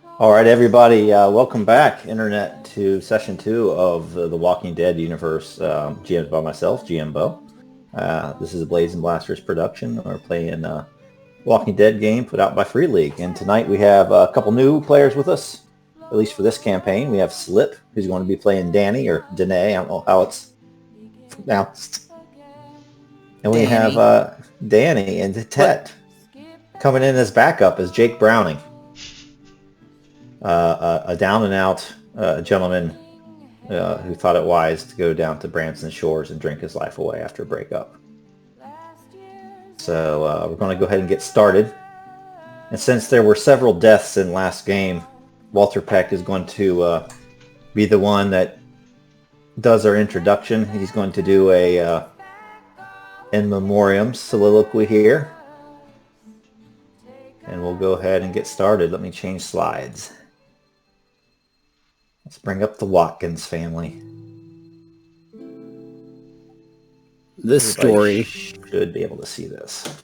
All right, everybody, welcome back, Internet, to session 2 of the Walking Dead universe, GM'd by myself, GM Bo. This is a Blaze and Blasters production. We're playing a Walking Dead game put out by Free League. And tonight we have a couple new players with us, at least for this campaign. We have Slip, who's going to be playing Danny, or Danae, I don't know how it's pronounced. And we have Danny and Tet coming in as backup as Jake Browning. A down-and-out gentleman who thought it wise to go down to Branson Shores and drink his life away after a breakup. So we're going to go ahead and get started. And since there were several deaths in last game, Walter Peck is going to be the one that does our introduction. He's going to do a in memoriam soliloquy here. And we'll go ahead and get started. Let me change slides. Let's bring up the Watkins family. This Everybody story should be able to see this.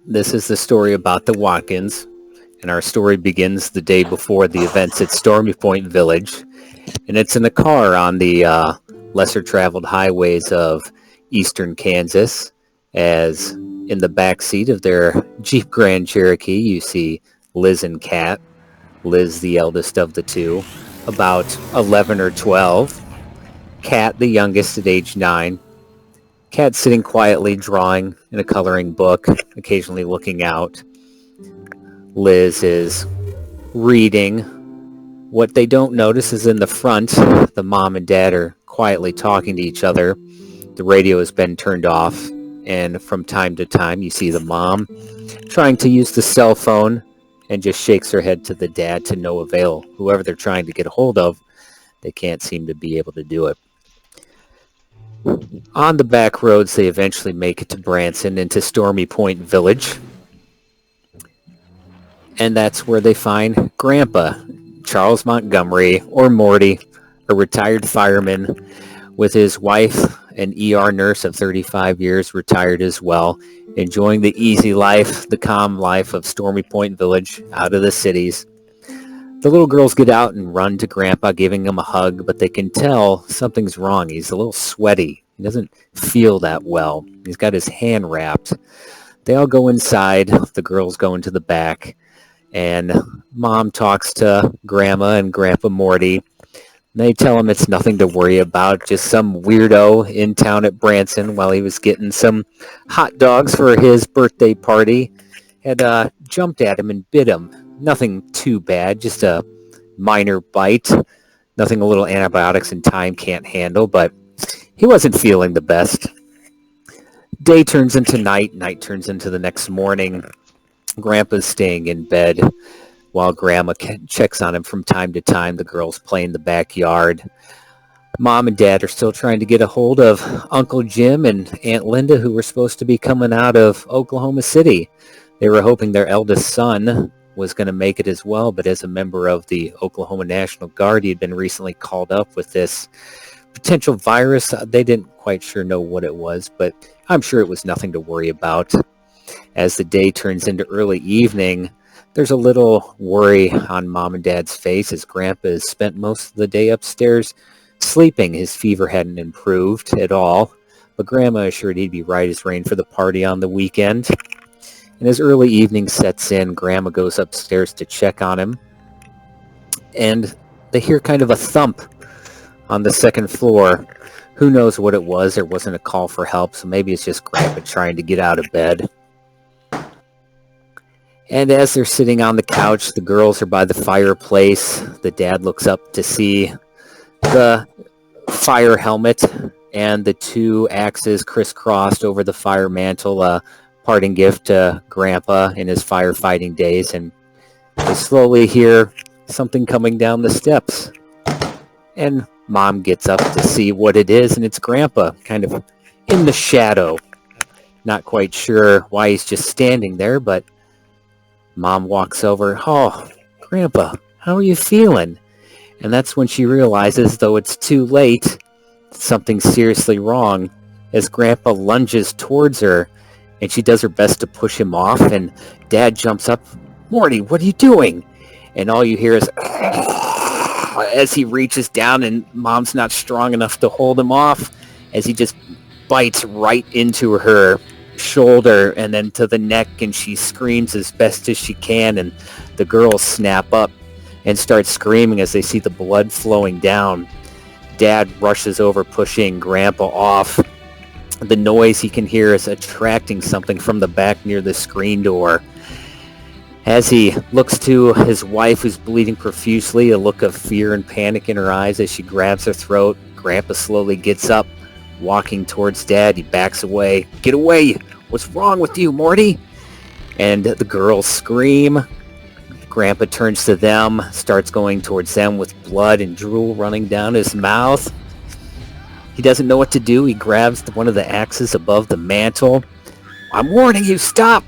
This is the story about the Watkins, and our story begins the day before the events at Stormy Point Village, and it's in a car on the lesser-traveled highways of eastern Kansas, as in the back seat of their Jeep Grand Cherokee, you see Liz and Kat. Liz, the eldest of the two, about 11 or 12. Kat, the youngest at age 9. Kat sitting quietly drawing in a coloring book, occasionally looking out. Liz is reading. What they don't notice is in the front, the mom and dad are quietly talking to each other. The radio has been turned off, and from time to time you see the mom trying to use the cell phone and just shakes her head to the dad to no avail. Whoever they're trying to get a hold of, they can't seem to be able to do it. On the back roads, they eventually make it to Branson, into Stormy Point Village. And that's where they find Grandpa, Charles Montgomery, or Morty, a retired fireman, with his wife, an ER nurse of 35 years, retired as well, enjoying the easy life, the calm life of Stormy Point Village, out of the cities. The little girls get out and run to Grandpa, giving him a hug, but they can tell something's wrong. He's a little sweaty. He doesn't feel that well. He's got his hand wrapped. They all go inside. The girls go into the back, and Mom talks to Grandma and Grandpa Morty. They tell him it's nothing to worry about, just some weirdo in town at Branson while he was getting some hot dogs for his birthday party. Had jumped at him and bit him. Nothing too bad, just a minor bite. Nothing a little antibiotics and time can't handle, but he wasn't feeling the best. Day turns into night, night turns into the next morning. Grandpa's staying in bed while Grandma checks on him from time to time. The girls play in the backyard. Mom and Dad are still trying to get a hold of Uncle Jim and Aunt Linda, who were supposed to be coming out of Oklahoma City. They were hoping their eldest son was going to make it as well, but as a member of the Oklahoma National Guard, he had been recently called up with this potential virus. They didn't quite sure know what it was, but I'm sure it was nothing to worry about. As the day turns into early evening, there's a little worry on Mom and Dad's face as Grandpa has spent most of the day upstairs sleeping. His fever hadn't improved at all, but Grandma assured he'd be right as rain for the party on the weekend. And as early evening sets in, Grandma goes upstairs to check on him, and they hear kind of a thump on the second floor. Who knows what it was? There wasn't a call for help, so maybe it's just Grandpa trying to get out of bed. And as they're sitting on the couch, the girls are by the fireplace. The dad looks up to see the fire helmet and the two axes crisscrossed over the fire mantle, a parting gift to Grandpa in his firefighting days. And they slowly hear something coming down the steps. And Mom gets up to see what it is, and it's Grandpa, kind of in the shadow. Not quite sure why he's just standing there, but Mom walks over. "Oh, Grandpa, how are you feeling?" And that's when she realizes, though it's too late, something's seriously wrong, as Grandpa lunges towards her, and she does her best to push him off, and Dad jumps up Morty, what are you doing? And all you hear is as he reaches down, and Mom's not strong enough to hold him off, as he just bites right into her shoulder and then to the neck, and she screams as best as she can, and the girls snap up and start screaming as they see the blood flowing down. Dad rushes over, pushing Grandpa off. The noise he can hear is attracting something from the back near the screen door. As he looks to his wife, who's bleeding profusely, a look of fear and panic in her eyes as she grabs her throat, Grandpa slowly gets up, walking towards Dad. He backs away. Get away! What's wrong with you, Morty? And the girls scream. Grandpa turns to them, starts going towards them with blood and drool running down his mouth. He doesn't know what to do. He grabs one of the axes above the mantle. I'm warning you, stop!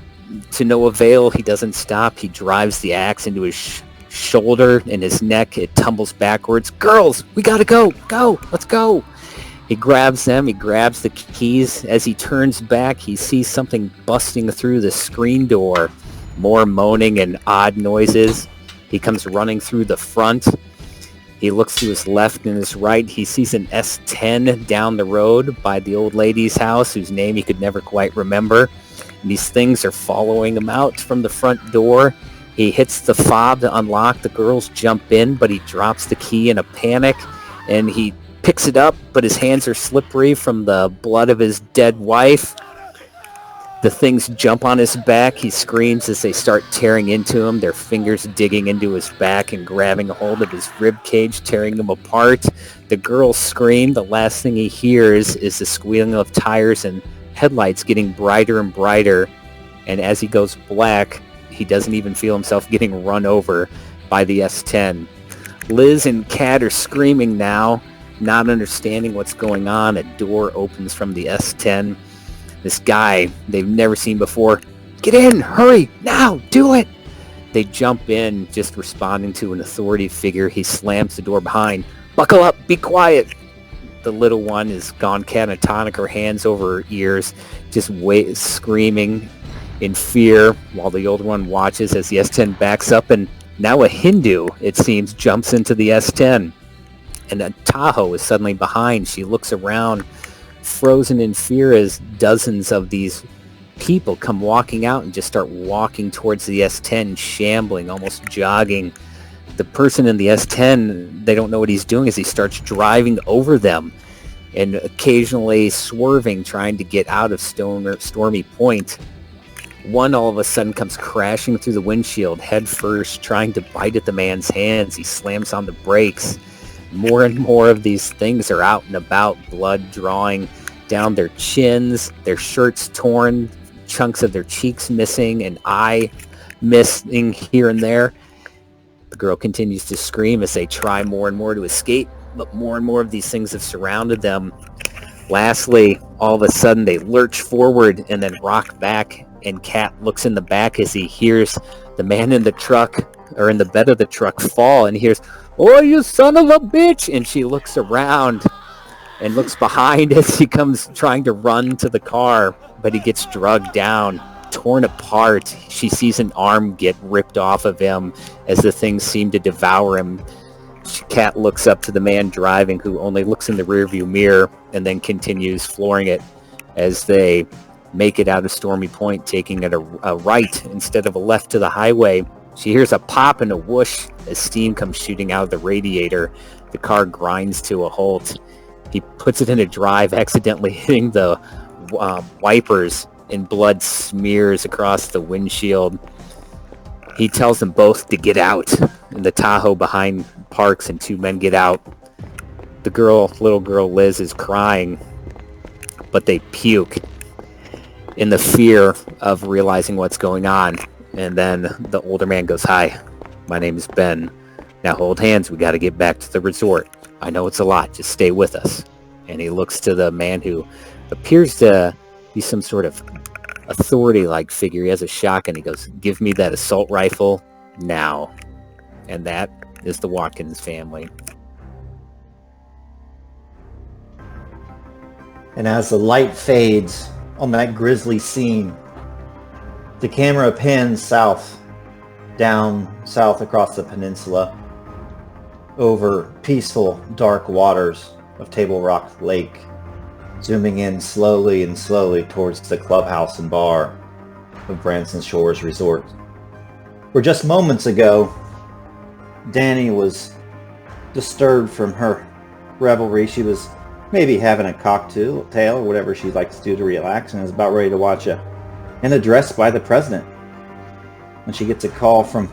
To no avail, he doesn't stop. He drives the axe into his shoulder and his neck. It tumbles backwards. Girls, we gotta go! Go! Let's go! He grabs them. He grabs the keys. As he turns back, he sees something busting through the screen door. More moaning and odd noises. He comes running through the front. He looks to his left and his right. He sees an S10 down the road by the old lady's house, whose name he could never quite remember. And these things are following him out from the front door. He hits the fob to unlock. The girls jump in, but he drops the key in a panic. And he picks it up, but his hands are slippery from the blood of his dead wife. The things jump on his back. He screams as they start tearing into him, their fingers digging into his back and grabbing a hold of his rib cage, tearing him apart. The girls scream. The last thing he hears is the squealing of tires and headlights getting brighter and brighter. And as he goes black, he doesn't even feel himself getting run over by the S10. Liz and Kat are screaming now, not understanding what's going on. A door opens from the S10. This guy they've never seen before. Get in! Hurry! Now! Do it! They jump in, just responding to an authority figure. He slams the door behind. Buckle up! Be quiet! The little one is gone catatonic, her hands over her ears, just screaming in fear, while the older one watches as the S10 backs up, and now a Hindu, it seems, jumps into the S10. And a Tahoe is suddenly behind. She looks around, frozen in fear, as dozens of these people come walking out and just start walking towards the S10, shambling, almost jogging. The person in the S10, they don't know what he's doing as he starts driving over them and occasionally swerving, trying to get out of Stormy Point. One all of a sudden comes crashing through the windshield, head first, trying to bite at the man's hands. He slams on the brakes. More and more of these things are out and about, blood drawing down their chins, their shirts torn, chunks of their cheeks missing, an eye missing here and there. The girl continues to scream as they try more and more to escape, but more and more of these things have surrounded them. Lastly, all of a sudden they lurch forward and then rock back, and Kat looks in the back as he hears the man in the truck, or in the bed of the truck, fall, and hears, "Oh, you son of a bitch!" And she looks around and looks behind as he comes trying to run to the car, but he gets drugged down, torn apart. She sees an arm get ripped off of him as the things seem to devour him. Kat looks up to the man driving, who only looks in the rearview mirror and then continues flooring it as they make it out of Stormy Point, taking it a right instead of a left to the highway. She hears a pop and a whoosh as steam comes shooting out of the radiator. The car grinds to a halt. He puts it in a drive, accidentally hitting the wipers, and blood smears across the windshield. He tells them both to get out, and the Tahoe behind parks and two men get out. The little girl Liz, is crying, but they puke in the fear of realizing what's going on. And then the older man goes, "Hi, my name is Ben. Now hold hands, we got to get back to the resort. I know it's a lot, just stay with us." And he looks to the man who appears to be some sort of authority-like figure. He has a shotgun. He goes, "Give me that assault rifle now." And that is the Watkins family. And as the light fades on that grisly scene, the camera pans south down south across the peninsula, over peaceful, dark waters of Table Rock Lake, zooming in slowly and slowly towards the clubhouse and bar of Branson Shores Resort, where just moments ago, Danae was disturbed from her revelry. She was maybe having a cocktail or whatever she likes to do to relax, and was about ready to watch an address by the president. And she gets a call from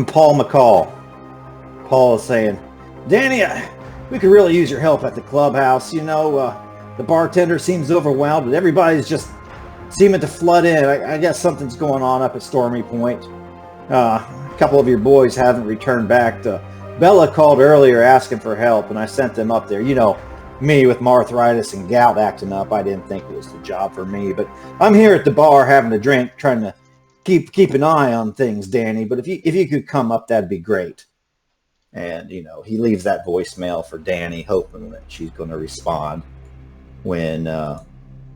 Paul McCall. Paul is saying, Danae, we could really use your help at the clubhouse. You know, the bartender seems overwhelmed, but everybody's just seeming to flood in. I guess something's going on up at Stormy Point. A couple of your boys haven't returned back. Bella called earlier asking for help, and I sent them up there. You know, me with arthritis and gout acting up, I didn't think it was the job for me. But I'm here at the bar having a drink, trying to keep an eye on things, Danny. But if you could come up, that'd be great. And, you know, he leaves that voicemail for Danny, hoping that she's going to respond. When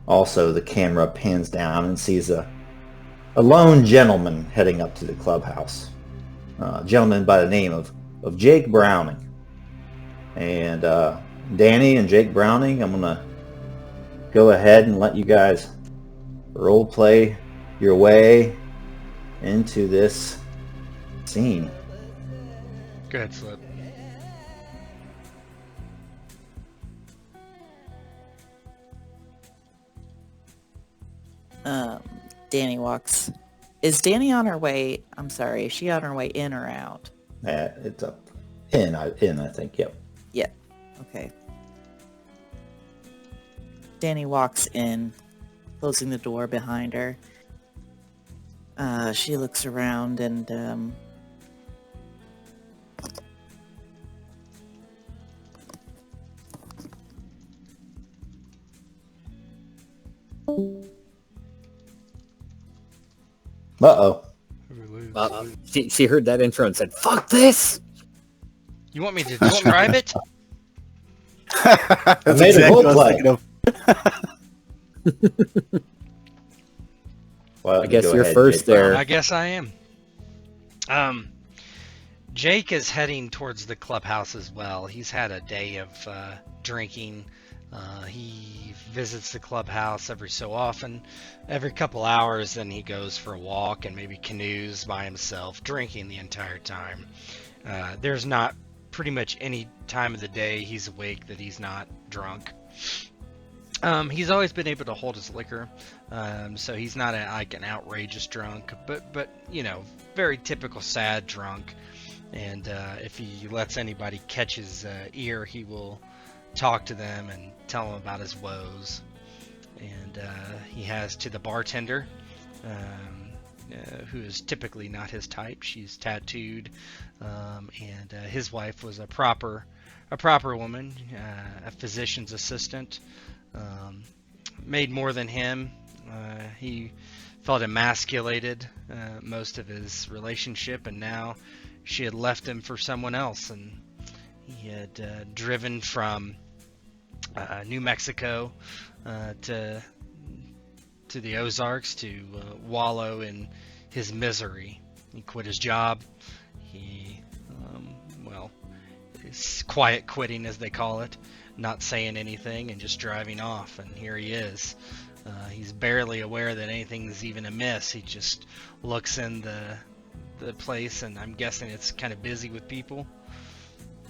also the camera pans down and sees a lone gentleman heading up to the clubhouse. A gentleman by the name of Jake Browning. And Danny and Jake Browning, I'm going to go ahead and let you guys role play your way into this scene. Go ahead, Slip. Danny walks. Is Danny on her way? I'm sorry. Is she on her way in or out? It's up in, I think. Yep. Yep. Okay. Danny walks in, closing the door behind her. She looks around and Uh-oh. She heard that intro and said, "Fuck this!" You want me to describe it? I made a role play. Well, I guess you're first there. I guess I am. Jake is heading towards the clubhouse as well. He's had a day of drinking. He visits the clubhouse every so often, every couple hours. Then he goes for a walk and maybe canoes by himself, drinking the entire time. There's not pretty much any time of the day he's awake that he's not drunk. He's always been able to hold his liquor, so he's not like an outrageous drunk, but you know, very typical sad drunk. And if he lets anybody catch his ear, he will talk to them and tell them about his woes. And he has to the bartender, who is typically not his type. She's tattooed, and his wife was a proper woman, a physician's assistant. Made more than him. He felt emasculated most of his relationship, and now she had left him for someone else. And he had driven from New Mexico to the Ozarks to wallow in his misery. He quit his job. He, is quiet quitting, as they call it, not saying anything and just driving off. And here he is. He's barely aware that anything's even amiss. He just looks in the place, and I'm guessing it's kind of busy with people.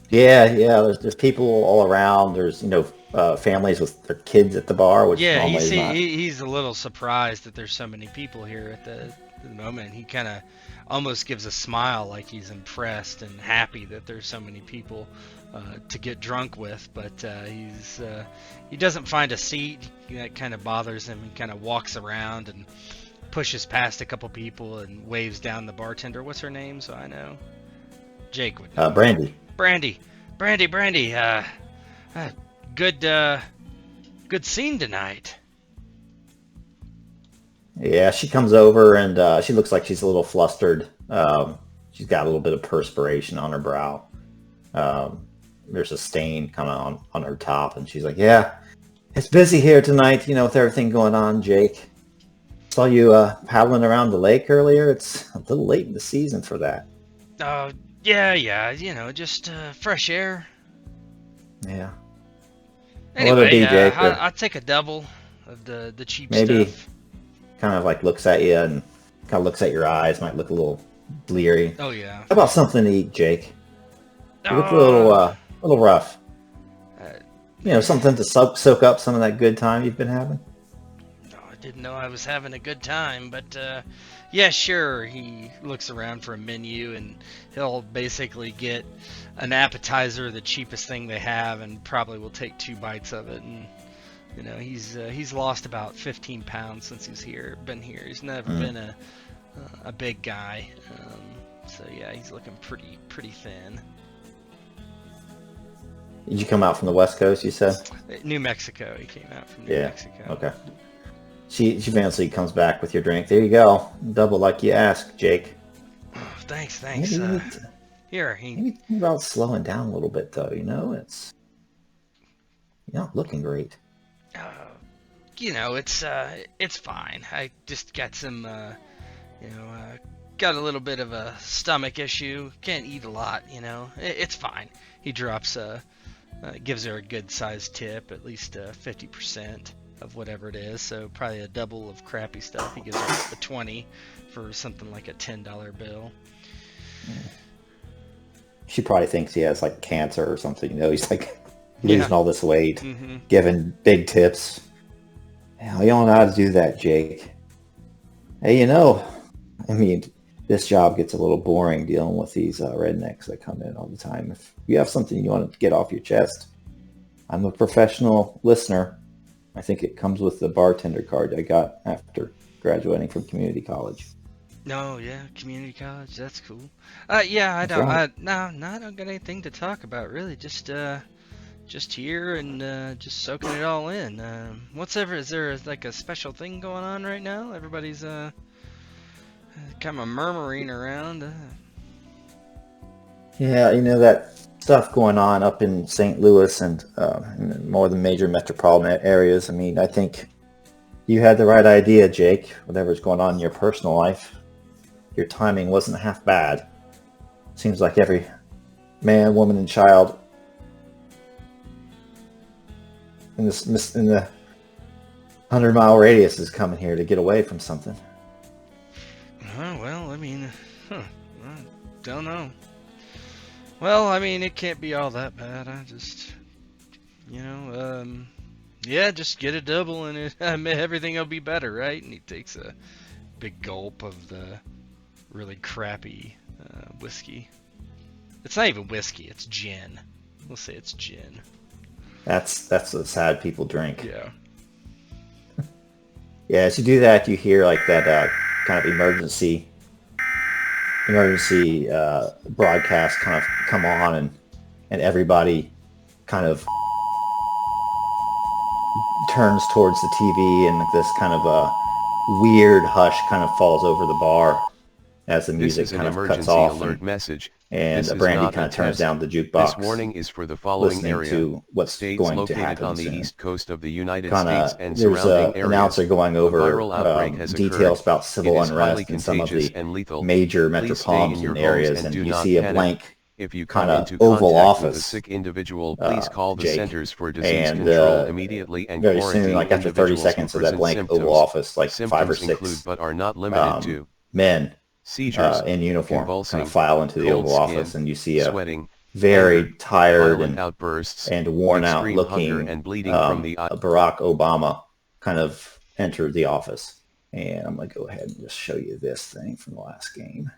Yeah. There's people all around. There's families with their kids at the bar. Which he's a little surprised that there's so many people here at the moment. He kind of almost gives a smile, like he's impressed and happy that there's so many people to get drunk with. But he doesn't find a seat. That kind of bothers him. He kind of walks around and pushes past a couple people and waves down the bartender. What's her name, so I know? Jake would know. Brandy. Brandy. Good scene tonight. Yeah, she comes over and she looks like she's a little flustered. She's got a little bit of perspiration on her brow. There's a stain kind of on her top, and she's like, "Yeah, it's busy here tonight, with everything going on, Jake." Saw you paddling around the lake earlier. It's a little late in the season for that. Yeah, just fresh air. Yeah. Anyway, What'd it be, Jake? I'll take a double of the cheap Maybe stuff. kind of like looks at you and kind of looks at your eyes. Might look a little bleary. Oh yeah. How about something to eat, Jake? You look a little rough. Something to soak up some of that good time you've been having. I didn't know I was having a good time, but yeah, sure. He looks around for a menu, and he'll basically get an appetizer, the cheapest thing they have, and probably will take 2 bites of it. And he's lost about 15 pounds since been here. He's never been a big guy, so yeah, he's looking pretty thin. Did you come out from the West Coast, you said? New Mexico. He came out from New Mexico. Okay. She eventually comes back with your drink. There you go. Double like you asked, Jake. Oh, thanks. Maybe Here. Maybe think about slowing down a little bit, though. You're not looking great. It's fine. I just got some, got a little bit of a stomach issue. Can't eat a lot, It's fine. He drops gives her a good sized tip, at least 50% of whatever it is. So probably a double of crappy stuff. He gives her a 20 for something like a $10 bill. She probably thinks he has like cancer or something. He's like losing all this weight, giving big tips. Hell, you don't know how to do that, Jake. Hey, this job gets a little boring dealing with these rednecks that come in all the time. If you have something you want to get off your chest, I'm a professional listener. I think it comes with the bartender card I got after graduating from community college. No, yeah, community college. That's cool. I don't. Right. I don't got anything to talk about really. Just here and just soaking it all in. Is there like a special thing going on right now? Everybody's kind of murmuring around. Yeah, that stuff going on up in St. Louis and in more of the major metropolitan areas. I think you had the right idea, Jake. Whatever's going on in your personal life, your timing wasn't half bad. Seems like every man, woman, and child in the 100-mile radius is coming here to get away from something. Well, I don't know. Well, it can't be all that bad. I just, just get a double and everything will be better, right? And he takes a big gulp of the really crappy whiskey. It's not even whiskey, it's gin. We'll say it's gin. That's what sad people drink. Yeah. Yeah, as you do that, you hear like that kind of emergency broadcast kind of come on, and everybody kind of turns towards the TV, and this kind of a weird hush kind of falls over the bar as the music kind of cuts off. Alert message. And Brandy kind of turns down the jukebox. This warning is for the following area. To what's states going to located happen on the soon. east coast of the United States and there's surrounding an areas. Announcer going over details about It civil is highly unrest in some of contagious the and lethal. major Please stay in your metropolitan homes areas, and and do you not see a panic. blank If you come kinda into Oval contact with a Office, sick individual, please call the Jake. Centers for Disease And Control immediately and very quarantine soon, like after 30 individuals seconds who of that present blank symptoms. Oval Office, like Symptoms 5 or 6 include but are not limited to men seizures, in uniform kind convulsing, of file into the cold Oval skin, Office, and you see a sweating, very anger, tired violent outbursts, and worn out extreme looking hunger and bleeding from the Barack Obama kind of entered the office. And I'm going to go ahead and just show you this thing from the last game.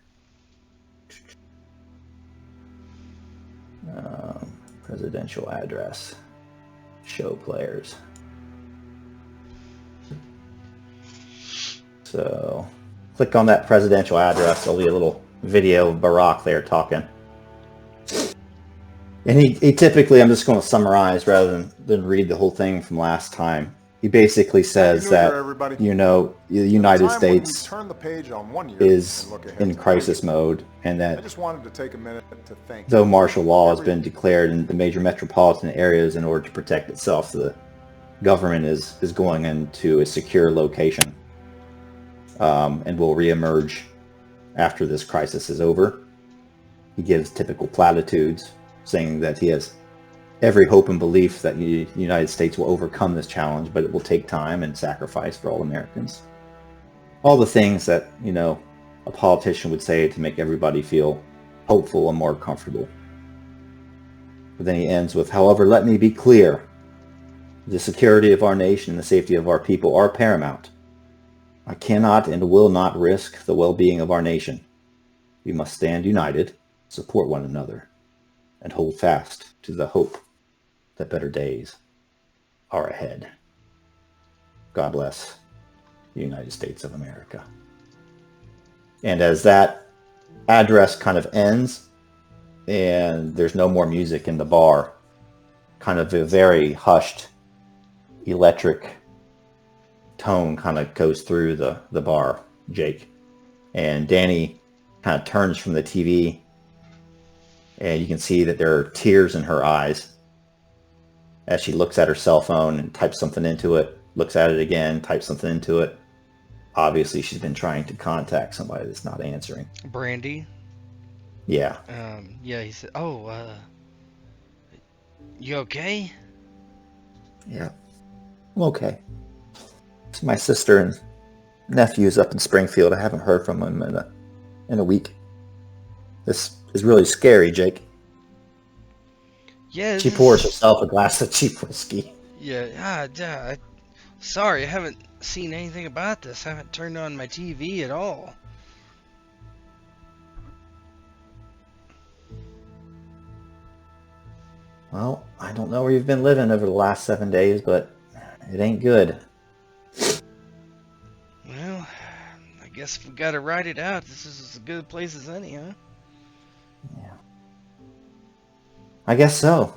Presidential address. Show players. So click on that presidential address. There'll be a little video of Barack there talking. And he typically, I'm just going to summarize rather than read the whole thing from last time. He basically says that, the United States is in crisis mode, and that I just wanted to take a minute to thank though martial law has been declared in the major metropolitan areas in order to protect itself, the government is going into a secure location. and will reemerge after this crisis is over. He gives typical platitudes, saying that he has every hope and belief that the United States will overcome this challenge, but it will take time and sacrifice for all Americans. All the things that, a politician would say to make everybody feel hopeful and more comfortable. But then he ends with, however, let me be clear. The security of our nation and the safety of our people are paramount. I cannot and will not risk the well-being of our nation. We must stand united, support one another, and hold fast to the hope that better days are ahead. God bless the United States of America. And as that address kind of ends, and there's no more music in the bar, kind of a very hushed, electric tone kind of goes through the bar, Jake. And Danae kind of turns from the TV, and you can see that there are tears in her eyes as she looks at her cell phone and types something into it, looks at it again, types something into it. Obviously, she's been trying to contact somebody that's not answering. Brandy? Yeah. Yeah, he said, you okay? Yeah. I'm okay. My sister and nephew's up in Springfield. I haven't heard from them in a week. This is really scary, Jake. Yeah. She pours herself a glass of cheap whiskey. Yeah, sorry, I haven't seen anything about this. I haven't turned on my TV at all. Well, I don't know where you've been living over the last 7 days, but it ain't good. Well, I guess we gotta ride it out. This is as good a place as any, huh? Yeah. I guess so.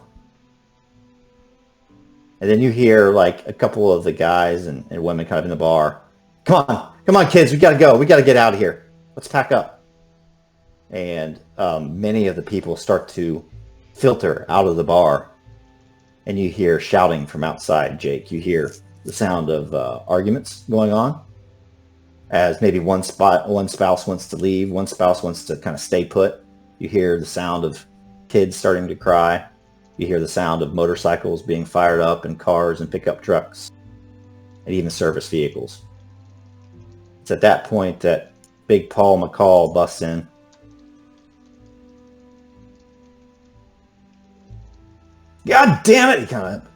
And then you hear like a couple of the guys and women kind of in the bar. Come on, kids, we gotta go. We gotta get out of here. Let's pack up. And many of the people start to filter out of the bar. And you hear shouting from outside, Jake. You hear the sound of arguments going on. As maybe one spouse wants to leave, one spouse wants to kind of stay put. You hear the sound of kids starting to cry. You hear the sound of motorcycles being fired up and cars and pickup trucks and even service vehicles. It's at that point that Big Paul McCall busts in. God damn it! He kind of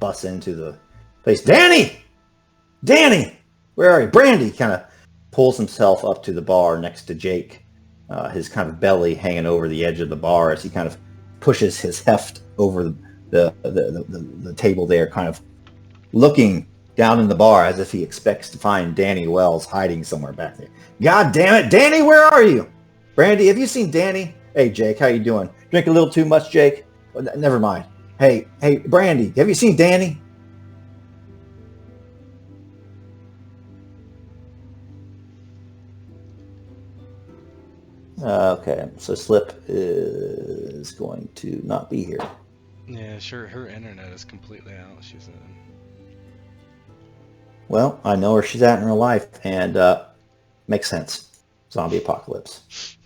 busts into the place. Danny, where are you? Brandy kind of pulls himself up to the bar next to Jake, his kind of belly hanging over the edge of the bar as he kind of pushes his heft over the table there, kind of looking down in the bar as if he expects to find Danny Wells hiding somewhere back there. God damn it, Danny, where are you? Brandy, have you seen Danny? Hey, Jake, how you doing? Drink a little too much, Jake? Never mind. Hey, Brandy, have you seen Danny? Okay, so Slip is going to not be here. Yeah, sure. Her internet is completely out. She's in. Well, I know where she's at in her life, and makes sense. Zombie apocalypse.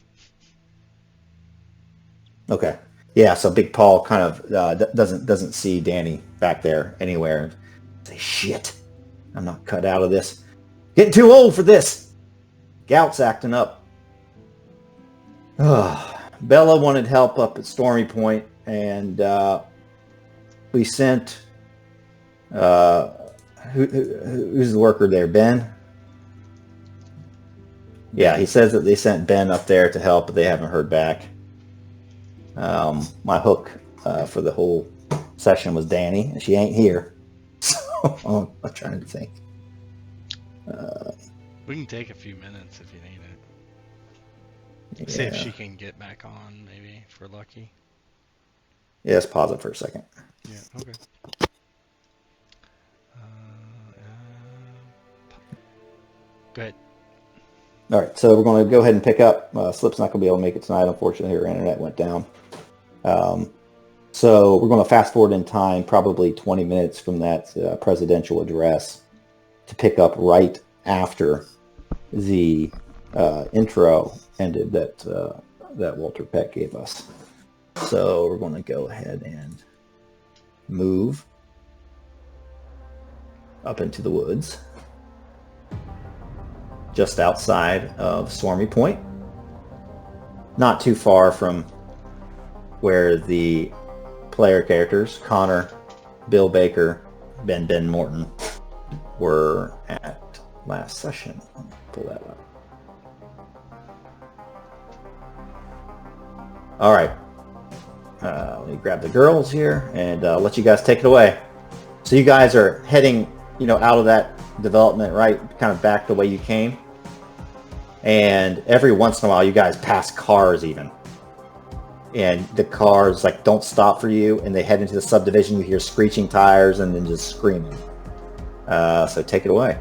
Okay. Yeah, so Big Paul kind of doesn't see Danny back there anywhere. And say, shit, I'm not cut out of this. Getting too old for this. Gout's acting up. Bella wanted help up at Stormy Point, and we sent who's the worker there? Ben? Yeah, he says that they sent Ben up there to help, but they haven't heard back. My hook for the whole session was Danny, and she ain't here. So I'm trying to think. We can take a few minutes if you need it. Yeah. See if she can get back on, maybe, if we're lucky. Yeah, let's pause it for a second. Yeah, okay. Go ahead. All right, so we're going to go ahead and pick up. Slip's not going to be able to make it tonight. Unfortunately, her internet went down. So we're going to fast forward in time, probably 20 minutes from that presidential address, to pick up right after the intro ended that that Walter Peck gave us. So we're going to go ahead and move up into the woods, just outside of Stormy Point, not too far from where the player characters, Connor, Bill Baker, Ben Morton, were at last session. Pull that up. All right. Let me grab the girls here and let you guys take it away. So you guys are heading, out of that development, right? Kind of back the way you came. And every once in a while, you guys pass cars even. And the cars don't stop for you, and they head into the subdivision. You hear screeching tires and then just screaming. So take it away.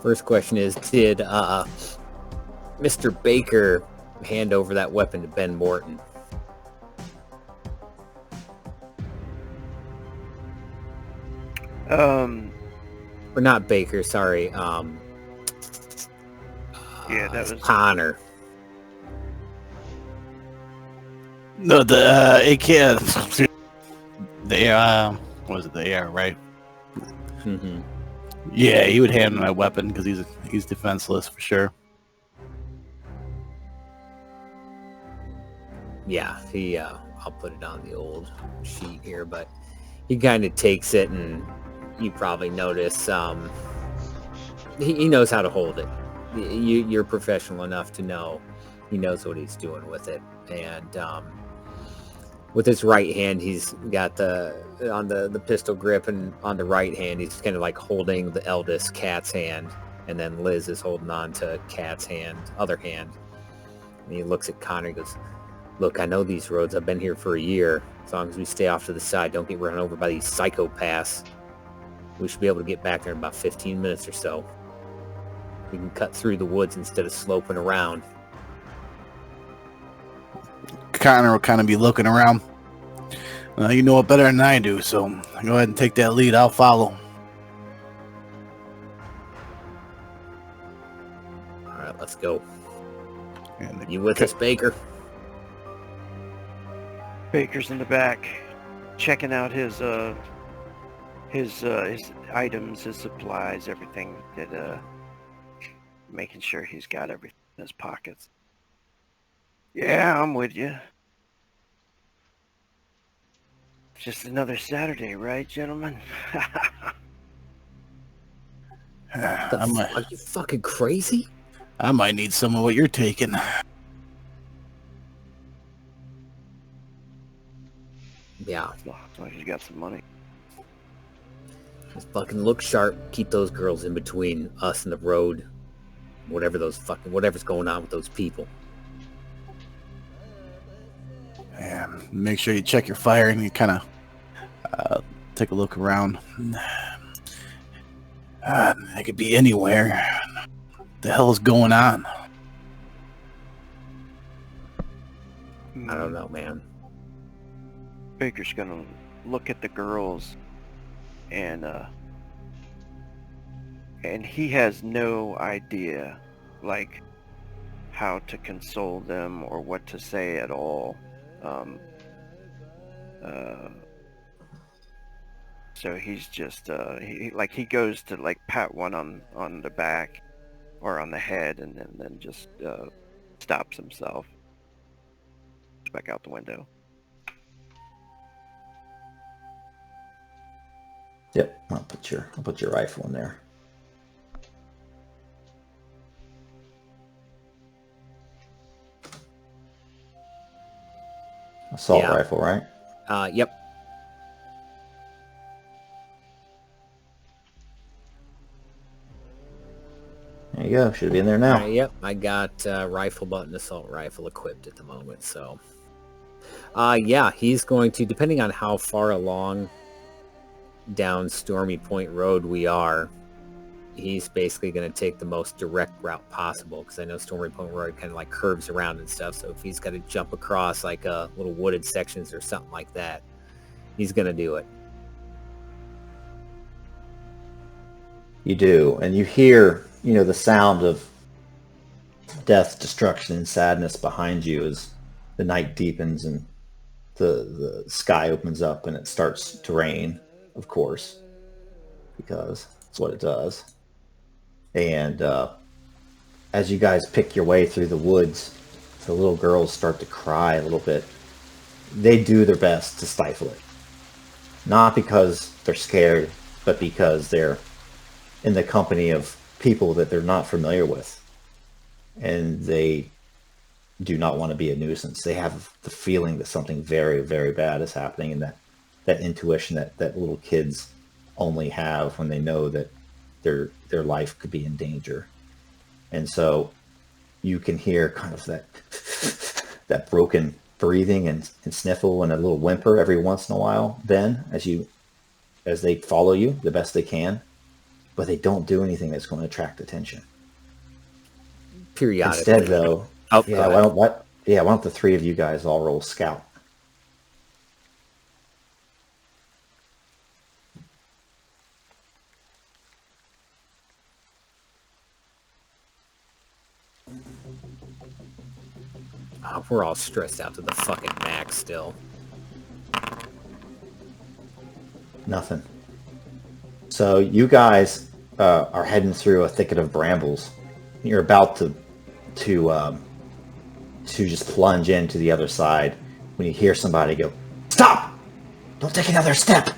First question is, did Mr. Baker hand over that weapon to Ben Morton? Or not Baker, sorry. Yeah, that was Connor. No, the AK. The what was it? The AR, right? Mm-hmm. Yeah, he would hand him that weapon because he's defenseless for sure. Yeah, I'll put it on the old sheet here, but he kind of takes it, and you probably notice he knows how to hold it. You're professional enough to know he knows what he's doing with it, and with his right hand, he's got the pistol grip, and on the right hand, he's kind of holding the eldest Kat's hand, and then Liz is holding on to Kat's other hand. And he looks at Connor and goes, "Look, I know these roads. I've been here for a year. As long as we stay off to the side, don't get run over by these psychopaths. We should be able to get back there in about 15 minutes or so. We can cut through the woods instead of sloping around." Connor will kind of be looking around. You know it better than I do, so go ahead and take that lead. I'll follow. All right, let's go. And You with us, Baker? Baker's in the back, checking out his items, his supplies, everything. Making sure he's got everything in his pockets. Yeah, I'm with you. Just another Saturday, right, gentlemen? Are you fucking crazy? I might need some of what you're taking. Yeah. As long as you got some money. Just fucking look sharp. Keep those girls in between us and the road. Whatever's going on with those people. And make sure you check your fire and you kind of take a look around. They could be anywhere. What the hell is going on? I don't know, man. Baker's gonna look at the girls and he has no idea how to console them or what to say at all. So he's just he goes to pat one on the back or on the head and then just stops himself back out the window. Yep, I'll put your rifle in there. Assault rifle, right? Yep. There you go. Should be in there now. Yep, I got rifle button assault rifle equipped at the moment, so. Yeah, he's going to, depending on how far along down Stormy Point Road we are, he's basically going to take the most direct route possible, because I know Stormy Point Road kind of curves around and stuff, so if he's got to jump across little wooded sections or something like that, he's going to do it. You do, and you hear, the sound of death, destruction, and sadness behind you as the night deepens and the sky opens up and it starts to rain, of course, because it's what it does. And as you guys pick your way through the woods, the little girls start to cry a little bit. They do their best to stifle it. Not because they're scared, but because they're in the company of people that they're not familiar with. And they do not want to be a nuisance. They have the feeling that something very, very bad is happening, and that intuition that little kids only have when they know that their life could be in danger. And so you can hear kind of that broken breathing and sniffle and a little whimper every once in a while, Ben, as they follow you the best they can, but they don't do anything that's going to attract attention. Periodically. Instead, though, why don't the three of you guys all roll scout? Oh, we're all stressed out to the fucking max still. Nothing. So you guys are heading through a thicket of brambles. You're about to just plunge into the other side when you hear somebody go, "Stop! Don't take another step!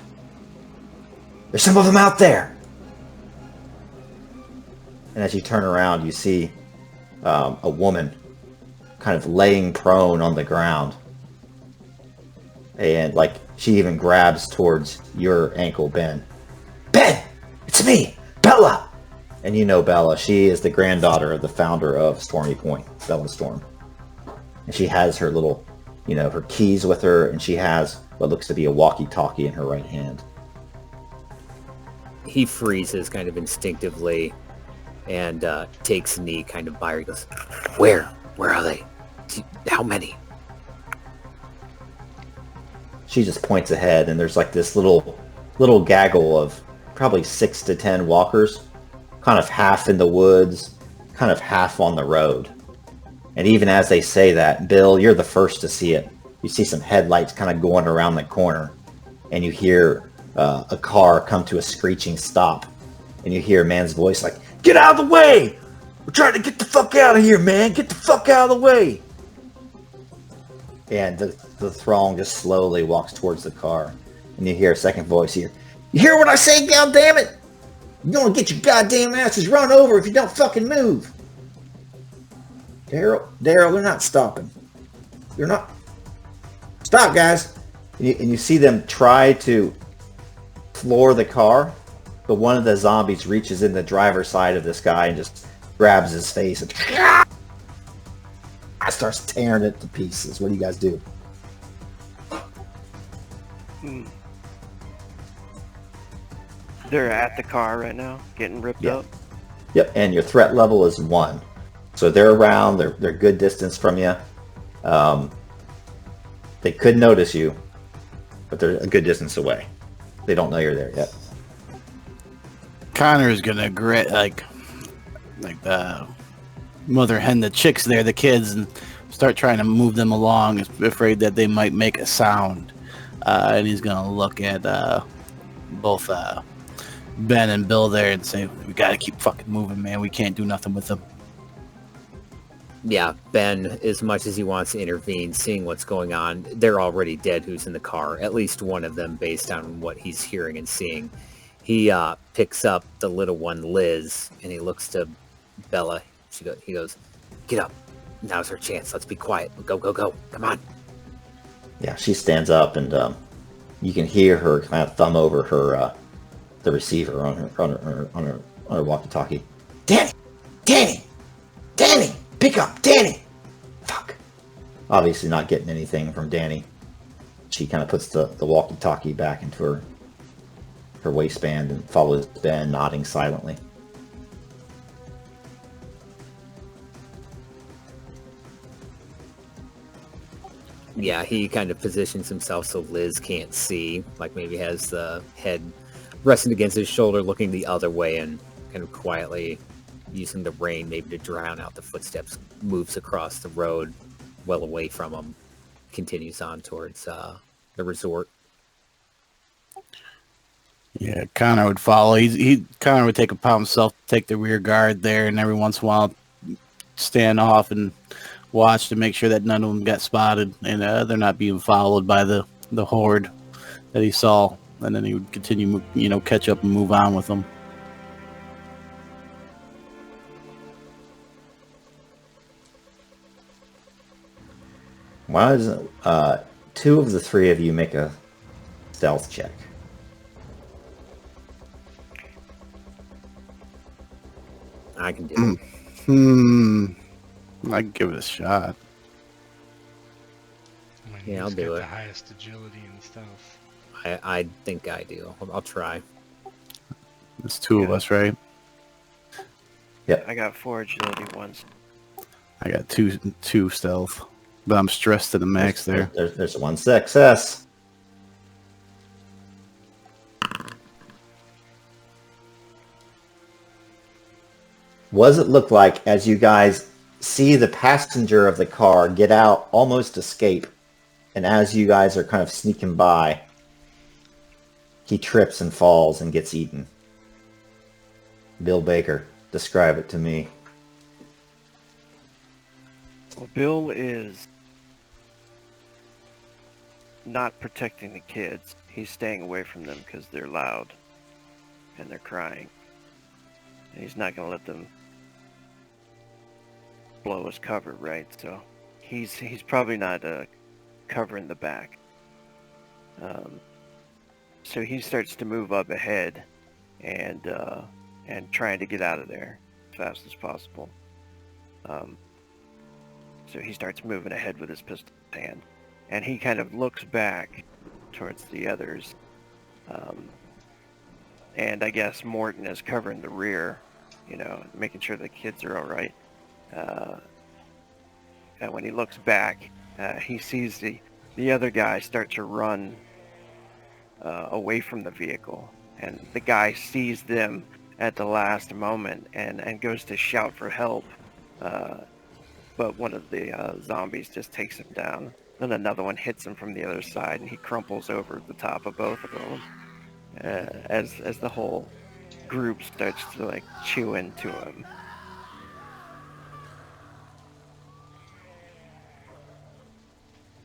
There's some of them out there!" And as you turn around, you see a woman kind of laying prone on the ground. And she even grabs towards your ankle, Ben. "Ben! It's me! Bella!" And you know Bella. She is the granddaughter of the founder of Stormy Point, Bella Storm. And she has her little, her keys with her, and she has what looks to be a walkie-talkie in her right hand. He freezes kind of instinctively and takes a knee kind of by her. He goes, Where are they? How many? She just points ahead, and there's this little gaggle of probably 6 to 10 walkers, kind of half in the woods, kind of half on the road. And even as they say that, Bill, you're the first to see it. You see some headlights kind of going around the corner, and you hear a car come to a screeching stop, and you hear a man's voice like, "Get out of the way! We're trying to get the fuck out of here, man! Get the fuck out of the way!" And the throng just slowly walks towards the car, and you hear a second voice here. "You hear what I say, goddammit? You're gonna get your goddamn asses run over if you don't fucking move." Daryl, they're not stopping. They're not. Stop, guys. And you see them try to floor the car, but one of the zombies reaches in the driver's side of this guy and just grabs his face and starts tearing it to pieces. What do you guys do? They're at the car right now, getting ripped up. Yep, and your threat level is 1. So they're around, they're good distance from you. They could notice you, but they're a good distance away. They don't know you're there yet. Connor's gonna grit like the mother hen, the chicks there, the kids, and start trying to move them along, afraid that they might make a sound. And he's gonna look at both Ben and Bill there and say, "We gotta keep fucking moving, man. We can't do nothing with them." Yeah, Ben, as much as he wants to intervene, seeing what's going on, they're already dead who's in the car, at least one of them, based on what he's hearing and seeing. He picks up the little one, Liz, and he looks to Bella. He goes, "Get up. Now's her chance. Let's be quiet. Go, go, go. Come on." Yeah, she stands up, and you can hear her kind of thumb over her the receiver on her walkie-talkie. Danny, pick up, Danny. Fuck. Obviously not getting anything from Danny. She kind of puts the walkie-talkie back into her waistband and follows Ben, nodding silently. Yeah, he kind of positions himself so Liz can't see, like maybe has the head resting against his shoulder looking the other way, and kind of quietly, using the rain maybe to drown out the footsteps, moves across the road, well away from him, continues on towards the resort. Yeah, Connor would follow. Connor would take upon himself to take the rear guard there, and every once in a while stand off and watch to make sure that none of them got spotted and they're not being followed by the horde that he saw. And then he would continue, catch up and move on with them. Why doesn't two of the three of you make a stealth check? I can do it. I can give it a shot. I mean, Yeah, I'll he's do got it. the highest agility and stuff. I think I do. I'll try. There's two of us, right? I got 4 agility ones. I got two stealth, but I'm stressed to the max there. There's one success. What does it look like as you guys see the passenger of the car get out, almost escape, and as you guys are kind of sneaking by, he trips and falls and gets eaten? Bill Baker, describe it to me. Well, Bill is not protecting the kids. He's staying away from them because they're loud and they're crying. And he's not going to let them blow his cover, right? So he's probably not covering the back. So he starts to move up ahead and trying to get out of there as fast as possible. So he starts moving ahead with his pistol in hand, and he kind of looks back towards the others. And I guess Morton is covering the rear, making sure the kids are all right. And when he looks back, he sees the other guy start to run away from the vehicle, and the guy sees them at the last moment and goes to shout for help. But one of the zombies just takes him down. Then another one hits him from the other side, and he crumples over the top of both of them. As the whole group starts to chew into him.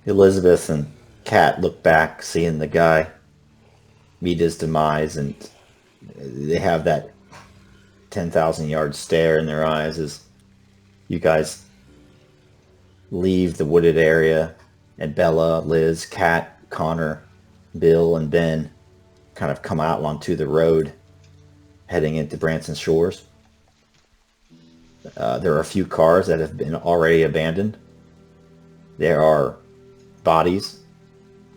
Elizabeth and Kat look back, seeing the guy meet his demise, and they have that 10,000 yard stare in their eyes as you guys leave the wooded area, and Bella, Liz, Kat, Connor, Bill, and Ben kind of come out onto the road heading into Branson Shores. There are a few cars that have been already abandoned. There are bodies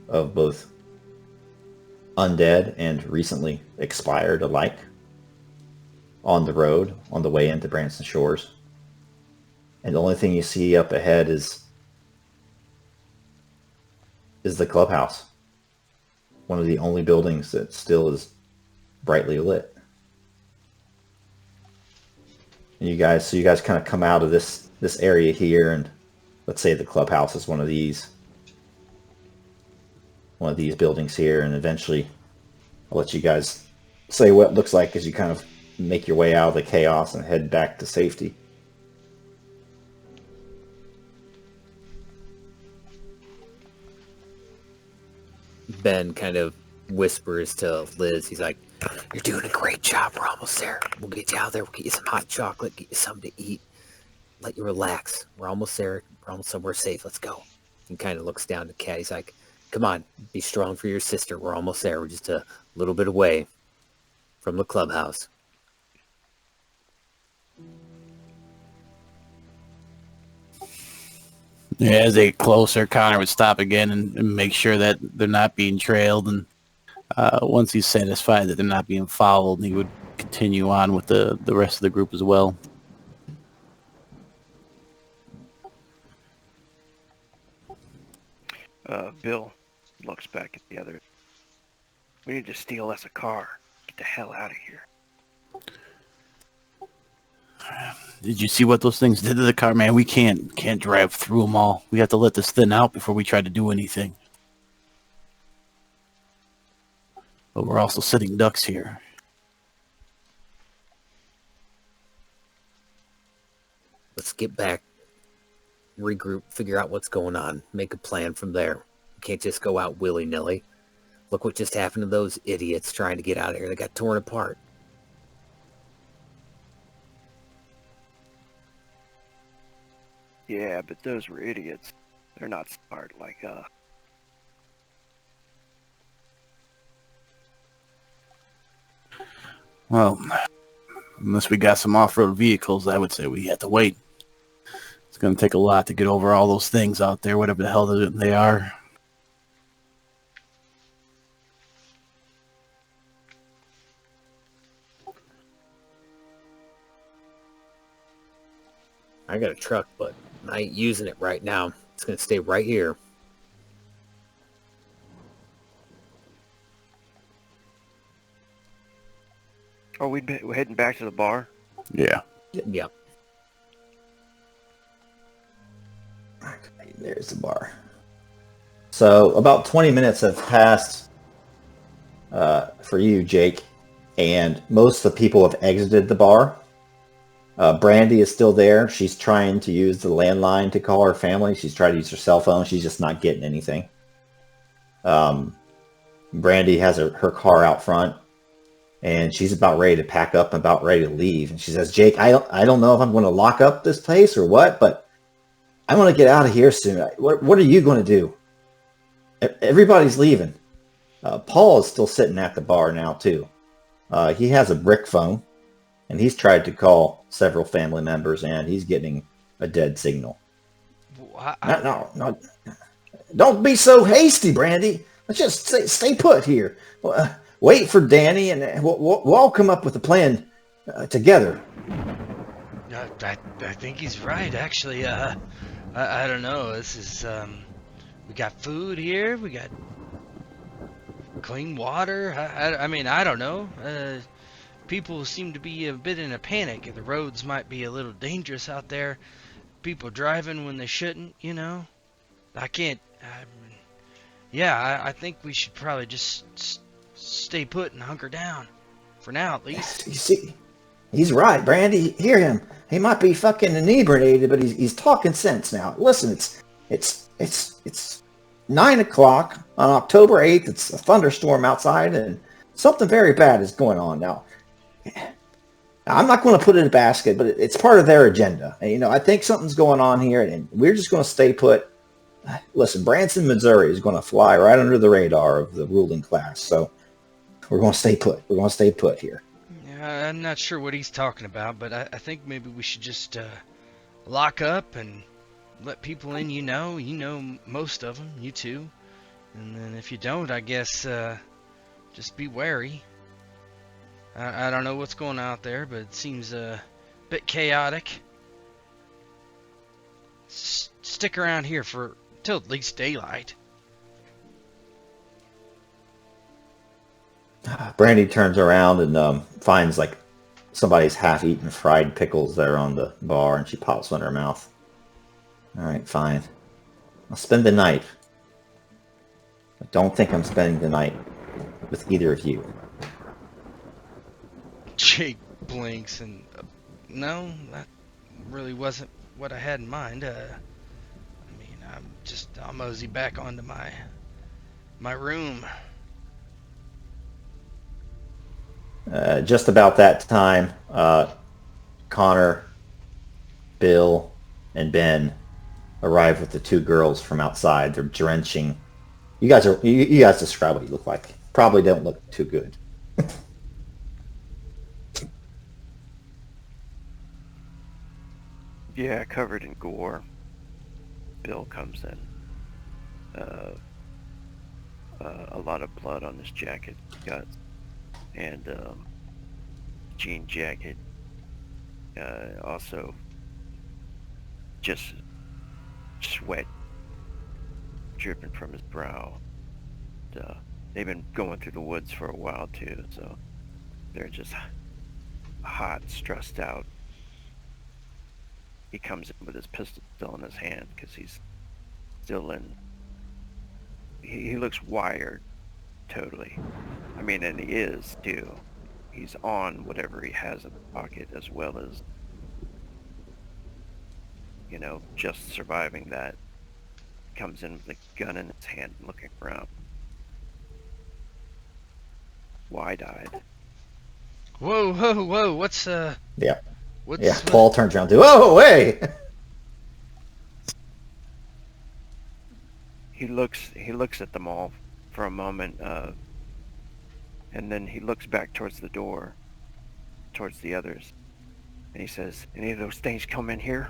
of both undead and recently expired alike on the road on the way into Branson Shores. And the only thing you see up ahead is the clubhouse. One of the only buildings that still is brightly lit. And you guys kind of come out of this area here, and let's say the clubhouse is one of these buildings here, and eventually I'll let you guys say what it looks like as you kind of make your way out of the chaos and head back to safety. Ben kind of whispers to Liz. He's like, "You're doing a great job. We're almost there. We'll get you out there. We'll get you some hot chocolate, get you something to eat, let you relax. We're almost there. We're almost somewhere safe. Let's go." He kind of looks down to Kat. He's like, "Come on, be strong for your sister. We're almost there. We're just a little bit away from the clubhouse." Yeah, as they get closer, Connor would stop again and make sure that they're not being trailed. And once he's satisfied that they're not being followed, he would continue on with the rest of the group as well. Bill looks back at the others. "We need to steal us a car. Get the hell out of here." Did you see what those things did to the car, man? We can't drive through them all. We have to let this thin out before we try to do anything. But we're also sitting ducks here. Let's get back, regroup, figure out what's going on, make a plan from there. We can't just go out willy-nilly. Look what just happened to those idiots trying to get out of here. They got torn apart. Yeah, but those were idiots. They're not smart like us. Well, unless we got some off-road vehicles, I would say we have to wait. It's going to take a lot to get over all those things out there, whatever the hell they are. I got a truck, but I ain't using it right now. It's going to stay right here. Oh, we're heading back to the bar? Yeah. Yep. Okay, there's the bar. So about 20 minutes have passed for you, Jake, and most of the people have exited the bar. Brandy is still there. She's trying to use the landline to call her family. She's trying to use her cell phone. She's just not getting anything. Brandy has her car out front, and she's about ready to pack up and about ready to leave. And she says, Jake, I don't know if I'm going to lock up this place or what, but I want to get out of here soon. What are you going to do? Everybody's leaving. Paul is still sitting at the bar now, too. He has a brick phone, and he's tried to call several family members, and he's getting a dead signal. No. Don't be so hasty, Brandy. Let's just stay put here. Wait for Danny, and we'll all come up with a plan together. I think he's right, actually. I don't know. This is, we got food here. We got clean water. I mean, I don't know. People seem to be a bit in a panic. The roads might be a little dangerous out there. People driving when they shouldn't, you know. I think we should probably just stay put and hunker down. For now, at least. You see, he's right, Brandy. Hear him. He might be fucking inebriated, but he's talking sense now. Listen, it's 9 o'clock on October 8th. It's a thunderstorm outside, and something very bad is going on now. I'm not going to put it in a basket, but it's part of their agenda. And, you know, I think something's going on here, and we're just going to stay put. Listen, Branson, Missouri is going to fly right under the radar of the ruling class, so we're going to stay put. We're going to stay put here. Yeah, I'm not sure what he's talking about, but I think maybe we should just lock up and let people in you know most of them, you too. And then if you don't, I guess just be wary. I don't know what's going on out there, but it seems a bit chaotic. Stick around here till at least daylight. Brandy turns around and finds like somebody's half-eaten fried pickles there on the bar, and she pops one in her mouth. All right, fine. I'll spend the night. I don't think I'm spending the night with either of you. Jake blinks and no, that really wasn't what I had in mind. I'll mosey back onto my room. Just about that time, Connor, Bill, and Ben arrive with the two girls from outside. They're drenching. You guys describe what you look like. Probably don't look too good. Yeah, covered in gore. Bill comes in. A lot of blood on his jacket, guts, and jean jacket. Also, just sweat dripping from his brow. They've been going through the woods for a while too, so they're just hot, stressed out. he comes in with his pistol still in his hand because he's still in. He looks wired, totally. I mean, and he is too. He's on whatever he has in the pocket, as well as, you know, just surviving that. Comes in with a gun in his hand, looking around, wide-eyed. Whoa, whoa, whoa! What's Yeah. What's Yeah. Paul turns around to, oh, hey! He looks at them all for a moment, and then he looks back towards the door, towards the others, and he says, "Any of those things come in here?"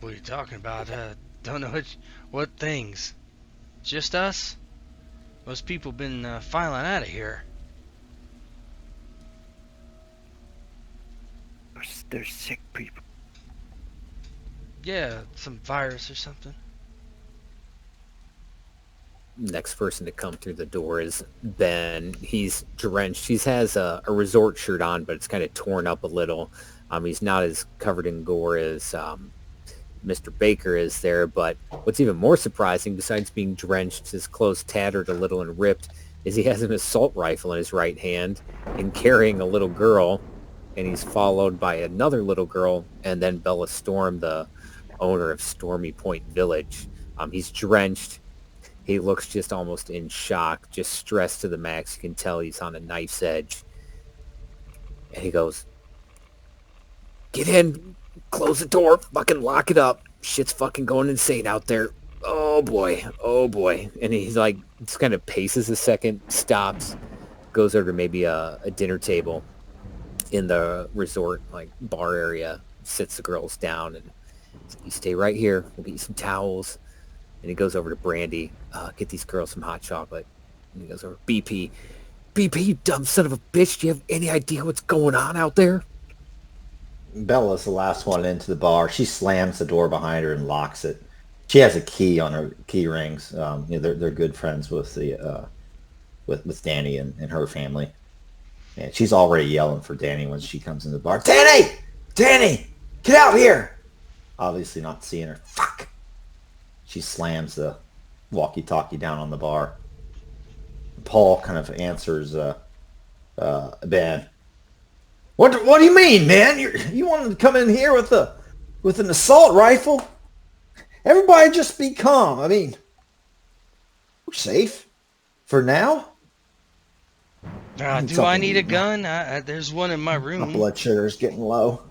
What are you talking about? Don't know what things. Just us? Most people been filing out of here. There's sick people. Yeah, some virus or something. Next person to come through the door is Ben. He's drenched. He has a resort shirt on, but it's kind of torn up a little. He's not as covered in gore as Mr. Baker is there, but what's even more surprising, besides being drenched, his clothes tattered a little and ripped, is he has an assault rifle in his right hand and carrying a little girl, and he's followed by another little girl, and then Bella Storm, the owner of Stormy Point Village. He's drenched. He looks just almost in shock, just stressed to the max. You can tell he's on a knife's edge. And he goes, "Get in, close the door, fucking lock it up. Shit's fucking going insane out there. Oh boy, oh boy." And he's like, just kind of paces a second, stops, goes over to maybe a dinner table in the resort, like bar area, sits the girls down, and "You stay right here. We'll get you some towels." And he goes over to Brandy, "Get these girls some hot chocolate." And he goes over, BP, you dumb son of a bitch. Do you have any idea what's going on out there?" Bella's the last one into the bar. She slams the door behind her and locks it. She has a key on her key rings. They're good friends with the with Danny and her family. And she's already yelling for Danny when she comes in the bar. Danny, get out here! Obviously not seeing her. Fuck. She slams the walkie-talkie down on the bar. Paul kind of answers Ben. What do you mean, man? You wanted to come in here with an assault rifle? Everybody just be calm. I mean, we're safe for now. Do I need a gun? There's one in my My room. blood sugar's getting low.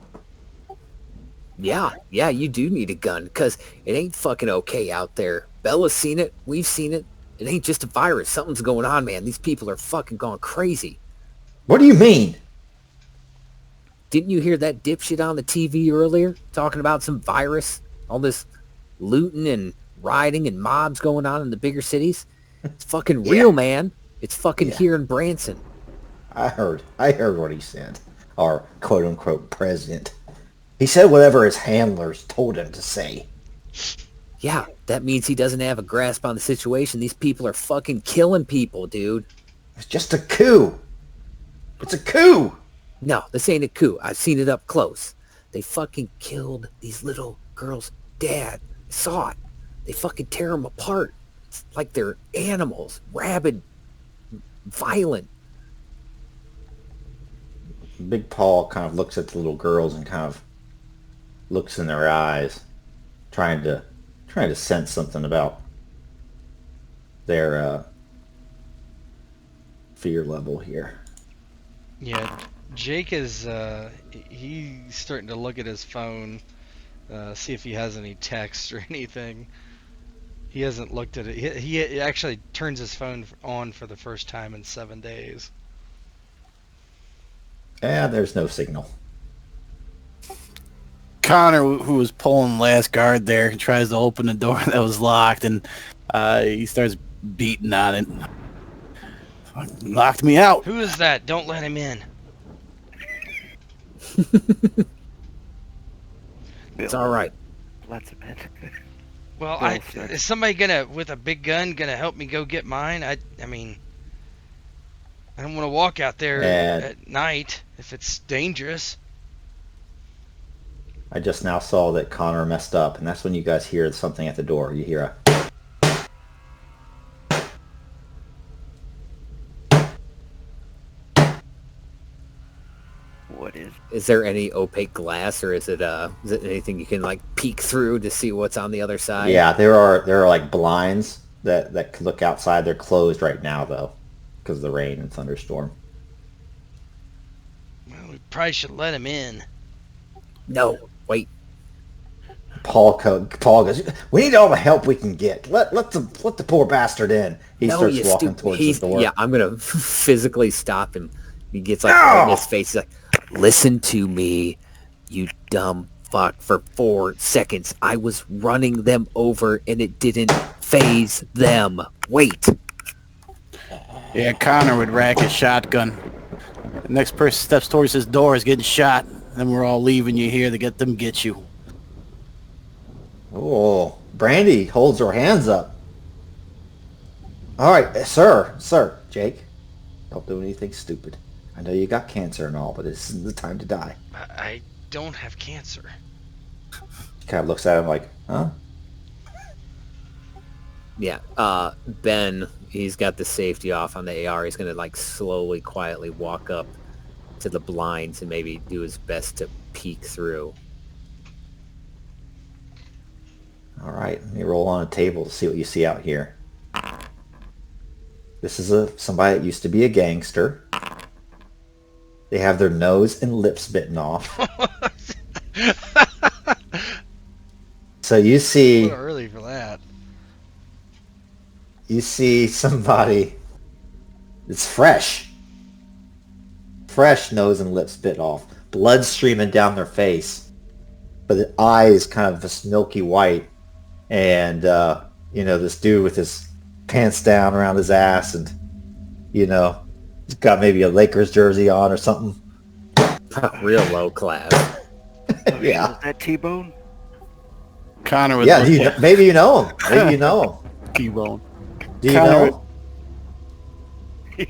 Yeah, you do need a gun, because it ain't fucking okay out there. Bella's seen it. We've seen it. It ain't just a virus. Something's going on, man. These people are fucking going crazy. What do you mean? Didn't you hear that dipshit on the TV earlier talking about some virus? All this looting and rioting and mobs going on in the bigger cities? It's fucking real, man. It's fucking here in Branson. I heard what he said. Our quote-unquote president. He said whatever his handlers told him to say. Yeah, that means he doesn't have a grasp on the situation. These people are fucking killing people, dude. It's just a coup. It's a coup. No, this ain't a coup. I've seen it up close. They fucking killed these little girls' dad. I saw it. They fucking tear them apart. It's like they're animals. Rabid. Violent. Big Paul kind of looks at the little girls and kind of looks in their eyes, trying to sense something about their fear level here. Yeah, Jake is he's starting to look at his phone, see if he has any texts or anything. He hasn't looked at it. He actually turns his phone on for the first time in 7 days. There's no signal. Connor, who was pulling last guard there, tries to open the door that was locked, and he starts beating on it. Locked me out. Who is that? Don't let him in. It's all right. Let's him in. Well, Bill is somebody with a big gun gonna help me go get mine? I mean, I don't want to walk out there at night if it's dangerous. I just now saw that Connor messed up, and that's when you guys hear something at the door. You hear a... What is? Is there any opaque glass, or is it anything you can like peek through to see what's on the other side? Yeah, there are like blinds that could look outside. They're closed right now though, because of the rain and thunderstorm. Well, we probably should let him in. No, wait. Paul goes, "We need all the help we can get. Let the poor bastard in." He starts walking towards the door. Yeah, I'm gonna physically stop him. He gets like right in his face. He's like, "Listen to me, you dumb fuck. For 4 seconds, I was running them over, and it didn't phase them. Wait." Yeah, Connor would rack his shotgun. The next person steps towards his door is getting shot. Then we're all leaving you here to get you. Oh, Brandy holds her hands up. All right, sir, Jake. Don't do anything stupid. I know you got cancer and all, but this isn't the time to die. I don't have cancer. He kind of looks at him like, huh? Yeah, Ben, he's got the safety off on the AR. He's gonna like slowly, quietly walk up to the blinds and maybe do his best to peek through. All right, let me roll on a table to see what you see out here. This is somebody that used to be a gangster. They have their nose and lips bitten off. So you see... Too early for that. You see somebody that's fresh. Fresh nose and lips bit off. Blood streaming down their face. But the eyes kind of this milky white. And, this dude with his pants down around his ass and, he's got maybe a Lakers jersey on or something. Real low class. Yeah. Is that T-Bone? Connor would maybe you know him. Maybe you know him. T-Bone. Do you know him?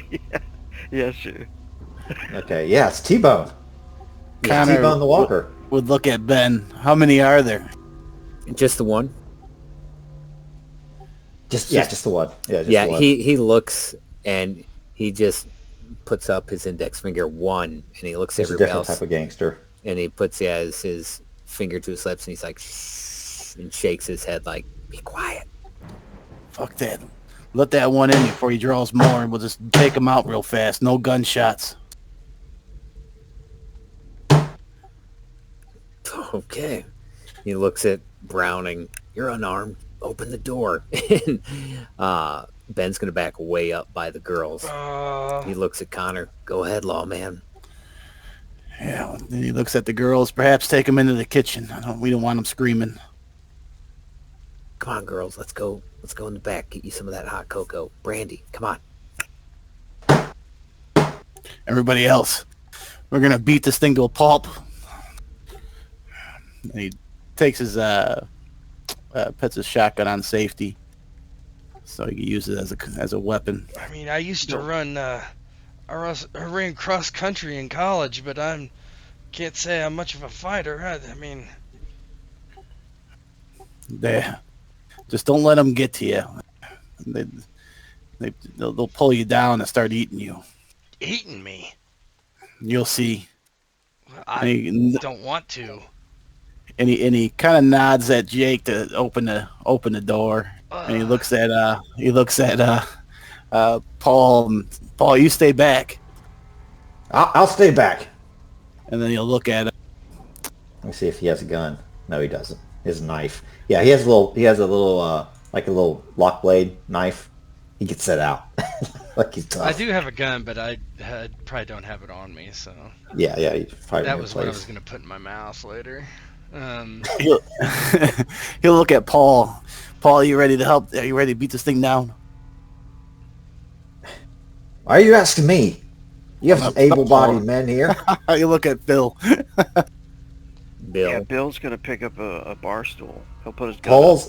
Yeah, sure. Okay, yeah, it's T-Bone. Connor T-Bone the Walker. would look at Ben. How many are there? Just the one? Just the one. Yeah, Yeah, the one. he looks and he just puts up his index finger one, and he looks at He's a everybody different else, type of gangster. and he puts his finger to his lips, and he's like, and shakes his head like, "Be quiet." Fuck that. Let that one in before he draws more, and we'll just take him out real fast. No gunshots. Okay. He looks at Browning. "You're unarmed. Open the door." And Ben's gonna back way up by the girls. He looks at Connor. "Go ahead, lawman." Yeah. Then he looks at the girls. Perhaps take them into the kitchen. We don't want them screaming. "Come on, girls. Let's go. Let's go in the back. Get you some of that hot cocoa. Brandy, come on." Everybody else, we're gonna beat this thing to a pulp. And he takes his puts his shotgun on safety, so he can use it as a weapon. I mean, I used to run. I ran cross country in college, but can't say I'm much of a fighter. I mean, Just don't let them get to you. They'll pull you down and start eating you. eating me. You'll see. I don't want to. And he kind of nods at Jake to open the door, and he looks at Paul. Paul, you stay back. I'll stay back. And then he'll look at him. Let me see if he has a gun. No, he doesn't. His knife. Yeah, he has a little like a little lock blade knife. He gets that out. Like he's tough. I do have a gun, but I probably don't have it on me, so. Yeah. That was what I was gonna put in my mouth later. He'll look at Paul. Paul, you ready to help? Are you ready to beat this thing down? Why are you asking me? You have some able-bodied men here. You look at Bill. Bill. Yeah, Bill's gonna pick up a bar stool. He'll put his gun up.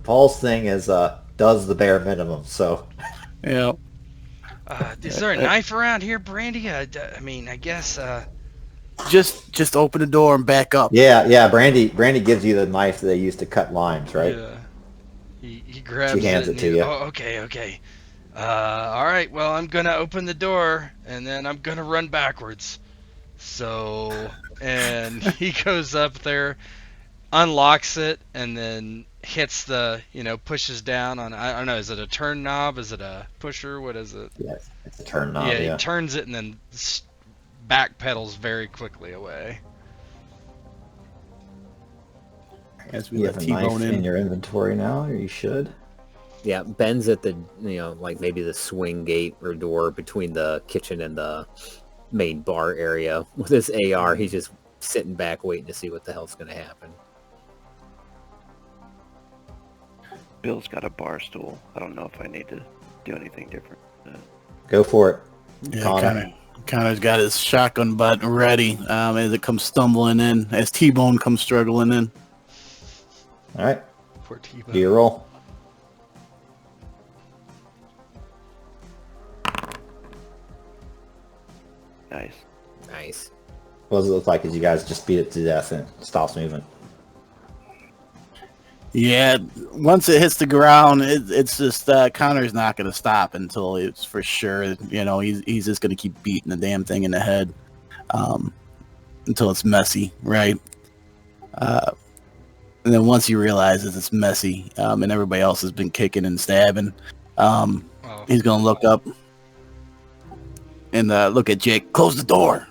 Paul's thing is does the bare minimum. So. Yeah. Is there a knife around here, Brandy? I mean, I guess. Just open the door and back up. Yeah. Brandy gives you the knife that they used to cut limes, right? Yeah. He grabs She hands it it and to you. Oh, okay. All right. Well, I'm gonna open the door and then I'm gonna run backwards. So, and he goes up there, unlocks it, and then hits pushes down on, I don't know, is it a turn knob? Is it a pusher? What is it? Yeah, it's a turn knob. Yeah, he turns it and then backpedals very quickly away. As we You let have a knife T-Bone in your inventory now, or you should. Yeah, Ben's at the, like maybe the swing gate or door between the kitchen and the main bar area with his AR. He's just sitting back waiting to see what the hell's going to happen. Bill's got a bar stool. I don't know if I need to do anything different. Go for it. Yeah, Connor's got his shotgun butt ready as it comes stumbling in, as T-Bone comes struggling in. All right. Poor T-Bone. Do your roll. Nice. What does it look like as you guys just beat it to death and it stops moving? Yeah, once it hits the ground, it's just Connor's not going to stop until it's for sure. He's just going to keep beating the damn thing in the head until it's messy, right? And then once he realizes it's messy and everybody else has been kicking and stabbing, he's going to look up and look at Jake. Close the door.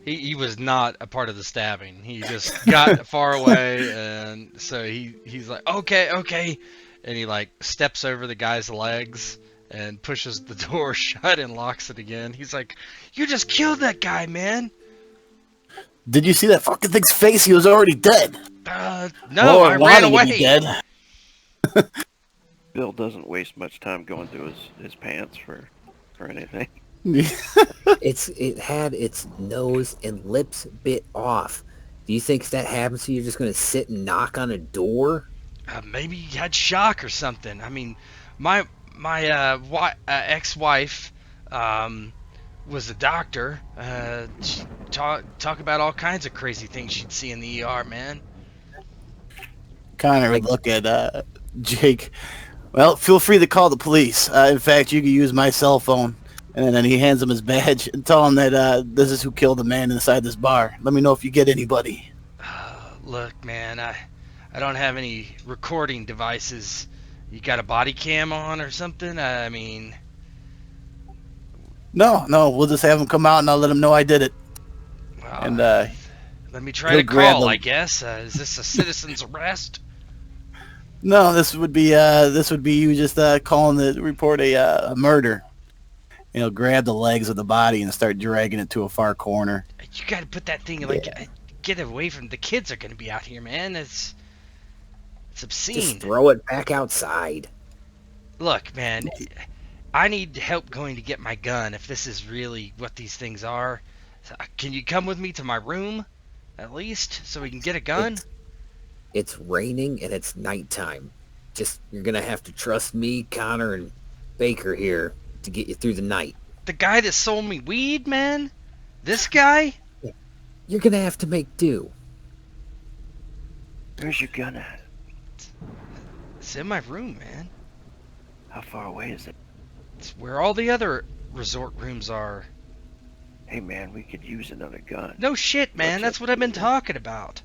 He was not a part of the stabbing. He just got far away, and so he's like, okay, and he like steps over the guy's legs and pushes the door shut and locks it again. He's like, "You just killed that guy, man." Did you see that fucking thing's face? He was already dead. No, or I ran wanted away. to be dead. Bill doesn't waste much time going through his pants for anything. It had its nose and lips bit off. Do you think if that happens to you, you're just going to sit and knock on a door? Maybe he had shock or something. I mean, my ex-wife was a doctor. She talk about all kinds of crazy things she'd see in the ER, man. Connor would look at Jake. Well, feel free to call the police. In fact, you can use my cell phone. And then he hands him his badge and tell him that this is who killed the man inside this bar. Let me know if you get anybody. Look, man, I don't have any recording devices. You got a body cam on or something? I mean... No, we'll just have him come out and I'll let him know I did it. Well, And let me try to call, I guess. Is this a citizen's arrest? No, this would be you just calling to report a murder. Grab the legs of the body and start dragging it to a far corner. You gotta put that thing, get away from... The kids are gonna be out here, man. It's obscene. Just throw it back outside. Look, man, I need help going to get my gun if this is really what these things are. Can you come with me to my room, at least, so we can get a gun? It's raining and it's nighttime. You're gonna have to trust me, Connor, and Baker here to get you through the night. The guy that sold me weed, man? This guy? You're gonna have to make do. Where's your gun at? It's in my room, man. How far away is it? It's where all the other resort rooms are. Hey, man, we could use another gun. No shit, man. That's what I've been talking about.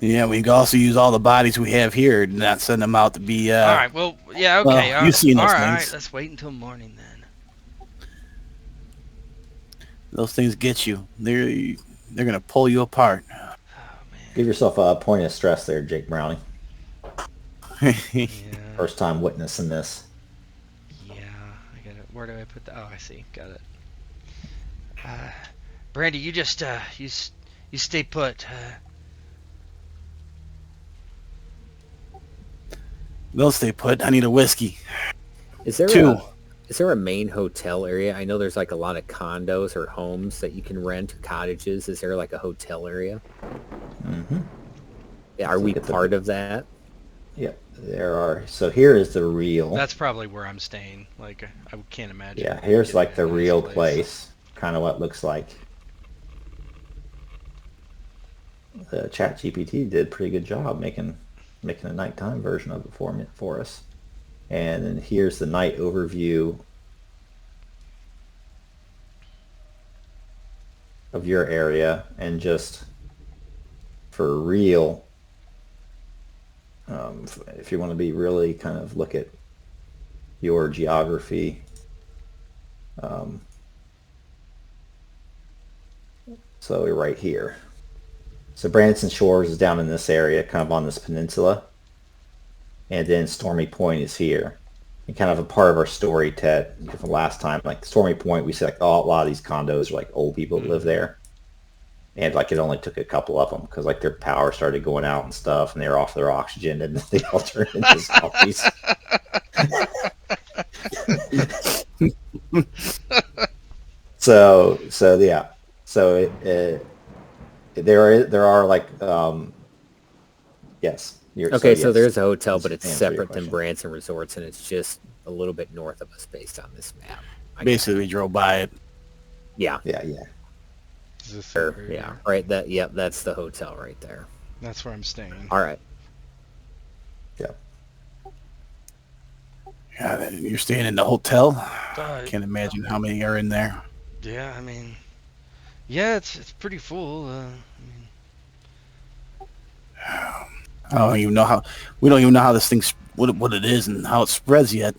Yeah, we can also use all the bodies we have here and not send them out to be... all right, well, yeah, okay. Well, you've seen those things. All right, let's wait until morning then. Those things get you. They're going to pull you apart. Oh, man. Give yourself a point of stress there, Jake Browning. Yeah. First time witnessing this. Yeah, I got it. Where do I put that? Oh, I see. Got it. Brandy, you just, you stay put. They'll stay put. I need a whiskey. Is there Two. Is there a main hotel area? I know there's like a lot of condos or homes that you can rent, cottages. Is there like a hotel area? Mm-hmm. Yeah, are we part of that? Yep, there are. So here is the real. That's probably where I'm staying. Like, I can't imagine. Yeah, here's like the real place. kind of what looks like. The ChatGPT did a pretty good job making a nighttime version of it for us. And then here's the night overview of your area, and just for real, if you want to be really kind of look at your geography, so we're right here. So Branson Shores is down in this area, kind of on this peninsula, and then Stormy Point is here. And kind of a part of our story, Ted, from last time, like Stormy Point, we said like a lot of these condos are like old people that live there, and like it only took a couple of them because like their power started going out and stuff, and they were off their oxygen, and they all turned into zombies. So yeah, so there are like yes. Okay, so yes, there's a hotel, but it's answer your separate than question. Branson Resorts, and it's just a little bit north of us based on this map. Basically, we drove by it. Yeah. Yeah. Is this Sure, over yeah. here? Right. That's the hotel right there. That's where I'm staying. All right. Yeah. Yeah, you're staying in the hotel. Uh, Can't imagine how many are in there. Yeah, I mean, yeah, it's pretty full. I don't even know how. We don't even know how this thing's what it is and how it spreads yet.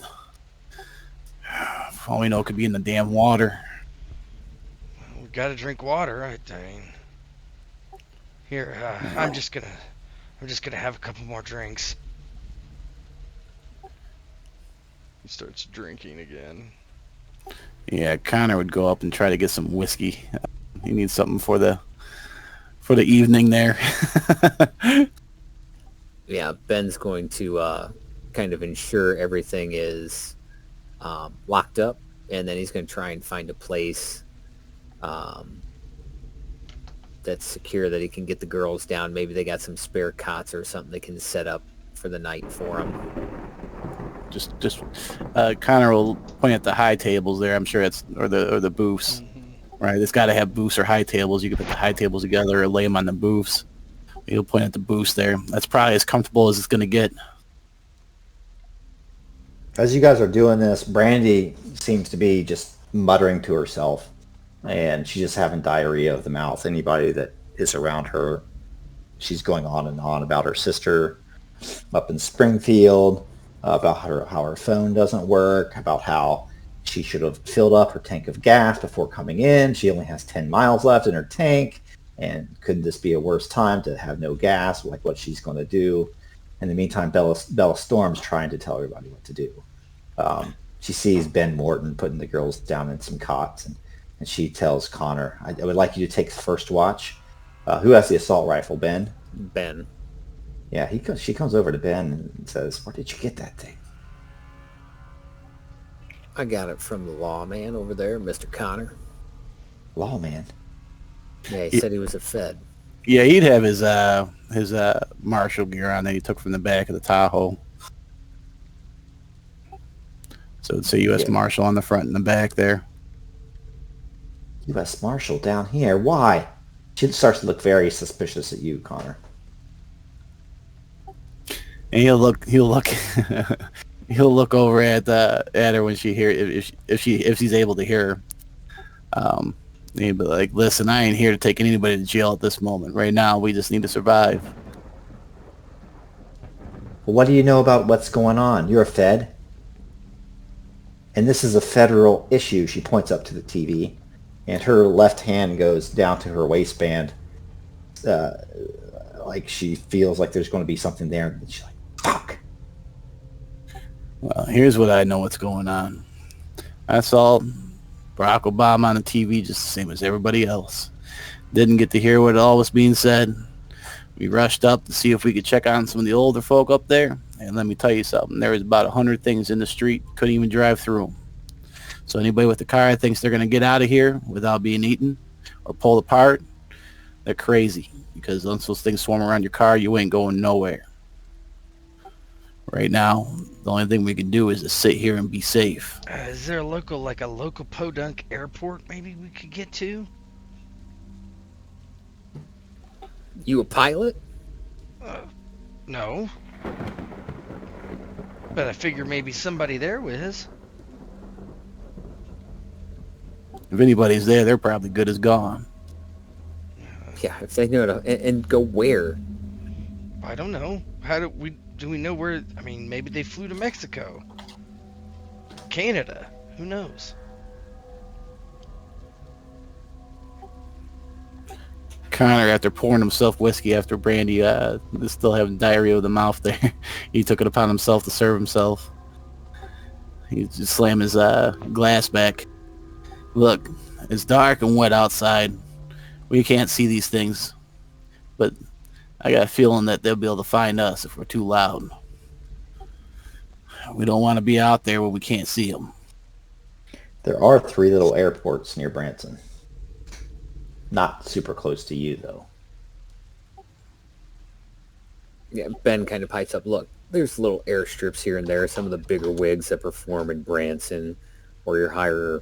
For all we know, it could be in the damn water. We gotta drink water. I mean, here, I'm just gonna have a couple more drinks. He starts drinking again. Yeah, Connor would go up and try to get some whiskey. He needs something for the evening there. Yeah, Ben's going to kind of ensure everything is locked up, and then he's going to try and find a place that's secure that he can get the girls down. Maybe they got some spare cots or something they can set up for the night for them. Just Connor will point at the high tables there. I'm sure it's or the booths, right? It's got to have booths or high tables. You can put the high tables together or lay them on the booths. He'll point at the booths there. That's probably as comfortable as it's going to get. As you guys are doing this, Brandy seems to be just muttering to herself, and she's just having diarrhea of the mouth. Anybody that is around her, she's going on and on about her sister up in Springfield, about how her phone doesn't work, about how she should have filled up her tank of gas before coming in. She only has 10 miles left in her tank, and couldn't this be a worse time to have no gas, like what she's going to do? In the meantime, Bella Storm's trying to tell everybody what to do. She sees Ben Morton putting the girls down in some cots, and she tells Connor, I would like you to take the first watch. Who has the assault rifle, Ben? Ben. Yeah, she comes over to Ben and says, where did you get that thing? I got it from the lawman over there, Mr. Connor. Lawman? Yeah, he said he was a Fed. Yeah, he'd have his marshal gear on that he took from the back of the Tahoe. So it'd say U.S. Marshal on the front and the back there. U.S. Marshal down here? Why? She starts to look very suspicious at you, Connor. And he'll look he'll look over at her when she if she's able to hear her. He'd be like, listen, I ain't here to take anybody to jail at this moment. Right now, we just need to survive. Well, what do you know about what's going on? You're a Fed. And this is a federal issue. She points up to the TV, and her left hand goes down to her waistband, like she feels like there's going to be something there. And she's like, fuck. Well, here's what I know what's going on. I saw Barack Obama on the TV just the same as everybody else. Didn't get to hear what all was being said. We rushed up to see if we could check on some of the older folk up there. And let me tell you something. There was about 100 things in the street. Couldn't even drive through them. So anybody with a car that thinks they're going to get out of here without being eaten or pulled apart, they're crazy. Because once those things swarm around your car, you ain't going nowhere. Right now, the only thing we can do is to sit here and be safe. Is there a local podunk airport maybe we could get to? You a pilot? No. But I figure maybe somebody there is. If anybody's there, they're probably good as gone. Yeah, if they know to, and go where? I don't know. Do we know where? I mean, maybe they flew to Mexico, Canada. Who knows? Connor, after pouring himself whiskey after brandy, is still having diarrhea of the mouth there. He took it upon himself to serve himself. He just slammed his glass back. Look, it's dark and wet outside. We can't see these things. But I got a feeling that they'll be able to find us if we're too loud. We don't want to be out there where we can't see them. There are 3 little airports near Branson. Not super close to you, though. Yeah, Ben kind of pipes up. Look, there's little airstrips here and there. Some of the bigger wigs that perform in Branson, or your higher,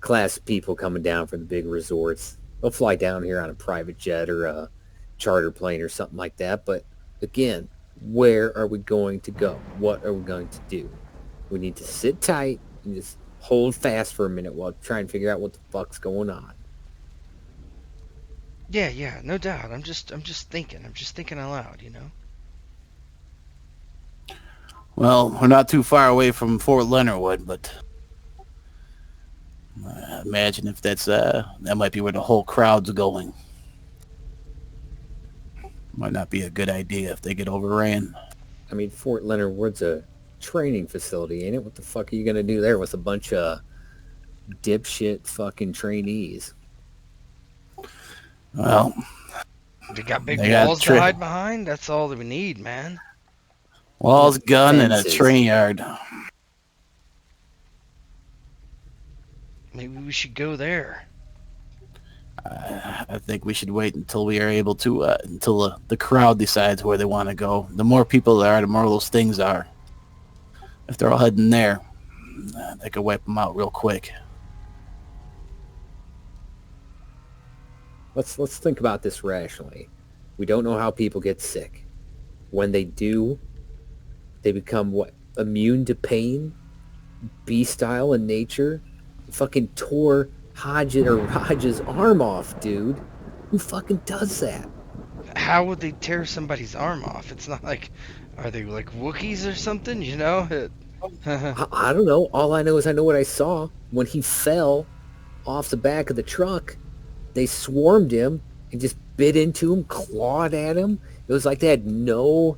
class people coming down from the big resorts. They'll fly down here on a private jet or a charter plane or something like that. But again, where are we going to go? What are we going to do? We need to sit tight and just hold fast for a minute while trying to figure out what the fuck's going on. Yeah, no doubt. I'm just thinking. I'm just thinking out loud, Well, we're not too far away from Fort Leonard Wood, but imagine if that might be where the whole crowd's going. Might not be a good idea if they get overran. I mean, Fort Leonard Wood's a training facility, ain't it? What the fuck are you gonna do there with a bunch of dipshit fucking trainees? Well, they got big walls to hide behind. That's all that we need, man. Walls, gun, and a train yard. Maybe we should go there. I think we should wait until we are able to, until the crowd decides where they want to go. The more people there are, the more those things are. If they're all heading there, they could wipe them out real quick. Let's think about this rationally. We don't know how people get sick. When they do, they become what? Immune to pain? Beastile in nature? Fucking tore Hodge's arm off, dude. Who fucking does that? How would they tear somebody's arm off? It's not like, are they like Wookiees or something, I don't know. All I know is I know what I saw. When he fell off the back of the truck, they swarmed him and just bit into him, clawed at him. It was like they had no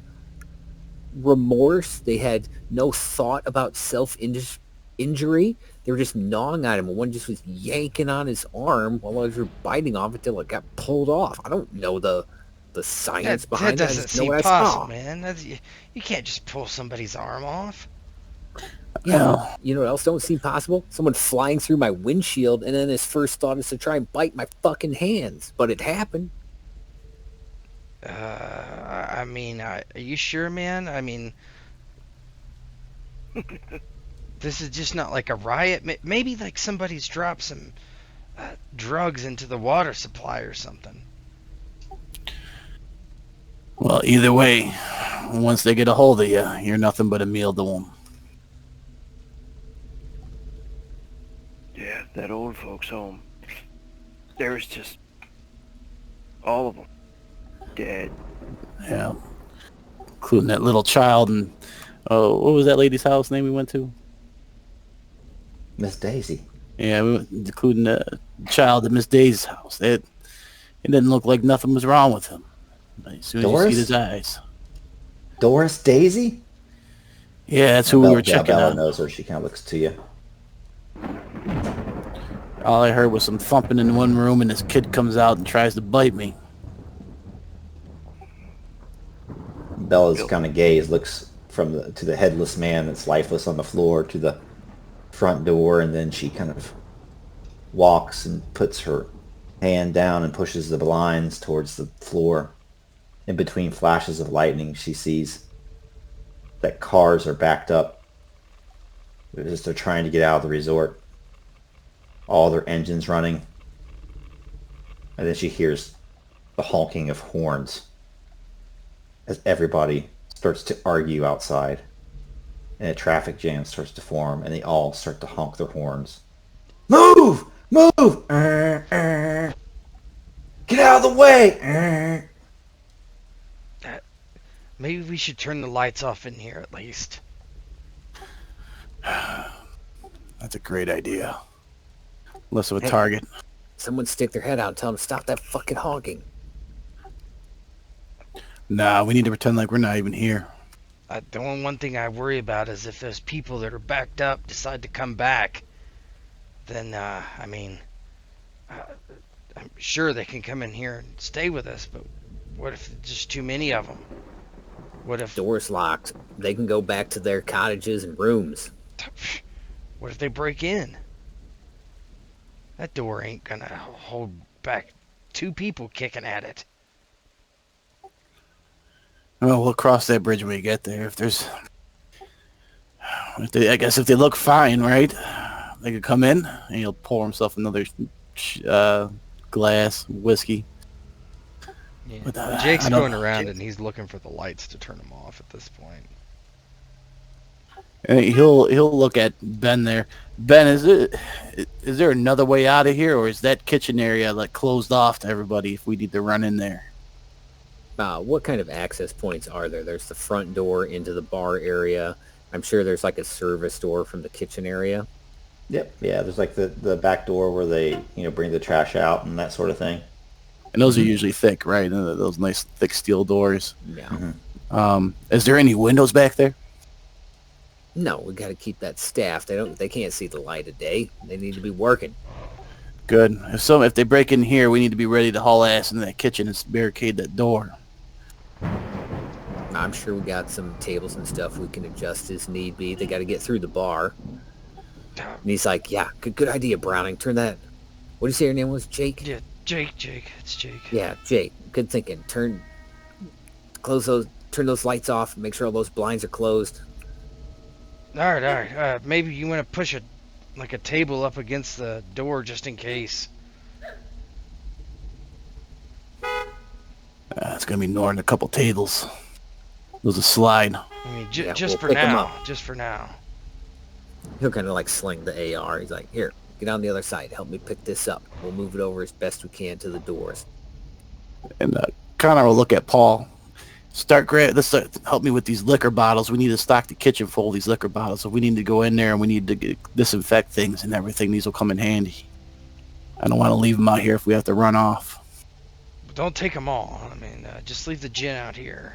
remorse. They had no thought about self-injury. They were just gnawing at him. One just was yanking on his arm while others were biting off it till it got pulled off. I don't know the science behind that. That doesn't seem possible, man. You can't just pull somebody's arm off. Yeah, you know what else don't seem possible? Someone flying through my windshield, and then his first thought is to try and bite my fucking hands. But it happened. I mean, are you sure, man? I mean, this is just not like a riot. Maybe like somebody's dropped some drugs into the water supply or something. Well, either way, once they get a hold of you, you're nothing but a meal to them. Yeah, that old folks' home. There's just all of them dead. Yeah, including that little child. And what was that lady's house name we went to? Miss Daisy. Yeah, we went, including the child at Miss Daisy's house. It didn't look like nothing was wrong with him. As soon as you see his eyes. Doris Daisy? Yeah, that's who we were checking Bella out. knows her. She kind of looks to you. All I heard was some thumping in one room, and this kid comes out and tries to bite me. Bella's kind of gaze looks to the headless man that's lifeless on the floor to the front door, and then she kind of walks and puts her hand down and pushes the blinds towards the floor. In between flashes of lightning, she sees that cars are backed up. They're trying to get out of the resort. All their engines running. And then she hears the honking of horns as everybody starts to argue outside. And a traffic jam starts to form, and they all start to honk their horns. Move! Move! Get out of the way! Maybe we should turn the lights off in here at least. That's a great idea. Unless with target. Someone stick their head out and tell them to stop that fucking honking. Nah, we need to pretend like we're not even here. The only one thing I worry about is if those people that are backed up decide to come back, then, I'm sure they can come in here and stay with us, but what if there's just too many of them? What if... Door's locked. They can go back to their cottages and rooms. What if they break in? That door ain't gonna hold back 2 people kicking at it. Well, we'll cross that bridge when we get there. I guess if they look fine, right? They could come in and he'll pour himself another glass whiskey. Yeah. But, Jake's going around and he's looking for the lights to turn them off at this point. And he'll look at Ben there. Ben, is there another way out of here, or is that kitchen area like closed off to everybody if we need to run in there? What kind of access points are there? There's the front door into the bar area. I'm sure there's like a service door from the kitchen area. Yep, yeah, there's like the back door where they, bring the trash out and that sort of thing. And those are usually thick, right? Those nice thick steel doors. Yeah. Mm-hmm. Is there any windows back there? No, we got to keep that staffed. They can't see the light of day. They need to be working. Good. If they break in here, we need to be ready to haul ass into that kitchen and barricade that door. I'm sure we got some tables and stuff we can adjust as need be. They got to get through the bar. And he's like, yeah, good idea, Browning. Turn that... What do you say your name was? Jake? Yeah, Jake. It's Jake. Yeah, Jake. Good thinking. Turn those lights off. Make sure all those blinds are closed. All right. Maybe you want to push a table up against the door just in case. It's going to be ignoring a couple tables. Those will slide. I mean, Yeah, just we'll for pick 'em now. up. Just for now. He'll kind of like sling the AR. He's like, here, get on the other side. Help me pick this up. We'll move it over as best we can to the doors. And Connor will look at Paul. Let's help me with these liquor bottles. We need to stock the kitchen full of these liquor bottles. So we need to go in there and we need to disinfect things and everything. These will come in handy. I don't want to leave them out here if we have to run off. But don't take them all. I mean, just leave the gin out here.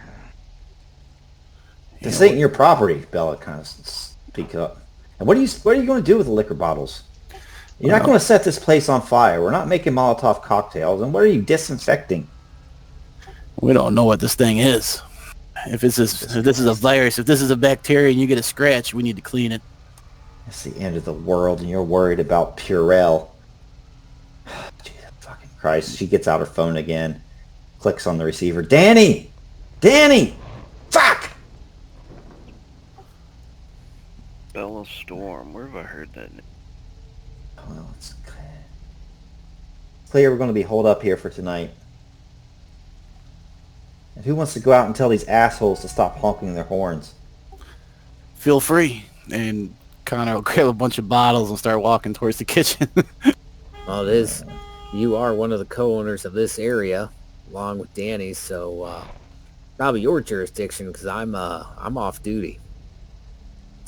This ain't your property, Bella kind of speak up. And what are you going to do with the liquor bottles? You're not going to set this place on fire. We're not making Molotov cocktails. And what are you disinfecting? We don't know what this thing is. If this is a virus, if this is a bacteria and you get a scratch, we need to clean it. It's the end of the world and you're worried about Purell. Jesus fucking Christ. She gets out her phone again. Clicks on the receiver. Danny! Fuck! Bella Storm. Where have I heard that name? Well, it's clear we're going to be holed up here for tonight. And who wants to go out and tell these assholes to stop honking their horns? Feel free. And Connor will grab a bunch of bottles and start walking towards the kitchen. Well, it is. You are one of the co-owners of this area, along with Danny, so probably your jurisdiction because I'm off duty.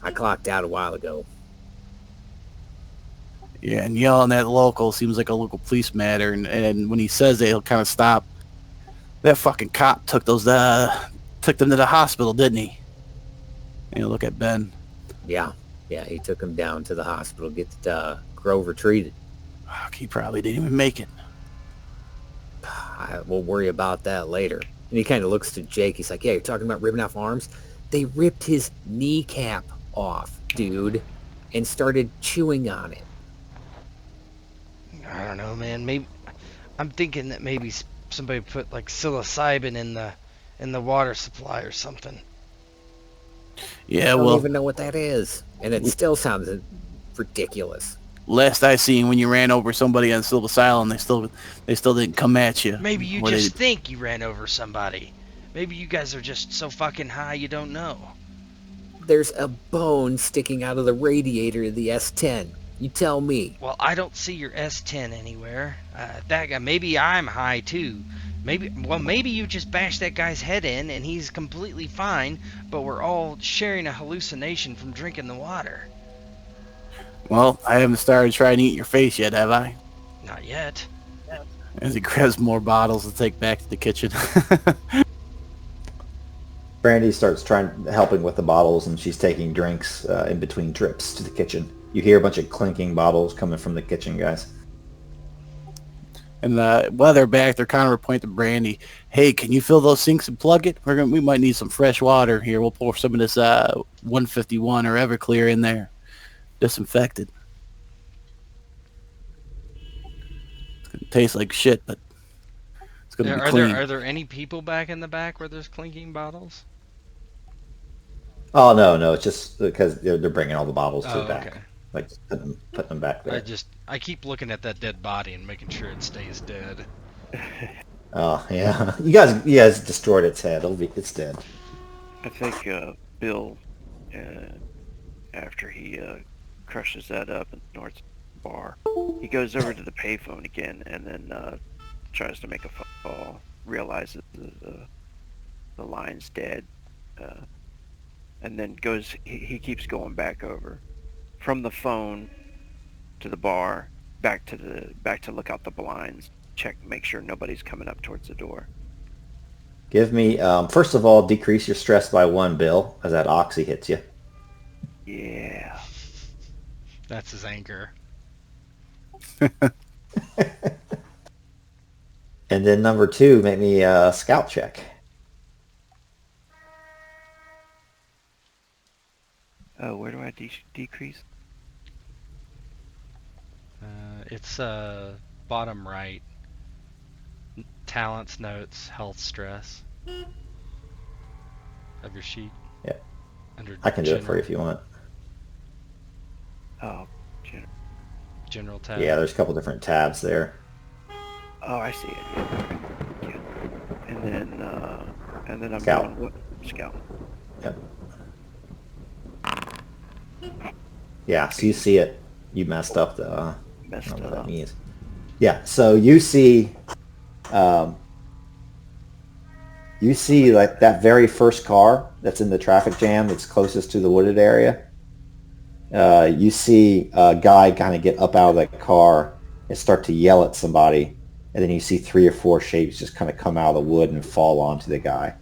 I clocked out a while ago. Yeah, and yelling at local seems like a local police matter. And when he says that, he'll kind of stop. That fucking cop took them to the hospital, didn't he? And he'll look at Ben. Yeah, he took him down to the hospital, get Grover treated. Fuck, he probably didn't even make it. We'll worry about that later. And he kind of looks to Jake. He's like, yeah, you're talking about ripping off arms? They ripped his kneecap off, dude, and started chewing on it. I don't know, man. Maybe I'm thinking that maybe somebody put like psilocybin in the water supply or something. Yeah, I don't well, even know what that is, and it still sounds ridiculous. last I seen, when you ran over somebody on Silver Island, they still didn't come at you. Maybe you Or just think you ran over somebody. Maybe you guys are just so fucking high you don't know. There's a bone sticking out of the radiator of the S10. You tell me. Well, I don't see your S10 anywhere. That guy, maybe I'm high too. Maybe you just bashed that guy's head in and he's completely fine, but we're all sharing a hallucination from drinking the water. Well, I haven't started trying to eat your face yet, have I? Not yet. As he grabs more bottles to take back to the kitchen. Brandy starts helping with the bottles, and she's taking drinks in between trips to the kitchen. You hear a bunch of clinking bottles coming from the kitchen, guys. And while they're back, they're kind of point to Brandy. Hey, can you fill those sinks and plug it? We might need some fresh water here. We'll pour some of this 151 or Everclear in there. Disinfected. It's going to taste like shit, but it's going to be clean. Are there any people back in the back where there's clinking bottles? Oh, no, it's just because they're bringing all the bottles to the back. Okay. Like, putting them back there. I keep looking at that dead body and making sure it stays dead. Oh, yeah. You guys destroyed its head. It's dead. I think Bill, after he crushes that up in North's bar, he goes over to the payphone again and then tries to make a phone call, realizes the line's dead, and then he keeps going back over from the phone to the bar, back to look out the blinds, make sure nobody's coming up towards the door. Give me, first of all, decrease your stress by 1, Bill, as that oxy hits you. Yeah. That's his anger. And then number 2, make me a scout check. Where do I decrease? It's bottom right. Talents, notes, health, stress. Of your sheet. Yeah. Under I can do it for you if you want. Oh, general tab. Yeah, there's a couple different tabs there. Oh, I see it. Yeah. And then I'm Scout. doing scout. Yep. Yeah, so you see it. You messed up the... I don't know what that means. Yeah, so you see like that very first car that's in the traffic jam that's closest to the wooded area. You see a guy kind of get up out of that car and start to yell at somebody, and then you see 3 or 4 shapes just kind of come out of the wood and fall onto the guy.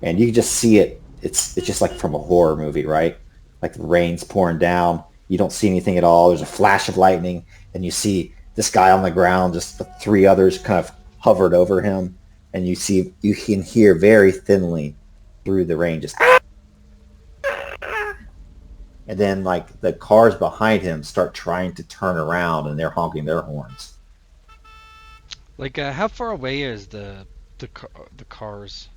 And you can just see it. It's just like from a horror movie, right? Like the rain's pouring down. You don't see anything at all. There's a flash of lightning, and you see this guy on the ground, just the 3 others kind of hovered over him, and you can hear very thinly through the rain just and then like the cars behind him start trying to turn around, and they're honking their horns. Like how far away is the cars?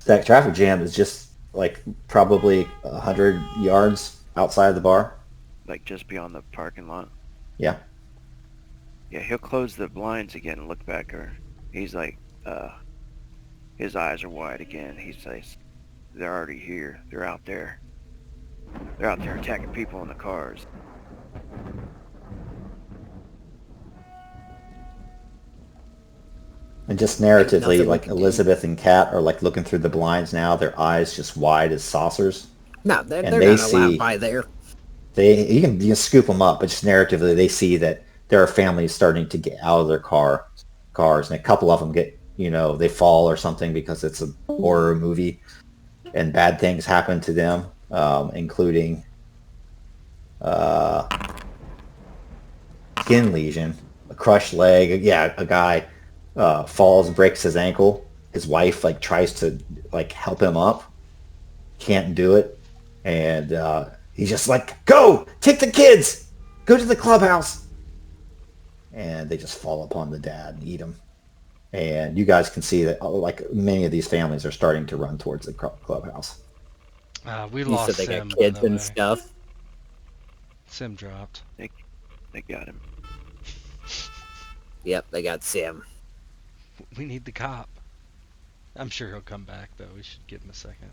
That traffic jam is just like probably 100 yards outside of the bar. Like just beyond the parking lot. Yeah. Yeah, he'll close the blinds again and look back. Or he's like, his eyes are wide again. He says, "They're already here. They're out there. They're out there attacking people in the cars." And just narratively, like Elizabeth and Kat are like looking through the blinds now. Their eyes just wide as saucers. No, they're and not allowed by there. You can scoop them up, but just narratively, they see that there are families starting to get out of their cars, and a couple of them get, they fall or something because it's a horror movie, and bad things happen to them, including skin lesion, a crushed leg. Yeah, a guy falls and breaks his ankle. His wife tries to help him up, can't do it, and he's just like, "Go, take the kids, go to the clubhouse," and they just fall upon the dad and eat him. And you guys can see that many of these families are starting to run towards the clubhouse. We You lost said they Sim, got by kids the and way. stuff. Sim dropped. They got him. Yep, they got Sim. We need the cop. I'm sure he'll come back, though. We should give him a second.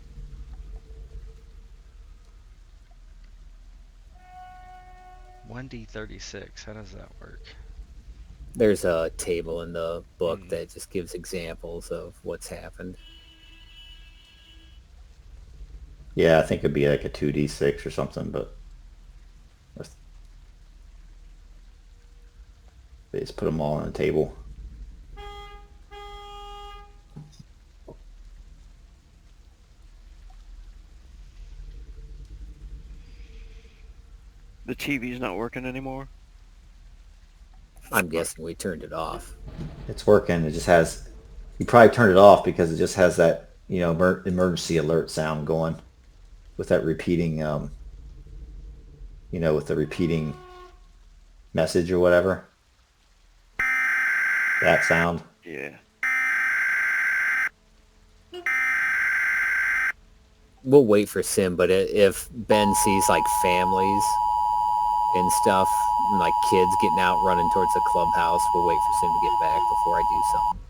$1D36. How does that work? There's a table in the book Hmm. that just gives examples of what's happened. Yeah, I think it'd be like a 2d6 or something, but they just put them all on the table. The TV's not working anymore. I'm guessing we turned it off. It's working. It just has. You probably turned it off because it just has that emergency alert sound going with that repeating with the repeating message or whatever. That sound. Yeah. We'll wait for Sim, but if Ben sees like families and stuff, and, like kids getting out running towards the clubhouse, we'll wait for Sim to get back before I do something.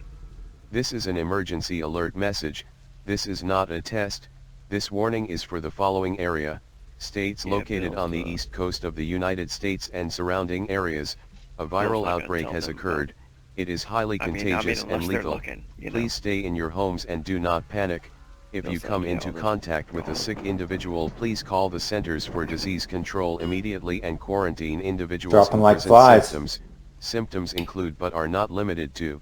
This is an emergency alert message. This is not a test. This warning is for the following area. States located on the east coast of the United States and surrounding areas. A viral outbreak has occurred. It is highly contagious and lethal. Please stay in your homes and do not panic. If you come into contact with a sick individual, please call the Centers for Disease Control immediately and quarantine individuals who present symptoms. Symptoms include but are not limited to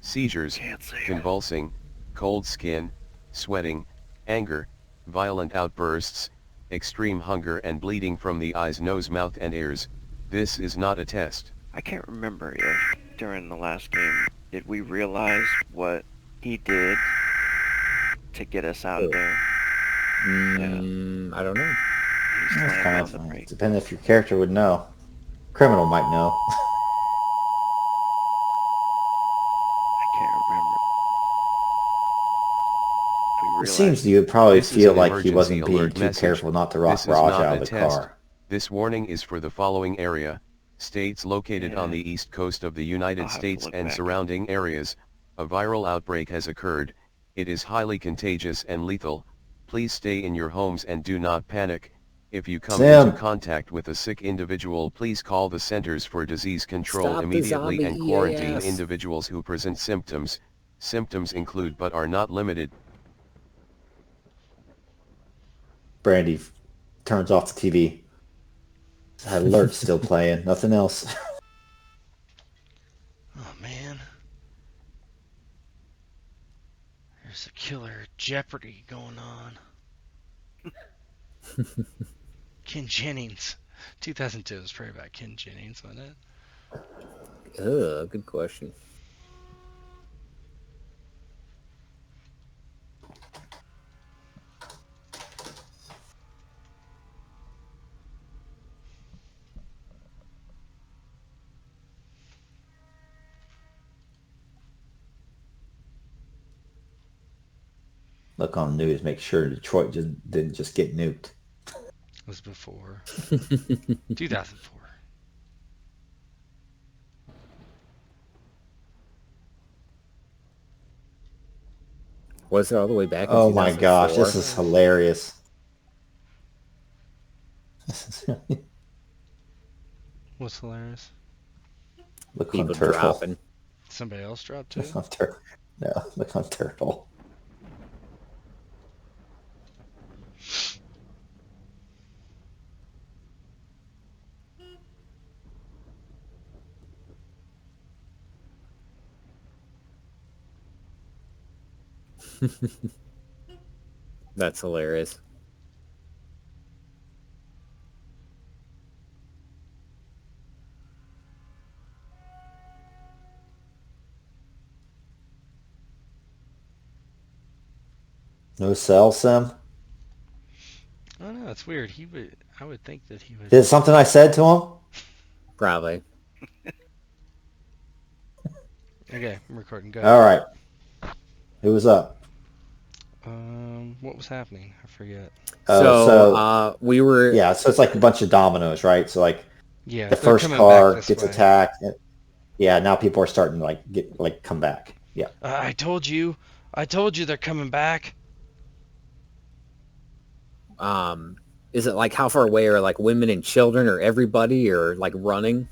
seizures, convulsing, cold skin, sweating, anger, violent outbursts, extreme hunger and bleeding from the eyes, nose, mouth and ears. This is not a test. I can't remember if during the last game did we realize what he did to get us out of there. I don't know. He's That's slammed kind on of the brake. depending if your character would know. Criminal might know. I can't remember. If we It realized seems you would probably This is feel an like he emergency wasn't being alert too message. careful not to This rock is Raj not out a of the test. car. This warning is for the following area. States located on Yeah. the east coast of the United I'll have to States look and back. surrounding areas. A viral outbreak has occurred. It is highly contagious and lethal. Please stay in your homes and do not panic. If you come Sam. into contact with a sick individual, please call the Centers for Disease Control Stop the immediately zombie and quarantine EAS. individuals who present symptoms. Symptoms include but are not limited. Brandy turns off the TV. That alert's still playing. Nothing else. Oh, man. There's a killer Jeopardy going on. Ken Jennings. 2002 was probably about Ken Jennings, wasn't it? Good question. Look on the news, make sure Detroit didn't just get nuked. It was before. 2004. Was it all the way back in Oh my gosh, 2004? this is hilarious. What's hilarious? Look on People Turtle. dropping. Somebody else dropped too? Look on No, look on Turtle. That's hilarious. No cell, Sim? Oh no, it's weird. I would think that he would. Is it something I said to him? Probably. Okay, I'm recording. Go. All right. Who was up? What was happening? I forget. We were... Yeah, so it's like a bunch of dominoes, right? So like Yeah, the they're first coming back car this gets way. attacked. Yeah, now people are starting to come back. Yeah. I told you they're coming back. Is it like how far away are like women and children or everybody or like running?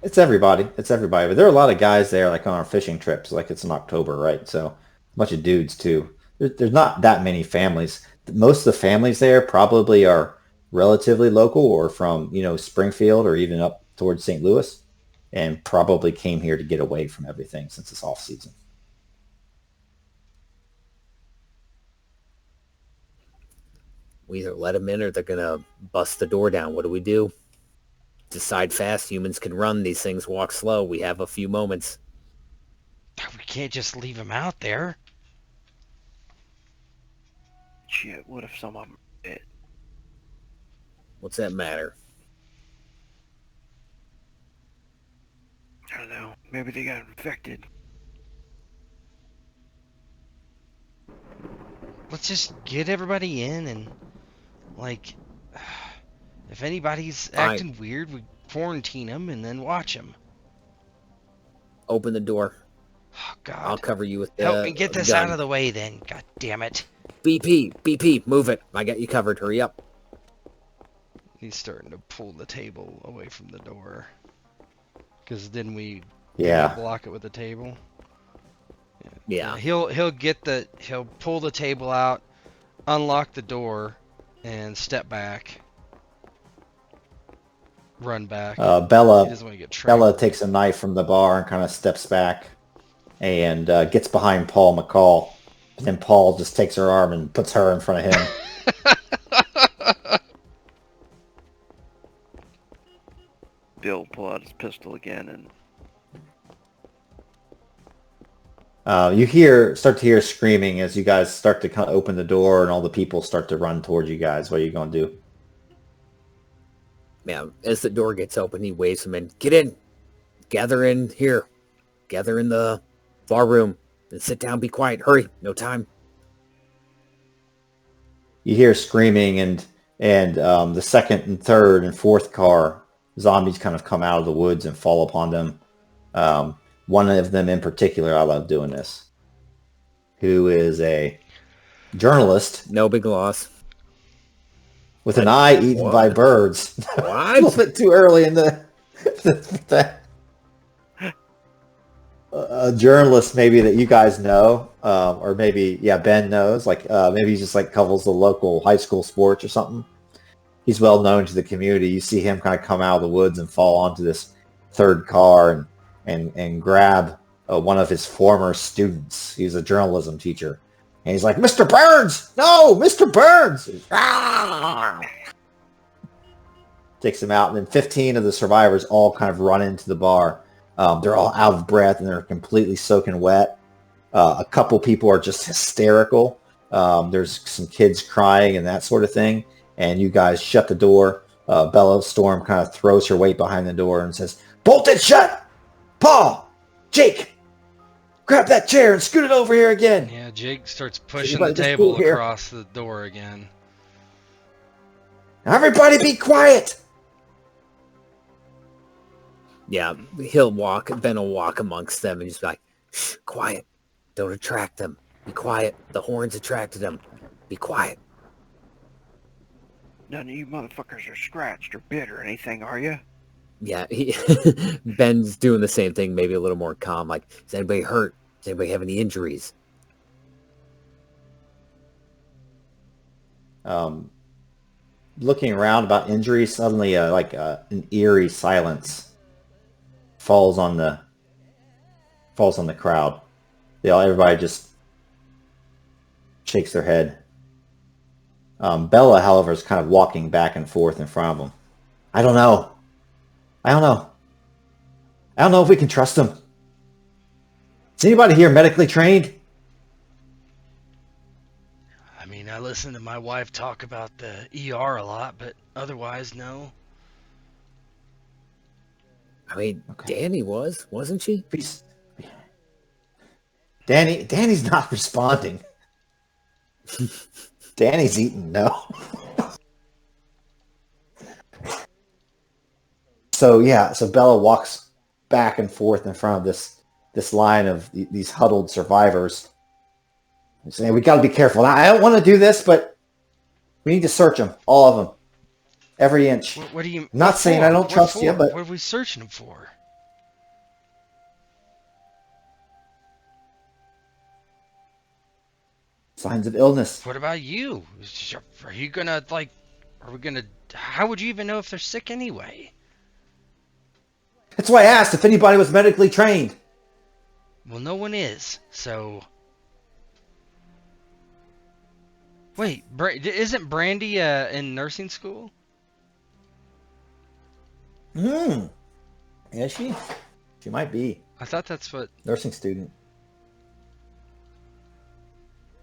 It's everybody. But there are a lot of guys there, like on our fishing trips. Like it's in October, right? So a bunch of dudes too. There's not that many families. Most of the families there probably are relatively local or from Springfield or even up towards St. Louis, and probably came here to get away from everything since it's off season. We either let them in or they're gonna bust the door down. What do we do? Decide fast. Humans can run. These things walk slow. We have a few moments. We can't just leave them out there. Shit, what if some of them are dead? What's that matter? I don't know. Maybe they got infected. Let's just get everybody in and, like, if anybody's acting weird, we quarantine them and then watch them. Open the door. Oh, God. I'll cover you with the Help me get this gun. out of the way then. God damn it. BP, move it. I got you covered. Hurry up. He's starting to pull the table away from the door. Because then we block it with the table. Yeah. He'll pull the table out, unlock the door, and step back. Run back. He doesn't want to get trapped. Bella takes a knife from the bar and kind of steps back and gets behind Paul McCall. And then Paul just takes her arm and puts her in front of him. Bill pull out his pistol again and you start to hear screaming as you guys start to kind of open the door and all the people start to run towards you guys. What are you going to do? Yeah, as the door gets open, he waves them in. Get in. Gather in here. Gather in the bar room. And sit down, be quiet. Hurry. No time. You hear screaming and the second and third and fourth car, zombies kind of come out of the woods and fall upon them. One of them in particular, I love doing this, who is a journalist. No big loss. With an eye eaten by birds. What? A little bit too early in the a journalist maybe that you guys know, or maybe Ben knows. Maybe he just covers the local high school sports or something. He's well known to the community. You see him kind of come out of the woods and fall onto this third car and grab one of his former students. He's a journalism teacher. And he's like, Mr. Burns! No, Mr. Burns! Takes him out, and then 15 of the survivors all kind of run into the bar. They're all out of breath, and they're completely soaking wet. A couple people are just hysterical. There's some kids crying and that sort of thing. And you guys shut the door. Bella Storm kind of throws her weight behind the door and says, bolt it shut! Paul! Jake! Grab that chair and scoot it over here again! Yeah, Jake starts pushing the table across the door again. Everybody be quiet! Yeah, Ben will walk amongst them and just be like, shh, quiet. Don't attract them. Be quiet. The horns attracted them. Be quiet. None of you motherfuckers are scratched or bit or anything, are you? Yeah, Ben's doing the same thing, maybe a little more calm. Like, is anybody hurt? Does anybody have any injuries? Looking around about injuries, suddenly an eerie silence falls on the crowd. Everybody just shakes their head. Bella, however, is kind of walking back and forth in front of them. I don't know if we can trust him. Is anybody here medically trained? I mean, I listen to my wife talk about the ER a lot, but otherwise, no. I mean, okay. Danny wasn't she? Danny's not responding. Danny's eating, no. So Bella walks back and forth in front of this line of these huddled survivors, saying, "We got to be careful. Now, I don't want to do this, but we need to search them, all of them, every inch." What do you? I'm not saying I don't trust you, but what are we searching them for? signs of illness. What about you? Are you gonna like? Are we gonna? How would you even know if they're sick anyway? That's why I asked if anybody was medically trained. Well, no one is. So. Wait, isn't Brandy in nursing school? Is she? She might be. I thought that's what. Nursing student.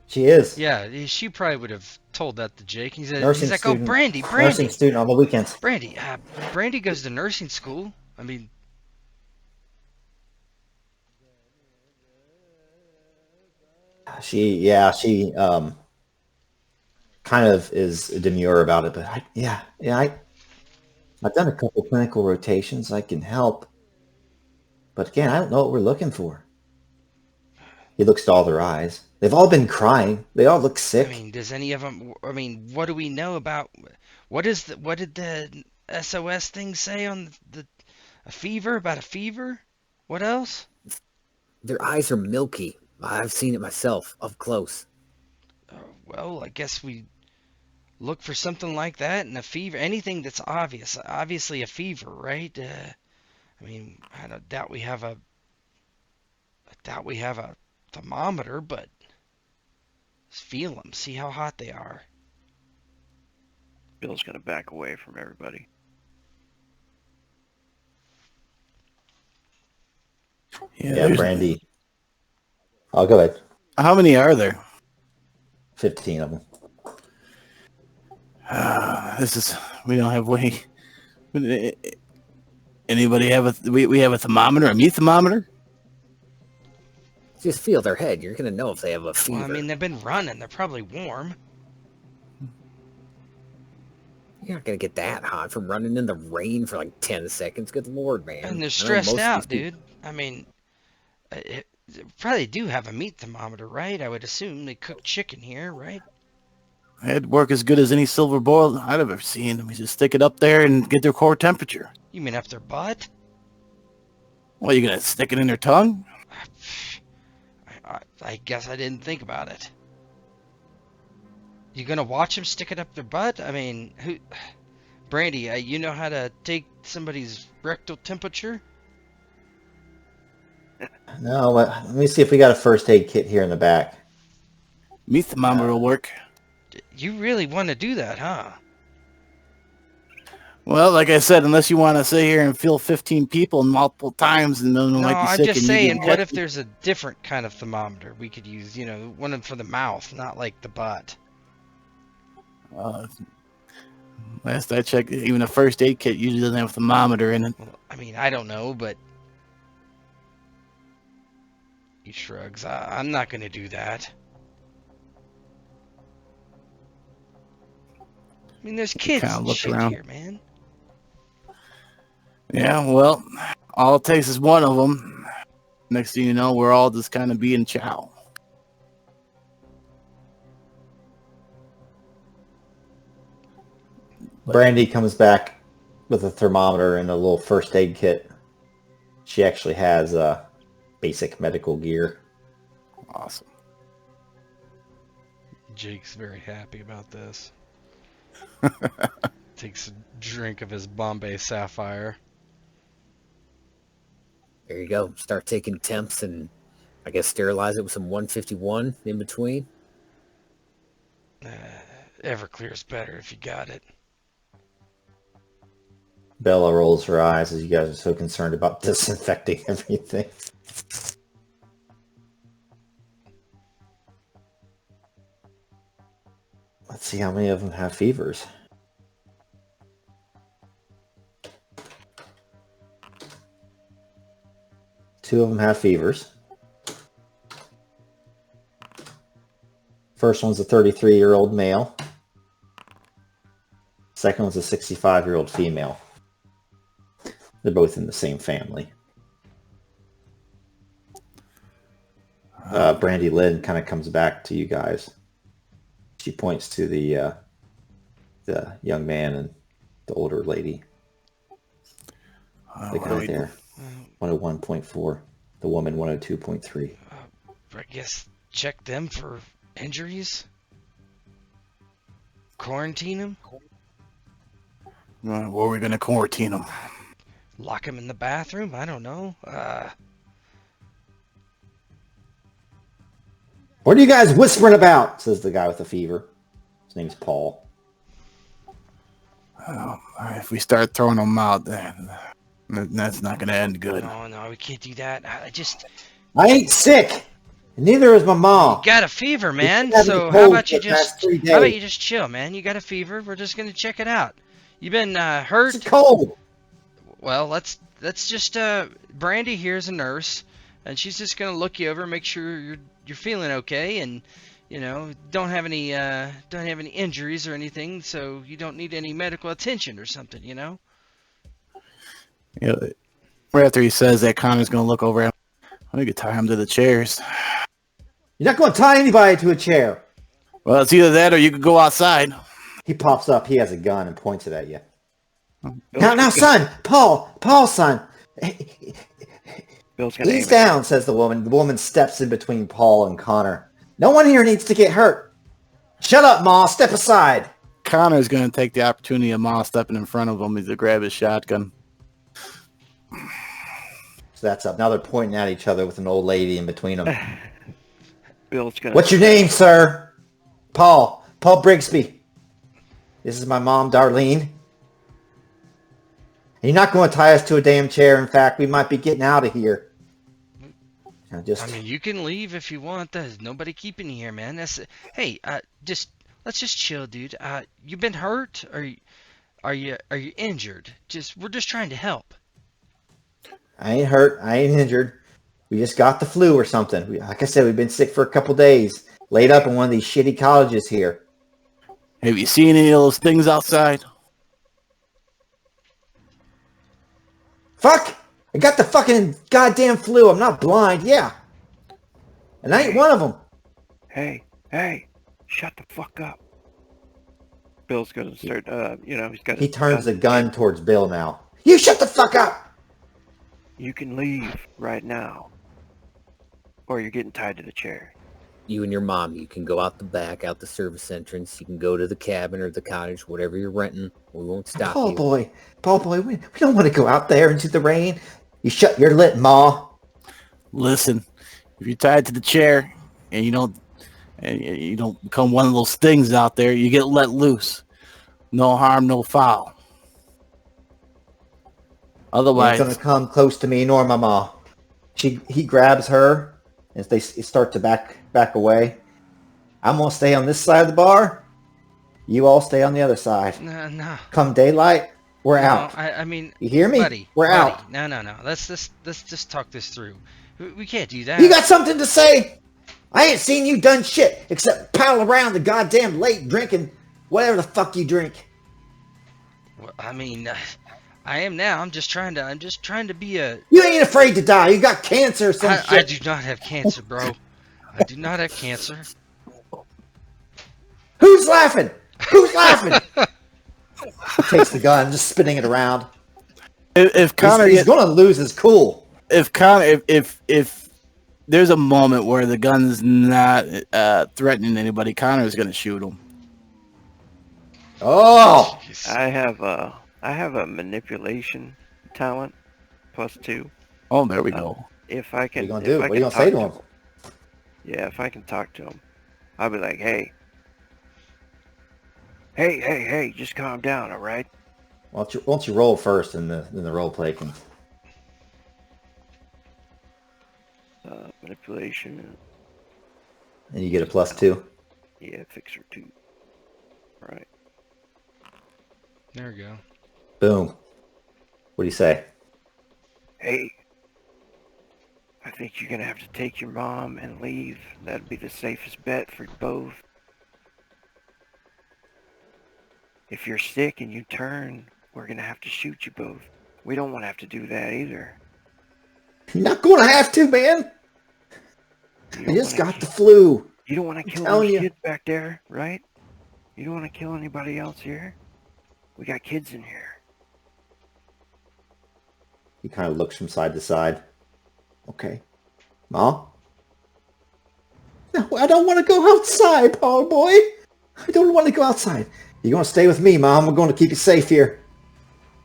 She is. Yeah, she probably would have told that to Jake. He's like, student. "Oh, Brandy. Nursing student on the weekends. Brandy goes to nursing school. I mean, She kind of is demure about it, but I've done a couple clinical rotations. I can help, but again, I don't know what we're looking for. He looks to all their eyes. They've all been crying. They all look sick. I mean, does any of them? I mean, what do we know about? What did the SOS thing say on a fever? About a fever? What else? Their eyes are milky. I've seen it myself, up close. Well, I guess we look for something like that and a fever. Anything that's obvious. Obviously a fever, right? I mean, I don't doubt we have a thermometer, but let's feel them. See how hot they are. Bill's gonna back away from everybody. Yeah, Brandy. Oh, go ahead. How many are there? 15 of them. We don't have way. Anybody have we have a thermometer, a meat thermometer? Just feel their head. You're going to know if they have a fever. Well, I mean, they've been running. They're probably warm. You're not going to get that hot from running in the rain for like 10 seconds. Good Lord, man. And they're stressed out, dude. I mean, they probably do have a meat thermometer, right? I would assume they cook chicken here, right? It'd work as good as any silver boiled I'd ever seen. We just stick it up there and get their core temperature. You mean up their butt? Well, you gonna stick it in their tongue? I guess I didn't think about it. You gonna watch them stick it up their butt? I mean, Brandy, you know how to take somebody's rectal temperature? No, let me see if we got a first aid kit here in the back. Meat thermometer will work. You really want to do that, huh? Well, like I said, unless you want to sit here and feel 15 people multiple times and then might be sick. I'm just saying, what if there's a different kind of thermometer we could use? You know, one for the mouth, not like the butt. Last I checked, even a first aid kit usually doesn't have a thermometer in it. Well, I mean, I don't know, but he shrugs. I'm not going to do that. I mean, there's kids and shit here, man. Yeah, well, all it takes is one of them. Next thing you know, we're all just kind of being chow. Brandy comes back with a thermometer and a little first aid kit. She actually has basic medical gear. Awesome. Jake's very happy about this. Takes a drink of his Bombay Sapphire. There you go. Start taking temps and I guess sterilize it with some 151 in between. Everclear's better if you got it. Bella rolls her eyes as you guys are so concerned about disinfecting everything. Let's see how many of them have fevers. Two of them have fevers. First one's a 33-year-old male. Second one's a 65-year-old female. They're both in the same family. Brandy Lynn kind of comes back to you guys. She points to the young man and the older lady. The guy there, 101.4. The woman, 102.3. I guess check them for injuries. Quarantine them. Where are we going to quarantine them? Lock them in the bathroom. I don't know. What are you guys whispering about? Says the guy with the fever. His name's Paul. If we start throwing them out, then that's not going to end good. No, we can't do that. I ain't sick. Neither is my mom. You got a fever, man. It's So having how cold about you for the past 3 how about days. you just chill, man? You got a fever. We're just gonna check it out. You been hurt? It's cold. Well, let's just Brandy here's a nurse, and she's just gonna look you over, make sure you're feeling okay, and don't have any injuries or anything, so you don't need any medical attention or something, Right after he says that, Connor's going to look over at him. I think you tie him to the chairs. You're not going to tie anybody to a chair. Well, it's either that or you could go outside. He pops up. He has a gun and points it at you. Now, son. Paul, son. Bill's gonna Ease aim at down, says the woman. The woman steps in between Paul and Connor. No one here needs to get hurt. Shut up, Ma. Step aside. Connor's going to take the opportunity of Ma stepping in front of him to grab his shotgun. So that's up. Now they're pointing at each other with an old lady in between them. Bill's gonna. What's your name, sir? Paul Brigsby. This is my mom, Darlene. You're not going to tie us to a damn chair. In fact, we might be getting out of here. I mean, you can leave if you want. There's nobody keeping you here, man. Hey, let's just chill, dude. You been hurt, or are you injured? We're just trying to help. I ain't hurt. I ain't injured. We just got the flu or something. Like I said, we've been sick for a couple days. Laid up in one of these shitty colleges here. Have you seen any of those things outside? Fuck! I got the fucking goddamn flu. I'm not blind. Yeah. And I ain't one of them. Hey, shut the fuck up. Bill's gonna start. He's got. He turns the gun towards Bill now. You shut the fuck up! You can leave right now, or you're getting tied to the chair. You and your mom, you can go out the back, out the service entrance. You can go to the cabin or the cottage, whatever you're renting. We won't stop Paul you. boy, we don't want to go out there into the rain. You shut your lip, Ma. Listen, if you're tied to the chair and you don't become one of those things out there, you get let loose. No harm, no foul. Otherwise, He's gonna come close to me nor my ma. He grabs her as they start to back away. I'm gonna stay on this side of the bar. You all stay on the other side. No. Come daylight, we're out. I mean, You hear me? buddy, We're out. No. Let's just talk this through. We can't do that. You got something to say? I ain't seen you done shit except pal around the goddamn lake drinking whatever the fuck you drink. Well, I mean, I am now. I'm just trying to be a. You ain't afraid to die. You got cancer or some I shit. do not have cancer, bro. I do not have cancer. Who's laughing? Who's laughing? He takes the gun, just spinning it around. if Connor He's going to lose his cool. if Connor if there's a moment where the gun's not threatening anybody, Connor's gonna shoot him. Oh, I have a manipulation talent +2. Oh, there we go. If I can, what are you going to do? if I What are you can going to say to talk him? Yeah, if I can talk to him, I'll be like, hey, just calm down, all right? Why don't you roll first, and the role play can. Manipulation. And you get a +2. Yeah, fixer 2. All right. There we go. Boom. What do you say? Hey, I think you're gonna have to take your mom and leave. That'd be the safest bet for both. if you're sick and you turn, we're going to have to shoot you both. We don't want to have to do that either. You're not going to have to, man. I just got the flu. You don't want to kill telling those you. kids back there, right? You don't want to kill anybody else here? We got kids in here. He kind of looks from side to side. Okay. Mom? No, I don't want to go outside, Paul boy. I don't want to go outside. You're going to stay with me, Mom. We're going to keep you safe here.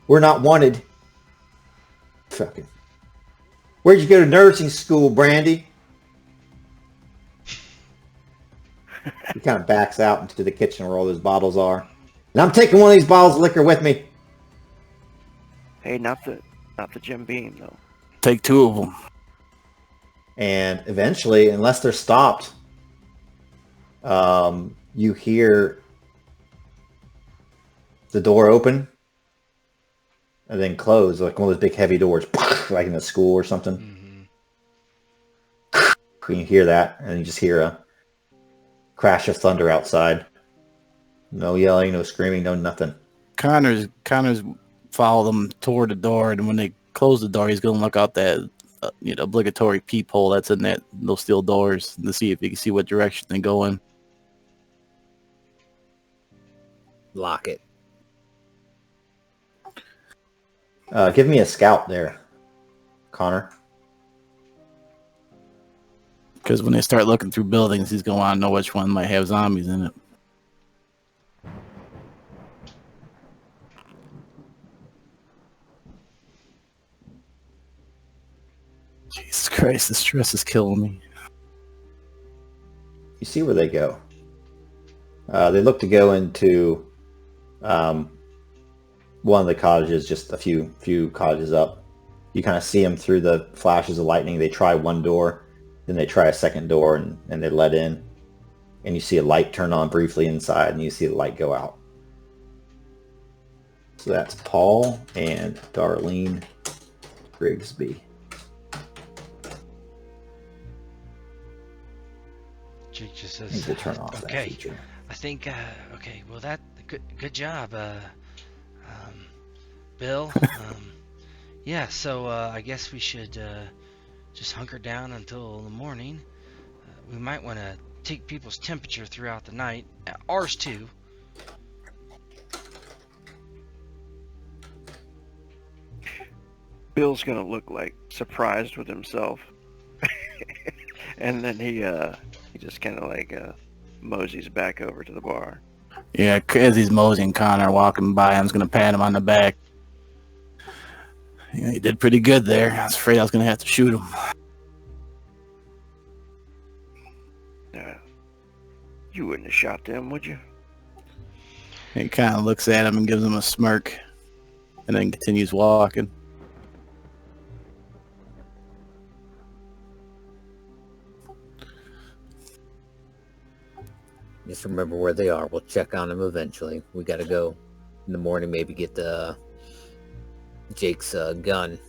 We're not wanted. Fucking. Where'd you go to nursing school, Brandy? He kind of backs out into the kitchen where all those bottles are. And I'm taking one of these bottles of liquor with me. Hey, not the Jim Beam, though. Take 2 of them. And eventually, unless they're stopped, you hear the door open and then close, like one of those big heavy doors, like in a school or something. Mm-hmm. You hear that, and you just hear a crash of thunder outside. No yelling, no screaming, no nothing. Connor's follow them toward the door, and when they close the door, he's going to look out that obligatory peephole that's in those steel doors to see if he can see what direction they go in. Lock it. Give me a scout there, Connor. Because when they start looking through buildings, he's going to want to know which one might have zombies in it. Jesus Christ, the stress is killing me. You see where they go. They look to go into one of the cottages, just a few cottages up. You kind of see them through the flashes of lightning. They try one door, then they try a second door, and they let in. And you see a light turn on briefly inside, and you see the light go out. So that's Paul and Darlene Grigsby. Jake just I says, think we'll turn off that okay, feature. I think, okay, well, good job, Bill. Yeah, so I guess we should just hunker down until the morning. We might want to take people's temperature throughout the night. Ours too. Bill's gonna look like surprised with himself, and then he just kind of like moseys back over to the bar. Yeah, as he's moseying, Connor walking by, I'm just gonna pat him on the back. Yeah, he did pretty good there. I was afraid I was gonna have to shoot him. You wouldn't have shot them, would you? He kind of looks at him and gives him a smirk, and then continues walking. Just remember where they are. We'll check on them eventually. We got to go in the morning, maybe get Jake's gun.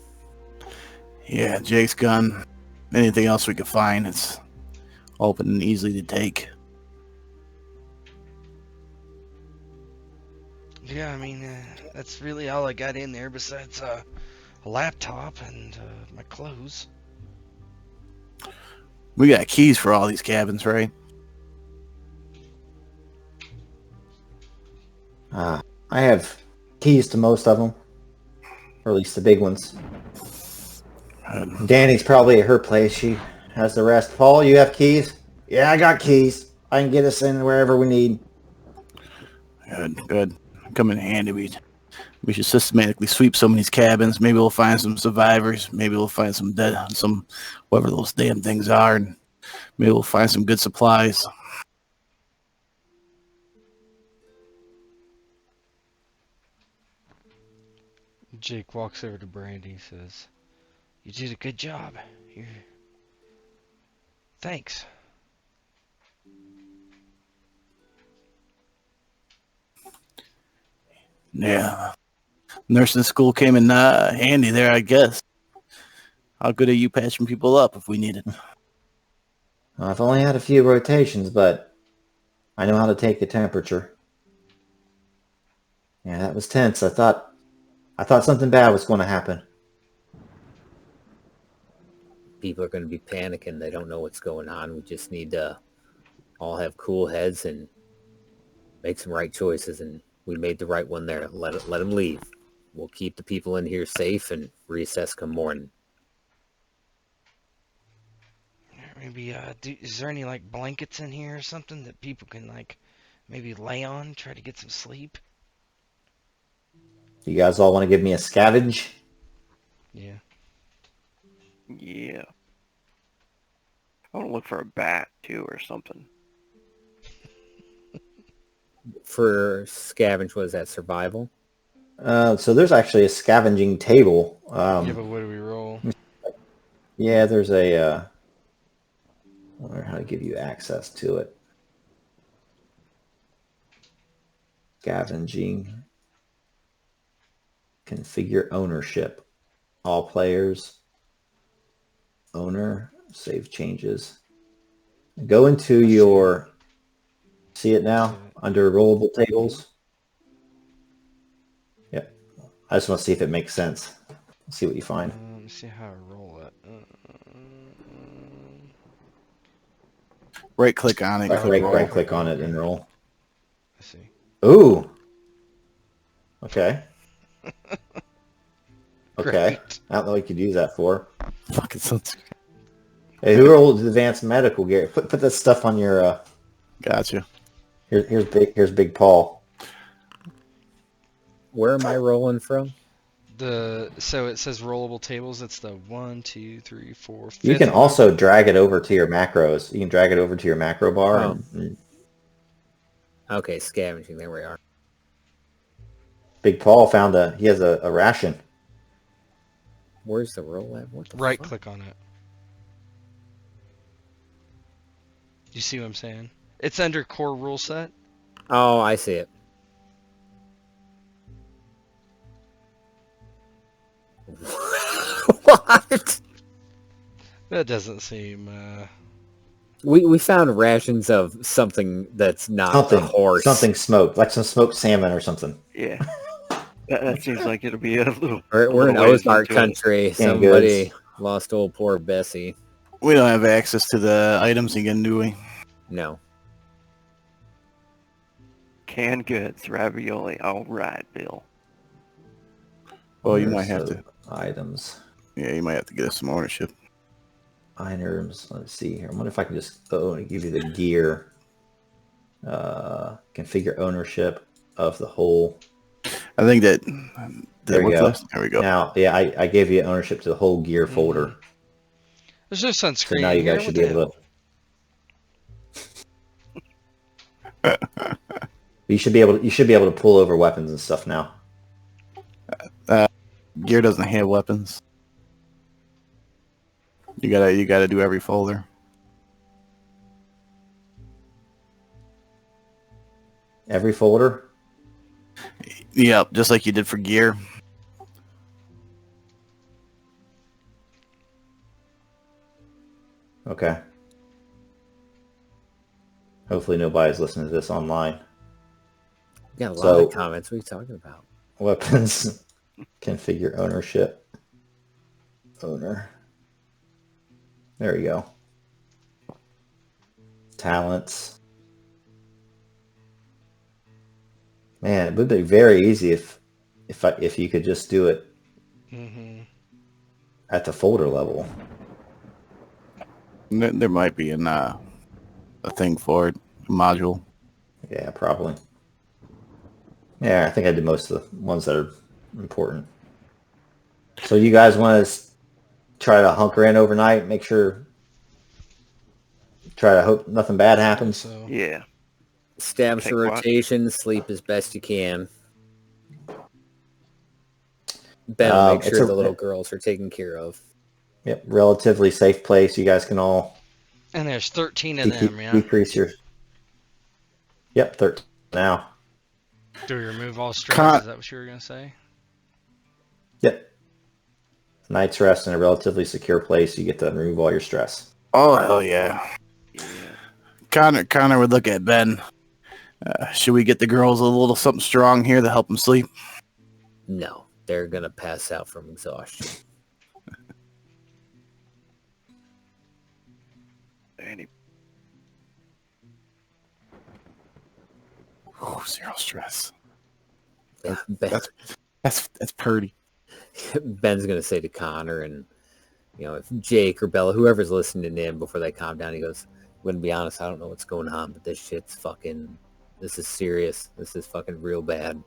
Yeah, Jake's gun. Anything else we could find, it's open and easily to take. Yeah, I mean, that's really all I got in there besides a laptop and my clothes. We got keys for all these cabins, right? I have keys to most of them, or at least the big ones. Danny's probably at her place. She has the rest. Paul, you have keys? Yeah, I got keys. I can get us in wherever we need. Good. Come in handy. We should systematically sweep some of these cabins. Maybe we'll find some survivors. Maybe we'll find some dead, whatever those damn things are, and maybe we'll find some good supplies. Jake walks over to Brandy, says, "You did a good job. Thanks." Yeah. Nursing school came in handy there, I guess. How good are you patching people up if we need it? I've only had a few rotations, but I know how to take the temperature. Yeah, that was tense. I thought something bad was going to happen. People are going to be panicking. They don't know what's going on. We just need to all have cool heads and make some right choices. And we made the right one there. Let them leave. We'll keep the people in here safe and reassess come morning. Maybe is there any like blankets in here or something that people can like maybe lay on, try to get some sleep? You guys all want to give me a scavenge? Yeah. Yeah. I want to look for a bat too or something. For scavenge, what is that, survival? So there's actually a scavenging table. Yeah, but what do we roll? Yeah, there's a... I wonder how to give you access to it. Scavenging. Configure ownership. All players. Owner. Save changes. Go into your... See it now? Under rollable tables? Yep. I just want to see if it makes sense. See what you find. Let me see how I roll it. Right click on it. Right click on it and roll. I see. Ooh. Okay. Okay. Great. I don't know what you could use that for. Fucking sounds. Hey, who rolled advanced medical gear? Put that stuff on your. Gotcha. Here's Big Paul. Where am I rolling from? So it says rollable tables. It's the 1, 2, 3, 4, 5th. You can also drag it over to your macros. You can drag it over to your macro bar. Oh. Okay, scavenging. There we are. Big Paul found he has a ration. Where's the roll at? What the Right fuck? click on it. You see what I'm saying? It's under core rule set. Oh, I see it. What? That doesn't seem. We found rations of something that's not the horse. Something smoked, like some smoked salmon or something. Yeah. That seems like it'll be a little... We're in ways Ozark into it. country. Canned Somebody goods. lost old poor Bessie. We don't have access to the items again, do we? No. Canned goods, ravioli. All right, Bill. Well, you might have to. Items. Yeah, you might have to get us some ownership. Items. Let's see here. I wonder if I can just give you the gear. Configure ownership of the whole. I think that. There we go. There we go. Now, yeah, I gave you ownership to the whole gear folder. There's no sunscreen. So now you guys should be able to. You should be able to pull over weapons and stuff now. Gear doesn't have weapons. You gotta do every folder. Every folder? Yep, just like you did for gear. Okay. Hopefully nobody's listening to this online. We got a lot of comments. What are you talking about? Weapons. Configure ownership. Owner. There you go. Talents. Man, it would be very easy if you could just do it at the folder level. There might be a thing for it, a module. Yeah, probably. Yeah, I think I did most of the ones that are important. So you guys want to try to hunker in overnight, try to hope nothing bad happens? So. Yeah. Stabs for rotation, sleep as best you can. Ben will make sure the little girls are taken care of. Yep, relatively safe place. You guys can all... And there's 13 of them, yeah? Decrease your... Yep, 13 now. Do we remove all stress? Is that what you were going to say? Yep. Night's rest in a relatively secure place. You get to remove all your stress. Oh, hell yeah. Connor would look at Ben Should we get the girls a little something strong here to help them sleep? No, they're going to pass out from exhaustion. Oh, zero stress. Ben, That's pretty. Ben's going to say to Connor, and if Jake or Bella, whoever's listening in before they calm down, he goes, "I'm going to be honest, I don't know what's going on, but this is serious. This is fucking real bad.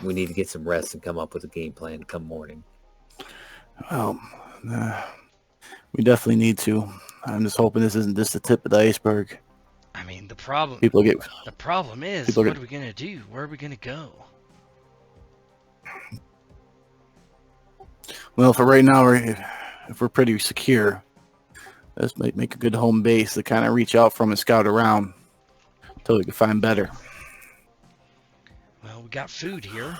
We need to get some rest and come up with a game plan come morning." Well, we definitely need to. I'm just hoping this isn't just the tip of the iceberg. I mean, the problem is, people what are we going to do? Where are we going to go? Well, for right now, if we're pretty secure, this might make a good home base to kind of reach out from and scout around until we can find better. Well, we got food here.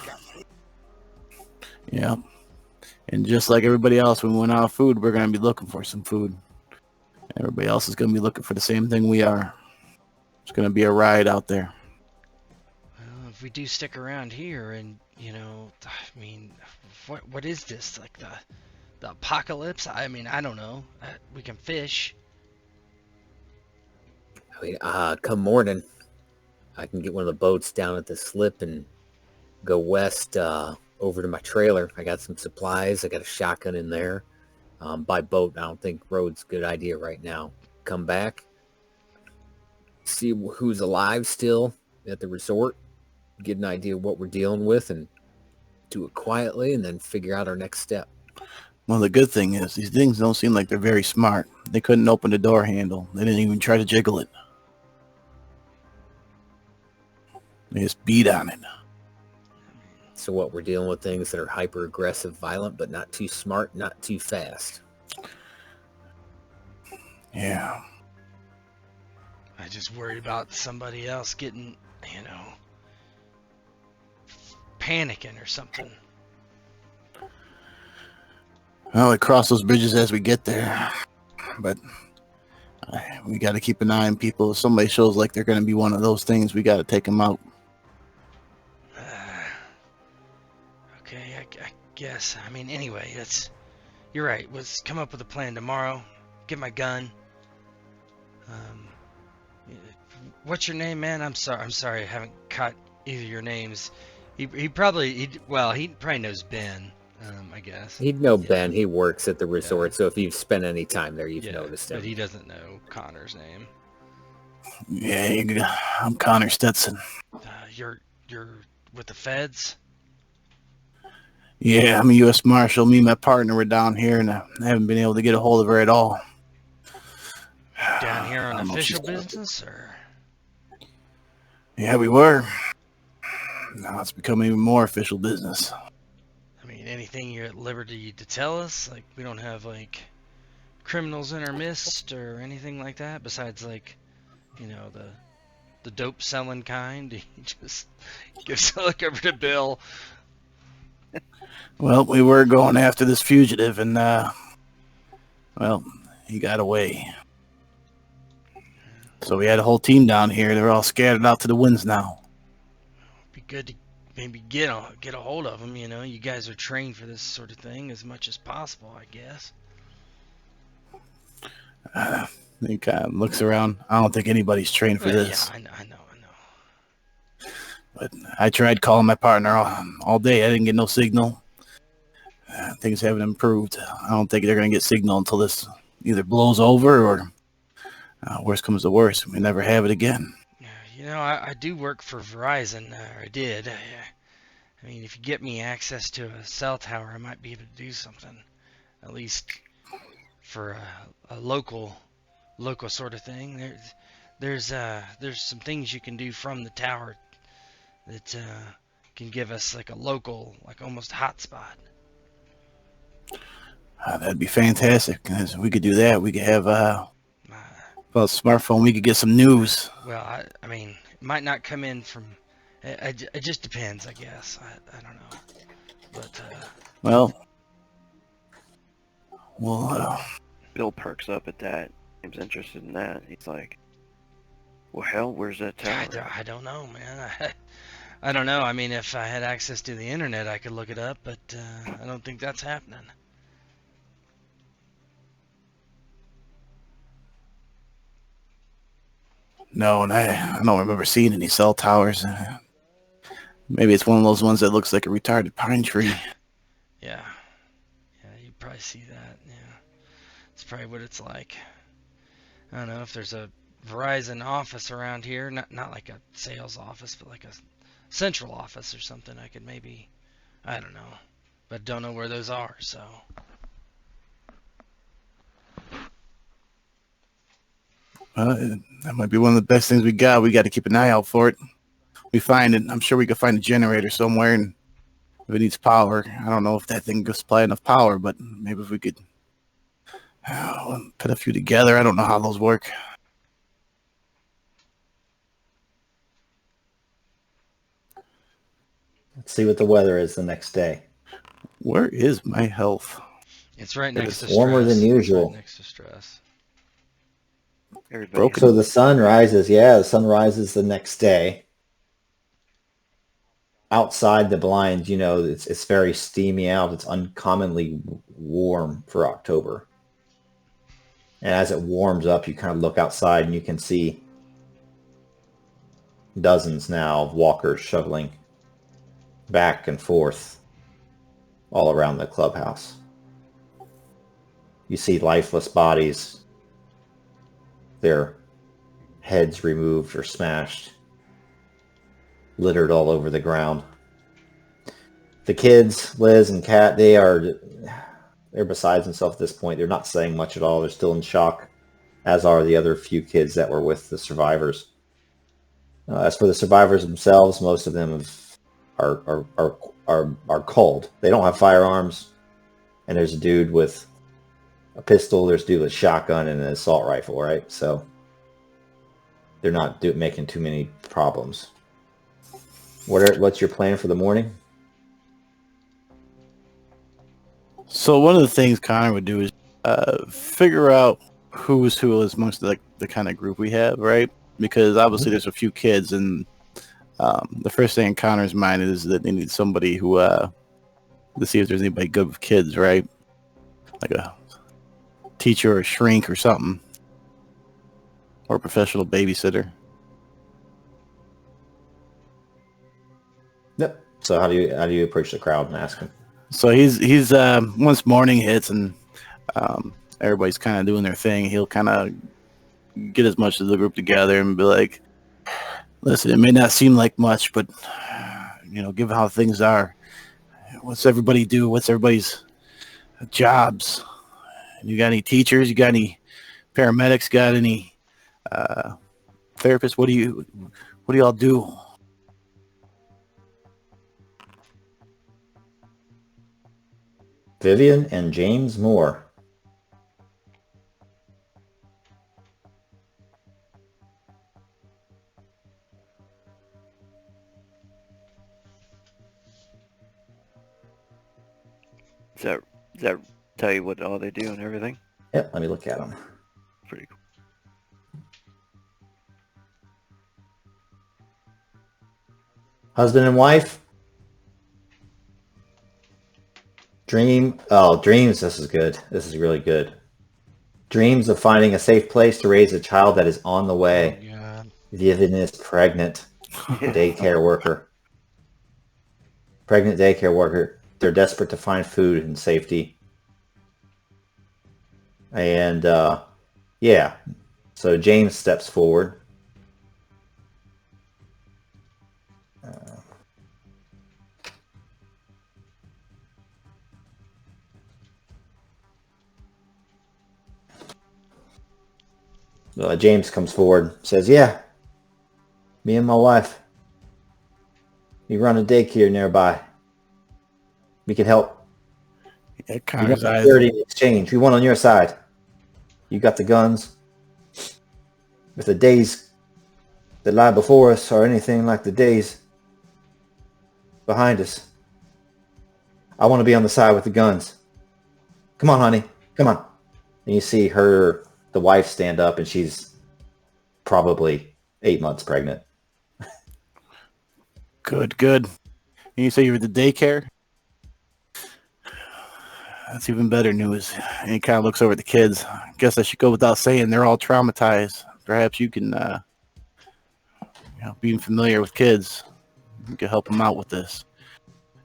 Yeah. And just like everybody else, when we went out of food, we're going to be looking for some food. Everybody else is going to be looking for the same thing we are. It's going to be a ride out there. Well, if we do stick around here and, I mean, what is this? Like the apocalypse? I mean, I don't know. We can fish. I mean, come morning, I can get one of the boats down at the slip and go west over to my trailer. I got some supplies. I got a shotgun in there. By boat, I don't think road's a good idea right now. Come back, see who's alive still at the resort, get an idea of what we're dealing with, and do it quietly, and then figure out our next step. Well, the good thing is these things don't seem like they're very smart. They couldn't open the door handle. They didn't even try to jiggle it. They just beat on it. So what, we're dealing with things that are hyper aggressive, violent, but not too smart, not too fast. Yeah. I just worry about somebody else getting, panicking or something. Well, we cross those bridges as we get there. But we got to keep an eye on people. If somebody shows like they're going to be one of those things, we got to take them out. Okay, I guess. I mean, anyway, you're right. Let's come up with a plan tomorrow. Get my gun. What's your name, man? I'm sorry. I haven't caught either of your names. He probably knows Ben. I guess. He'd know Ben. He works at the resort, so if you've spent any time there, you've noticed him. But he doesn't know Connor's name. Yeah, I'm Connor Stetson. You're with the feds? Yeah, I'm a U.S. Marshal. Me and my partner were down here, and I haven't been able to get a hold of her at all. Down here on official business, or? Yeah, we were. Now it's becoming even more official business. I mean, anything you're at liberty to tell us? Like, we don't have, criminals in our midst or anything like that, besides, the dope selling kind. He just gives a look over to Bill. Well, we were going after this fugitive, and, he got away. So we had a whole team down here. They're all scattered out to the winds now. Be good to maybe get a hold of them, You guys are trained for this sort of thing as much as possible, I guess. He kind of looks around. I don't think anybody's trained for this. Yeah, I know. But I tried calling my partner all day. I didn't get no signal. Things haven't improved. I don't think they're going to get signal until this either blows over or worst comes to worst. We never have it again. I do work for Verizon. I did. I mean, if you get me access to a cell tower, I might be able to do something. At least for a local sort of thing. There's some things you can do from the tower that can give us a local, almost hotspot. That'd be fantastic. If we could do that, we could have a smartphone. We could get some news. Well, I mean, it might not come in from. It just depends, I guess. I don't know. But well, Bill perks up at that. He's interested in that. He's like, Well, hell, where's that tower? I don't know, man. I don't know. I mean, if I had access to the internet, I could look it up, but I don't think that's happening. No, and I don't remember seeing any cell towers. Maybe it's one of those ones that looks like a retarded pine tree. Yeah. Yeah, you'd probably see that. Yeah. It's probably what it's like. I don't know if there's a Verizon office around here. Not like a sales office, but like a central office or something. I could maybe, I don't know. But don't know where those are, so. That might be one of the best things we got. We got to keep an eye out for it. We find it. I'm sure we could find a generator somewhere, and if it needs power, I don't know if that thing can supply enough power, but maybe if we could put a few together. I don't know how those work. Let's see what the weather is the next day. Where is my health? It's right next to stress. Warmer than usual. Right next to stress. Broken. So the sun rises. Yeah, the sun rises the next day. Outside the blinds, you know, it's very steamy out. It's uncommonly warm for October. And as it warms up, you kind of look outside and you can see dozens now of walkers shoveling back and forth all around the clubhouse. You see lifeless bodies, their heads removed or smashed, littered all over the ground. The kids, Liz and Kat, they're beside themselves at this point. They're not saying much at all. They're still in shock, as are the other few kids that were with the survivors. As for the survivors themselves, most of them are cold. They don't have firearms, and there's a dude with a pistol, there's a dude with a shotgun and an assault rifle, right? So they're not making too many problems. What's your plan for the morning? So one of the things Connor would do is figure out who's who is amongst the kind of group we have, right? Because obviously there's a few kids, and the first thing in Connor's mind is that they need somebody who to see if there's anybody good with kids, right? Like a teacher or a shrink or something, or a professional babysitter. Yep. So how do you approach the crowd and ask them? So he's once morning hits and everybody's kind of doing their thing, he'll kind of get as much of the group together and be like, listen, it may not seem like much, but you know, given how things are, what's everybody do? What's everybody's jobs? You got any teachers? You got any paramedics? Got any therapists? What do y'all do? Vivian and James Moore. Does that tell you what all they do and everything? Yep, let me look at them. Pretty cool. Husband and wife. Dreams. This is good. This is really good. Dreams of finding a safe place to raise a child that is on the way. Oh, God. Vivian is pregnant. Daycare worker. Pregnant daycare worker. They're desperate to find food and safety. And, yeah. So James steps forward. James comes forward, says, yeah, me and my wife, we run a daycare nearby. We can help. Yeah, We want security in exchange. We want on your side. You got the guns. If the days that lie before us are anything like the days behind us, I want to be on the side with the guns. Come on, honey. Come on. And you see the wife stand up, and she's probably 8 months pregnant. Good, good. And you say you were at the daycare? That's even better news. And he kind of looks over at the kids. Guess I should go without saying they're all traumatized. Perhaps you can, being familiar with kids, you can help them out with this.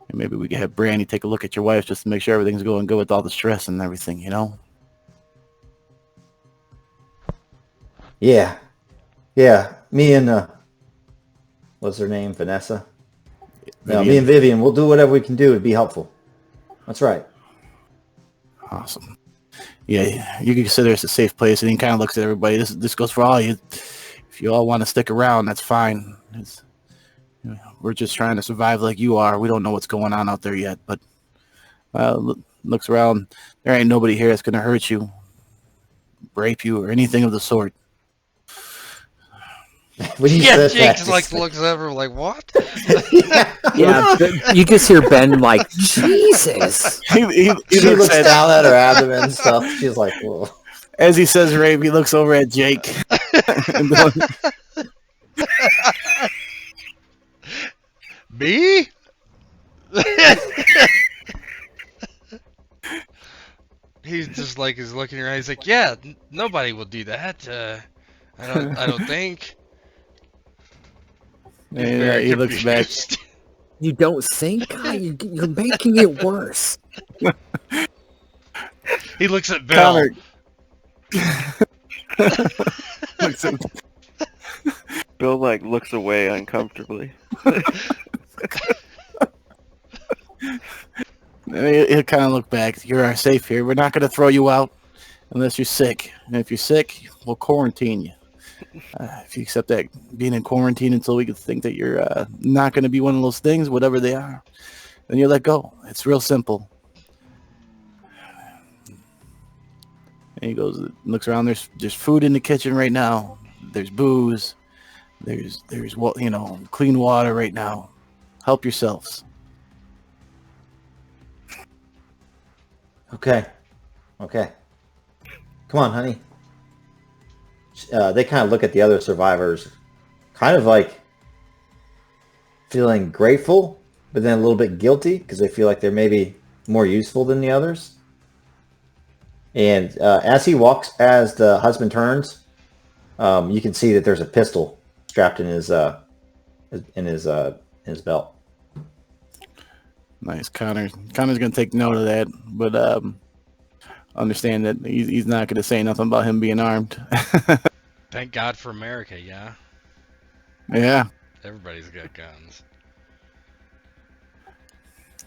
And maybe we could have Brandy take a look at your wife just to make sure everything's going good with all the stress and everything, you know? Yeah. Me and, what's her name? Vanessa? No, me and Vivian, we'll do whatever we can do to be helpful. That's right. Awesome. Yeah, you can consider this a safe place, and he kind of looks at everybody. This goes for all you. If you all want to stick around, that's fine. We're just trying to survive like you are. We don't know what's going on out there yet, but looks around. There ain't nobody here that's going to hurt you, rape you, or anything of the sort. Jake's like looks over like, what? Yeah, you just hear Ben like, Jesus. She looks down at her abdomen and stuff. She's like, whoa. As he says rape, he looks over at Jake. Me? He's just like, he's looking around. He's like, yeah, nobody will do that. I don't think. Yeah, he looks back. You don't think? God, you're making it worse. He looks at Bill. Bill looks away uncomfortably. He'll kind of look back. You're safe here. We're not going to throw you out unless you're sick. And if you're sick, we'll quarantine you. If you accept that being in quarantine until we can think that you're not going to be one of those things, whatever they are, then you let go. It's real simple. And he goes, looks around. There's food in the kitchen right now. There's booze. There's clean water right now. Help yourselves. Okay. Come on, honey. They kind of look at the other survivors, kind of like feeling grateful, but then a little bit guilty because they feel like they're maybe more useful than the others. And as the husband turns, you can see that there's a pistol strapped in his belt. Nice. Connor's going to take note of that, but understand that he's not going to say nothing about him being armed. Thank God for America, yeah? Yeah. Everybody's got guns.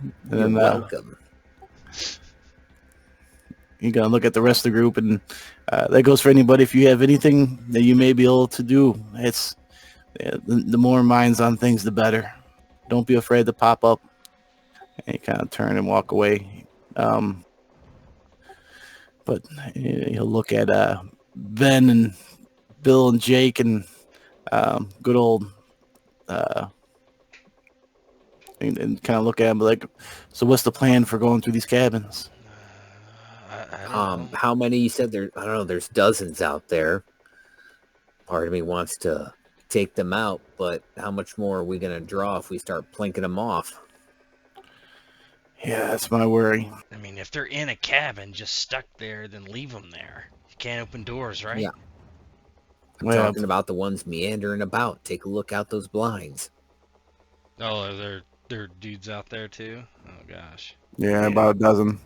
And then, welcome. You're going to look at the rest of the group, and that goes for anybody. If you have anything that you may be able to do, it's the more minds on things, the better. Don't be afraid to pop up. And you kind of turn and walk away. But he'll look at Ben and Bill and Jake and good old and kind of look at him like, so what's the plan for going through these cabins? How many you said there? I don't know. There's dozens out there. Part of me wants to take them out, but how much more are we going to draw if we start plinking them off? Yeah, that's my worry. I mean, if they're in a cabin just stuck there, then leave them there. You can't open doors, right? Yeah. I'm talking about the ones meandering about. Take a look out those blinds. Oh, are there dudes out there too? Oh gosh. Yeah, about a dozen.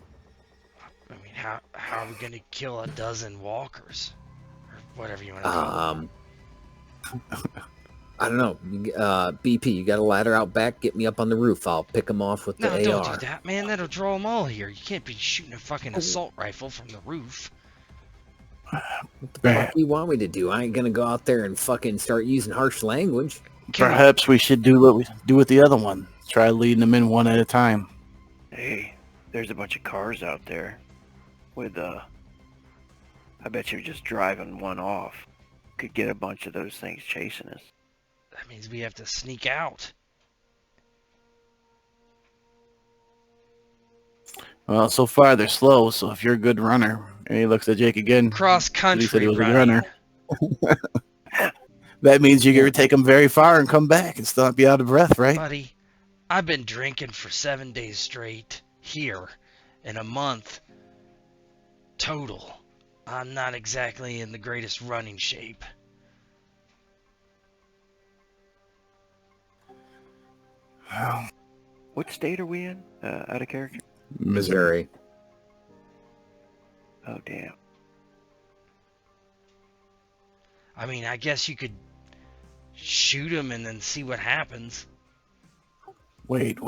I mean, how are we gonna kill a dozen walkers, or whatever you want to call them? I don't know. BP, you got a ladder out back? Get me up on the roof. I'll pick them off with the AR. No, don't do that, man. That'll draw them all here. You can't be shooting a fucking assault rifle from the roof. What the fuck do you want me to do? I ain't gonna go out there and fucking start using harsh language. Perhaps we should do what we do with the other one. Try leading them in one at a time. Hey, there's a bunch of cars out there with I bet you just driving one off could get a bunch of those things chasing us. That means we have to sneak out. Well, so far they're slow, so if you're a good runner, and he looks at Jake again. Cross country runner. That means you're going to take them very far and come back and still not be out of breath, right? Buddy, I've been drinking for 7 days straight here in a month total. I'm not exactly in the greatest running shape. What state are we in? Out of character? Missouri. Oh, damn. I mean, I guess you could shoot him and then see what happens. Wait.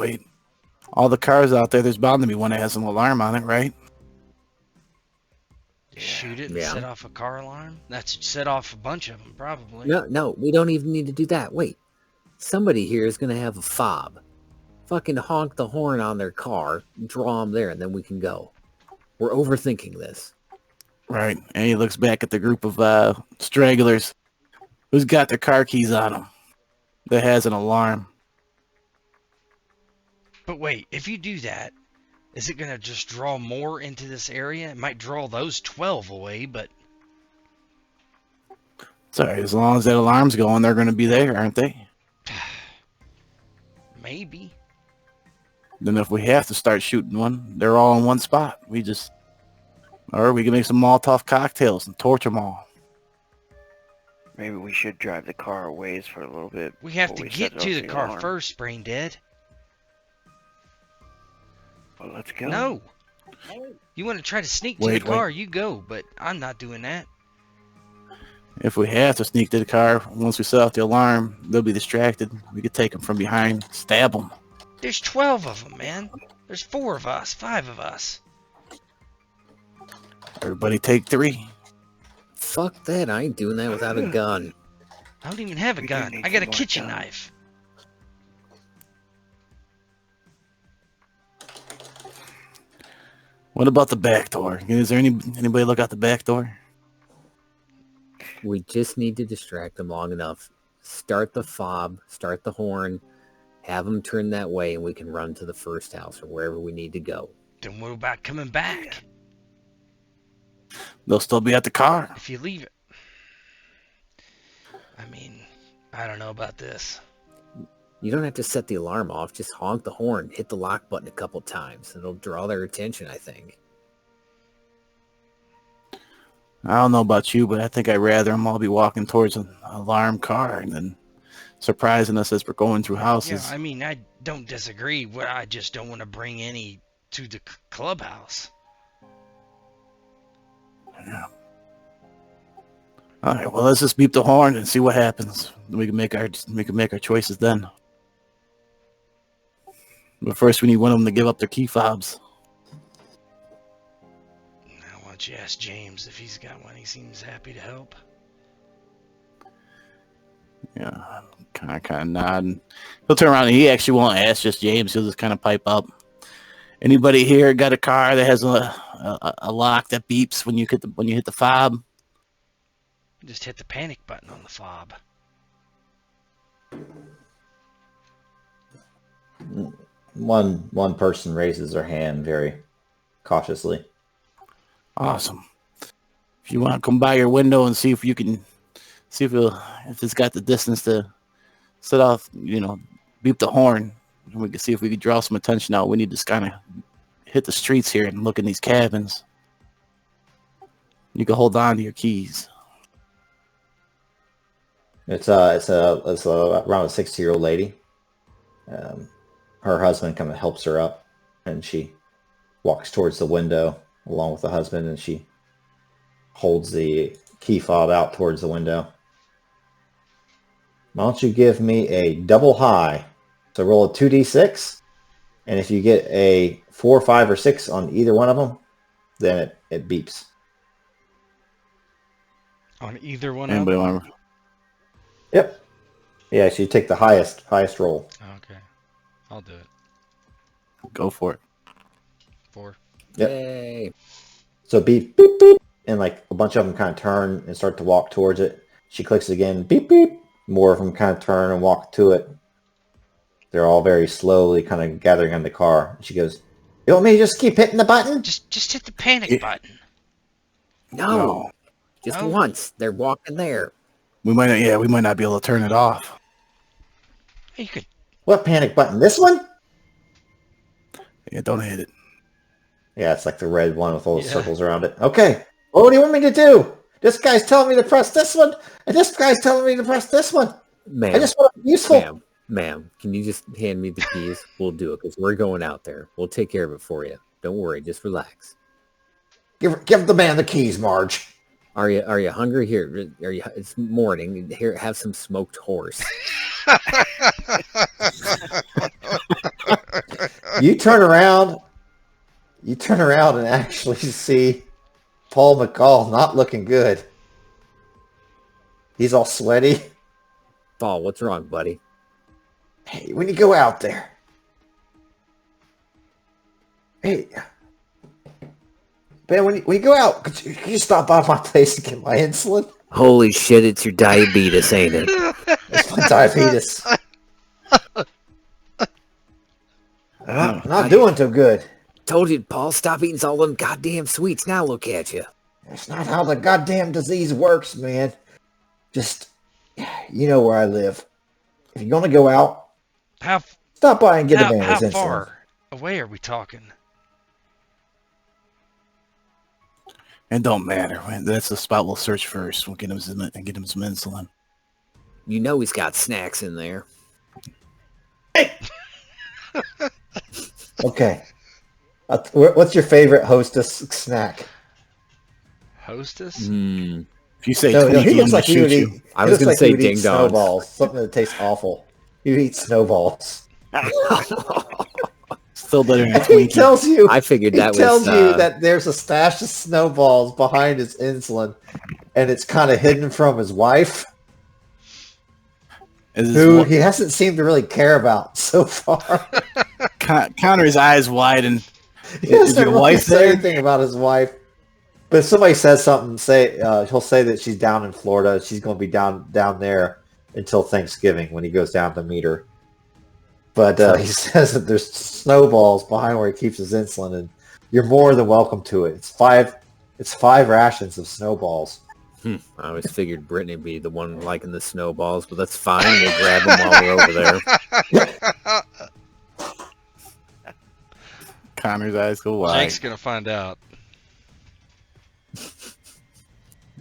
All the cars out there, there's bound to be one that has an alarm on it, right? Shoot it and Yeah. set off a car alarm? That's set off a bunch of them, probably. No, we don't even need to do that. Wait. Somebody here is going to have a fob. Fucking honk the horn on their car, draw them there, and then we can go. We're overthinking this. Right. And he looks back at the group of stragglers. Who's got their car keys on them? That has an alarm. But wait, if you do that, is it going to just draw more into this area? It might draw those 12 away, but... Sorry, as long as that alarm's going, they're going to be there, aren't they? Maybe. Then if we have to start shooting one, they're all in one spot. Or we can make some Molotov cocktails and torch them all. Maybe we should drive the car a ways for a little bit. We have before to we get set to off the car alarm. first, Brain Dead. Well, let's go. No. You want to try to sneak to the car, you go, but I'm not doing that. If we have to sneak to the car, once we set off the alarm, they'll be distracted. We could take them from behind, stab them. There's 12 of them, man. There's 4 of us, 5 of us. Everybody take 3. Fuck that. I ain't doing that without a gun. I don't even have a We do gun. need I got a some more kitchen time. knife. What about the back door? Is there anybody look out the back door? We just need to distract them long enough. Start the fob, start the horn, have them turn that way, and we can run to the first house or wherever we need to go. Then what about coming back? They'll still be at the car. If you leave it. I mean, I don't know about this. You don't have to set the alarm off. Just honk the horn, hit the lock button a couple times. It'll draw their attention, I think. I don't know about you, but I think I'd rather them all be walking towards an alarm car and then surprising us as we're going through houses. Yeah, I mean, I don't disagree. I just don't want to bring any to the clubhouse. Yeah. All right, well, let's just beep the horn and see what happens. We can make our choices then. But first, we need one of them to give up their key fobs. Now, why don't you ask James if he's got one? He seems happy to help. Yeah, kind of nod. He'll turn around and he actually won't ask just James. He'll just kind of pipe up. Anybody here got a car that has a lock that beeps when you hit the fob? Just hit the panic button on the fob. One person raises their hand very cautiously. Awesome. If you want to come by your window and see if it's got the distance to set off, beep the horn, and we can see if we can draw some attention out. We need to kind of hit the streets here and look in these cabins. You can hold on to your keys. It's around a 60-year-old lady. Her husband kind of helps her up, and she walks towards the window along with the husband, and she holds the key fob out towards the window. Why don't you give me a double high? So roll a 2d6, and if you get a 4, 5, or 6 on either one of them, then it beeps. On either one Anybody of them? want? Yep. Yeah, so you take the highest roll. Okay. I'll do it. Go for it. 4. Yep. Yay. So beep, beep, beep, and like a bunch of them kind of turn and start to walk towards it. She clicks again, beep, beep. More of them kind of turn and walk to it. They're all very slowly kind of gathering on the car. She goes, "You want me to just keep hitting the button?" Just hit the panic button. No. Just No. once. They're walking there. We might not be able to turn it off. You could. What panic button? This one? Yeah, don't hit it. Yeah, it's like the red one with all the Yeah. circles around it. Okay. Well, what do you want me to do? This guy's telling me to press this one, and this guy's telling me to press this one. I Ma'am, just want to be useful. ma'am, can you just hand me the keys? We'll do it because we're going out there. We'll take care of it for you. Don't worry. Just relax. Give the man the keys, Marge. Are you hungry? Here, it's morning. Here, have some smoked horse. You turn around and actually see Paul McCall not looking good. He's all sweaty. Paul, what's wrong, buddy? Hey, when you go out there, hey, Ben, when you go out, could you stop by my place and get my insulin? Holy shit, it's your diabetes, ain't it? It's my diabetes. Not doing too good. Told you, Paul, stop eating all them goddamn sweets. Now look at you. That's not how the goddamn disease works, man. Just, you know where I live. If you're gonna go out, stop by and get the man his insulin. How far away are we talking? It don't matter. That's the spot we'll search first. We'll get him some insulin. You know he's got snacks in there. Okay. What's your favorite Hostess snack? Hostess? If you say No, Twinkie, he I'm looks gonna like he would shoot eat. you. I was gonna say he would eat ding dongs. snowballs. Something that tastes awful. You eat snowballs. Still better than a He Twinkie. tells you. I figured He that was. tells you that there's a stash of snowballs behind his insulin, and it's kind of hidden from his wife, who he hasn't seemed to really care about so far. Connor's eyes widen. He Is doesn't your really wife say there? anything about his wife. But if somebody says something, he'll say that she's down in Florida. She's going to be down there until Thanksgiving when he goes down to meet her. But he says that there's snowballs behind where he keeps his insulin, and you're more than welcome to it. It's five rations of snowballs. I always figured Brittany would be the one liking the snowballs, but that's fine. We'll grab them while we're over there. Connor's eyes go wide. Jake's gonna find out.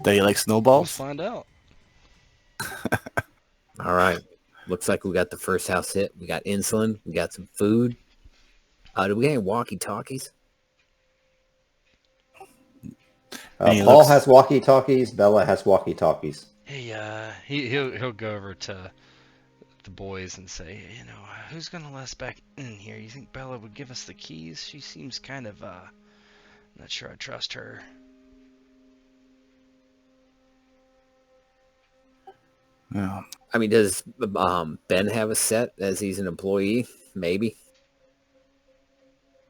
Do you like We'll snowballs? find out. All right. Looks like we got the first house hit. We got insulin. We got some food. Do we have any walkie-talkies? Paul has walkie-talkies. Bella has walkie-talkies. Hey, he'll go over to the boys and say, you know, who's gonna let us back in here? You think Bella would give us the keys? She seems kind of not sure I trust her. No. I mean, does Ben have a set as he's an employee? Maybe.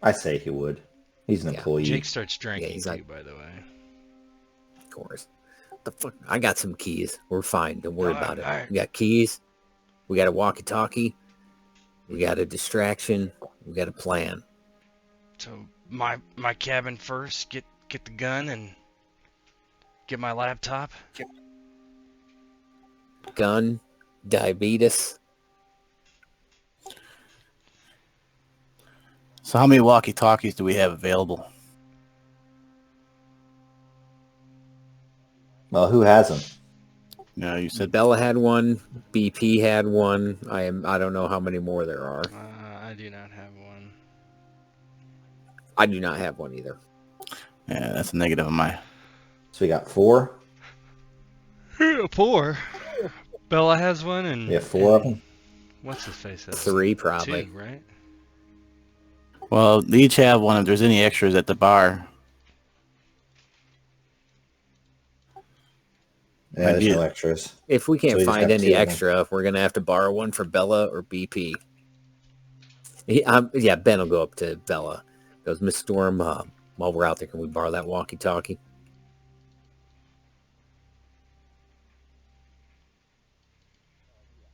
I say he would. He's an employee. Jake starts drinking he's too, like- by the way. Of course. The fuck? I got some keys. We're fine. Don't worry about it. Alright. We got keys. We got a walkie-talkie. We got a distraction. We got a plan. So my cabin first. Get the gun and get my laptop. Gun, diabetes. So how many walkie-talkies do we have available? Well, who has them? No, you said Bella had one. BP had one. I don't know how many more there are. I do not have one. I do not have one either. Yeah, that's a negative of mine. So we got 4. 4. Bella has one, and We have 4 of them. What's his face has 3 probably. 2, right? Well, they each have one if there's any extras at the bar. Yeah, there's Idea. no extras. If we So can't we just find have any 2 of them. extra, we're gonna have to borrow one for Bella or BP. Yeah, Ben will go up to Bella. Goes, Miss Storm, while we're out there, can we borrow that walkie-talkie?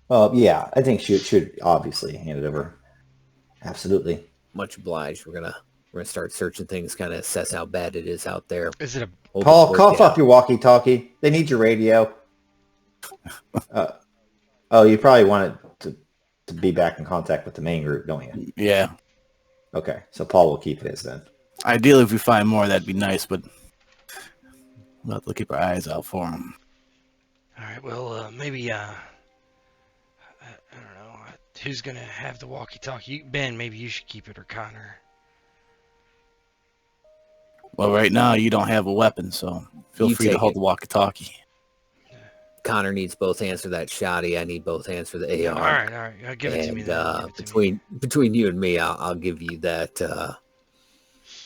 Well, yeah, I think she should obviously hand it over. Absolutely. Much obliged. We're gonna start searching things, kind of assess how bad it is out there. Is it a Hold Paul, the cough fort up your walkie-talkie. They need your radio. Oh, you probably wanted to be back in contact with the main group, don't you? Yeah. Okay, so Paul will keep his then. Ideally, if we find more, that'd be nice, but we'll have to keep our eyes out for them. All right. Well, maybe I don't know who's gonna have the walkie-talkie. Ben, maybe you should keep it, or Connor. Well, right now, you don't have a weapon, so feel You free to take hold it. the walkie-talkie. Connor needs both hands for that shotty. I need both hands for the AR. All right. Give it to me then. Give it to me. Between you and me, I'll give you that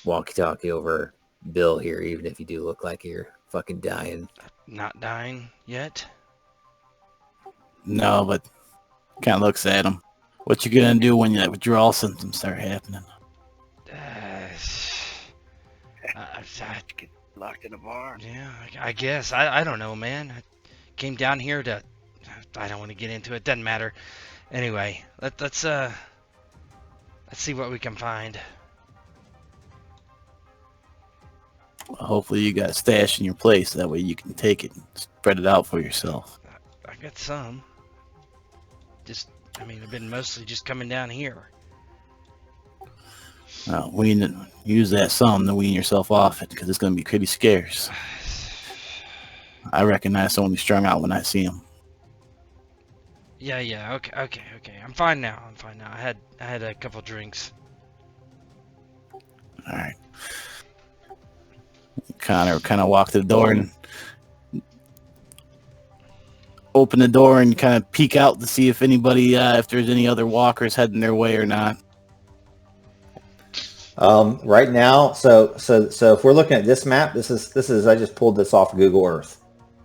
walkie-talkie over Bill here, even if you do look like you're fucking dying. Not dying yet. No, but kind of looks at him. What you gonna do when that withdrawal symptoms start happening? Get locked in a bar. Yeah, I guess. I don't know, man. I came down here to. I don't want to get into it. Doesn't matter. Anyway, let's see what we can find. Hopefully, you got a stash in your place. That way, you can take it and spread it out for yourself. I got some. I've been mostly just coming down here. Use that some to wean yourself off it, because it's going to be pretty scarce. I recognize someone who's strung out when I see him. Yeah. Okay. I'm fine now. I had a couple drinks. All right. Connor kind of walk to the door and open the door and kind of peek out to see if anybody, if there's any other walkers heading their way or not. Right now, so if we're looking at this map, this is I just pulled this off Google Earth.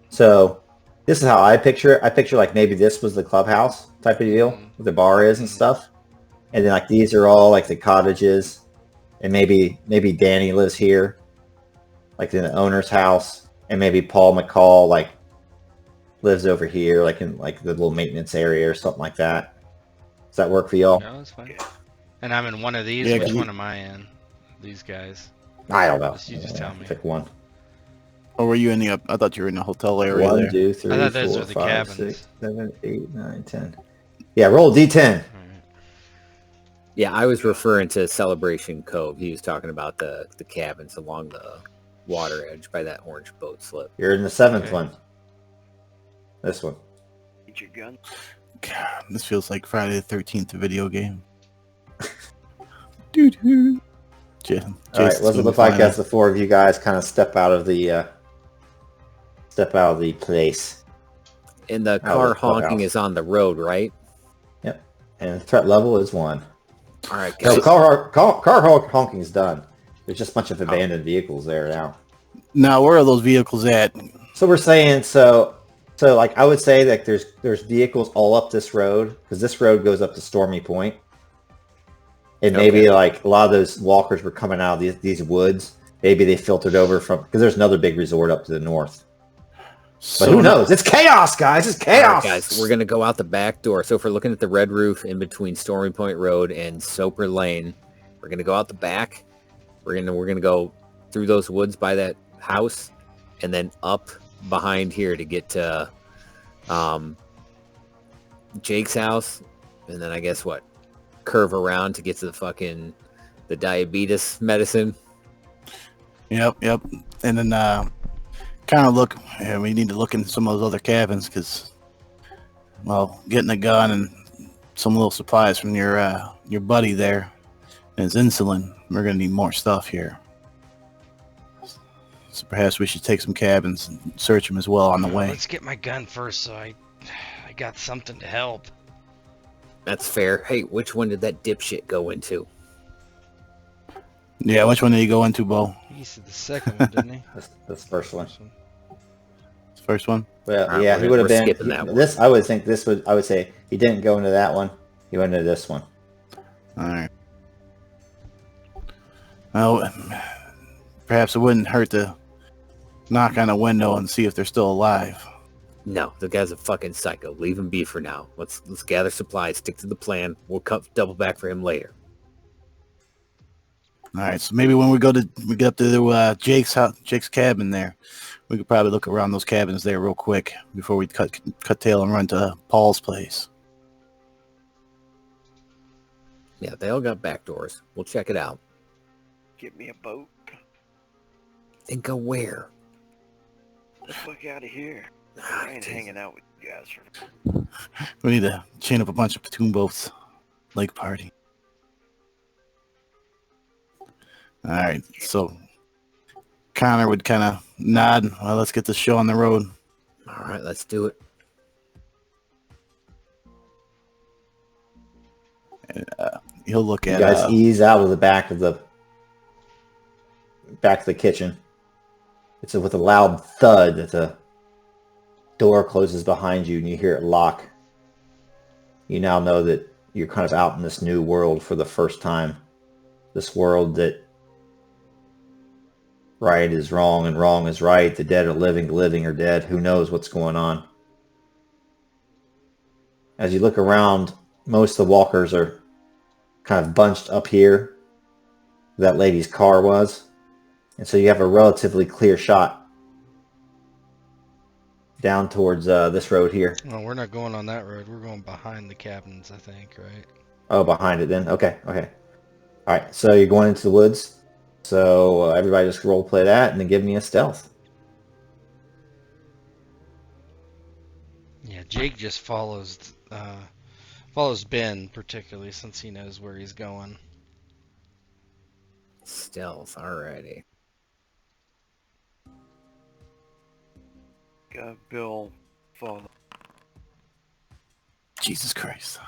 So this is how I picture it. I picture like maybe this was the clubhouse type of deal, where the bar is and stuff. And then like these are all like the cottages, and maybe Danny lives here, like in the owner's house, and maybe Paul McCall like lives over here, like in like the little maintenance area or something like that. Does that work for y'all? No, that's fine. And I'm in one of these. Yeah, Which one am I in? These guys. I don't know. You just tell me. Pick one. Or were you in the? I thought you were in the hotel area. 1, there. 2, 3, I thought those 4, were the 5, cabins. 6, 7, 8, 9, 10. Yeah, roll D10. Yeah, I was referring to Celebration Cove. He was talking about the cabins along the water edge by that orange boat slip. You're in the 7th Okay. one. This one. Get your gun. God, this feels like Friday the 13th, a video game. Doo-doo. All right, what's it look like as the four of you guys kind of step out of the place? And the Out of car the clubhouse. honking is on the road, right? Yep. And the threat level is 1. All right, No, guys. car honking is done. There's just a bunch of abandoned vehicles there now. Now, where are those vehicles at? So we're saying so like I would say that there's vehicles all up this road, because this road goes up to Stormy Point. And maybe like a lot of those walkers were coming out of these woods. Maybe they filtered over from, because there's another big resort up to the north. But who knows? It's chaos, guys. It's All right, chaos. guys, we're gonna go out the back door. So if we're looking at the red roof in between Stormy Point Road and Soper Lane, we're gonna go out the back. We're gonna go through those woods by that house, and then up behind here to get to Jake's house, and then I guess what, curve around to get to the diabetes medicine. Yep. And then kind of look. Yeah, we need to look into some of those other cabins because, well, getting a gun and some little supplies from your buddy there and his insulin. We're gonna need more stuff here. So perhaps we should take some cabins and search them as well on the way. Let's get my gun first, so I got something to help. That's fair. Hey, which one did that dipshit go into? Yeah, which one did you go into, Bo? He said the second one, didn't he? That's the first one. First one. Well, All right, yeah, he would have we're been. skipping that one. This, I would think this would. I would say he didn't go into that one. He went into this one. All right. Well, perhaps it wouldn't hurt to knock on a window and see if they're still alive. No, the guy's a fucking psycho. Leave him be for now. Let's gather supplies, stick to the plan. We'll double back for him later. All right, so maybe when we get up to Jake's house, Jake's cabin there, we could probably look around those cabins there real quick before we cut tail and run to Paul's place. Yeah, they all got back doors. We'll check it out. Get me a boat. And go where? The fuck out of here. Ah, I ain't Jesus. hanging out with you guys for. We need to chain up a bunch of platoon boats. Lake party. All right, so Connor would kind of nod. Well, let's get the show on the road. All right, let's do it. He'll look You at guys ease out of the back of the kitchen. It's with a loud thud that the door closes behind you, and you hear it lock. You now know that you're kind of out in this new world for the first time. This world that right is wrong and wrong is right. The dead are living, the living are dead. Who knows what's going on? As you look around, most of the walkers are kind of bunched up here. That lady's car was. And so you have a relatively clear shot down towards this road here. Well, we're not going on that road. We're going behind the cabins, I think, right? Oh, behind it then? Okay. All right, so you're going into the woods. So everybody just role play that and then give me a stealth. Yeah, Jake just follows Ben, particularly since he knows where he's going. Stealth, alrighty. Bill follow. Jesus Christ.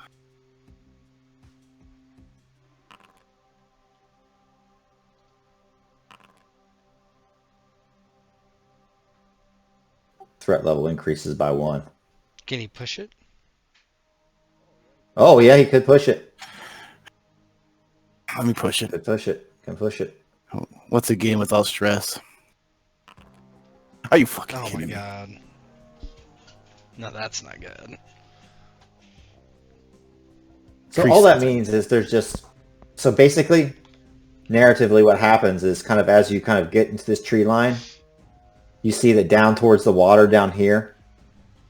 Threat level increases by 1. Can he push it? Oh, yeah, he could push it. Let me push it. Could push it. Can push it. What's a game without stress? Are you fucking Oh kidding my me? god. No, that's not good. So all that means is there's just... So basically, narratively what happens is kind of as you kind of get into this tree line, you see that down towards the water down here,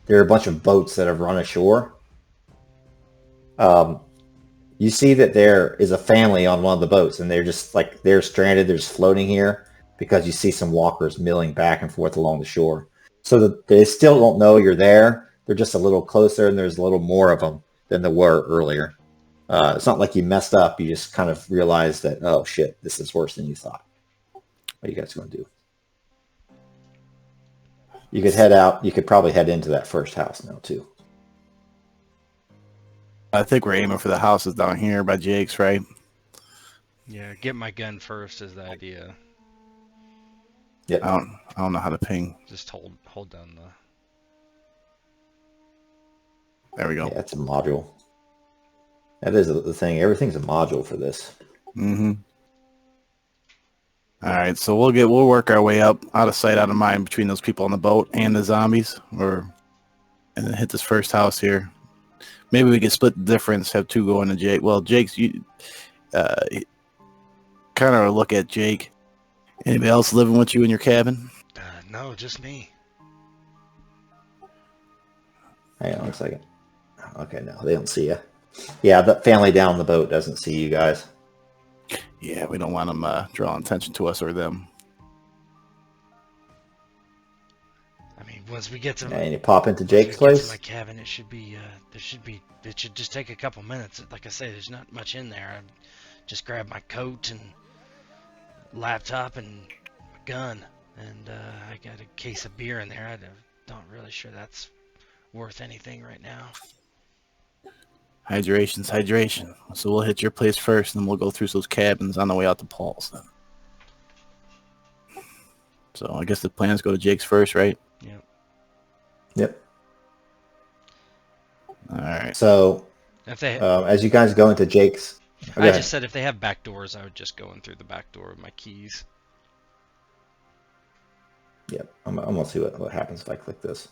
there are a bunch of boats that have run ashore. You see that there is a family on one of the boats, and they're just like, they're stranded, they're just floating here because you see some walkers milling back and forth along the shore. So that they still don't know you're there. They're just a little closer, and there's a little more of them than there were earlier. It's not like you messed up. You just kind of realized that, oh shit, this is worse than you thought. What are you guys going to do? You could head out. You could probably head into that first house now, too. I think we're aiming for the houses down here by Jake's, right? Yeah, get my gun first is the idea. Yep. I don't know how to ping. Just hold down the... There we go. Yeah, it's a module. That is the thing. Everything's a module for this. Mm-hmm. All right, so we'll work our way up, out of sight, out of mind, between those people on the boat and the zombies, and then hit this first house here. Maybe we could split the difference, have 2 going to Jake. Well, Jake's you kind of look at Jake. Anybody else living with you in your cabin? No, just me. Hang on a second. Okay, no, they don't see you. Yeah, the family down the boat doesn't see you guys. Yeah, we don't want them drawing attention to us or them. I mean, once we get to Yeah, and you pop into once we Jake's get to place. my cabin, it should just take a couple minutes. Like I say, there's not much in there. I just grab my coat and laptop and my gun, and I got a case of beer in there. I don't really sure that's worth anything right now. Hydration's hydration. So we'll hit your place first, and then we'll go through those cabins on the way out to Paul's then. So I guess the plan is go to Jake's first, right? Yep. All right. So If they, as you guys go into Jake's... I just said if they have back doors, I would just go in through the back door with my keys. Yep. I'm going to see what happens if I click this.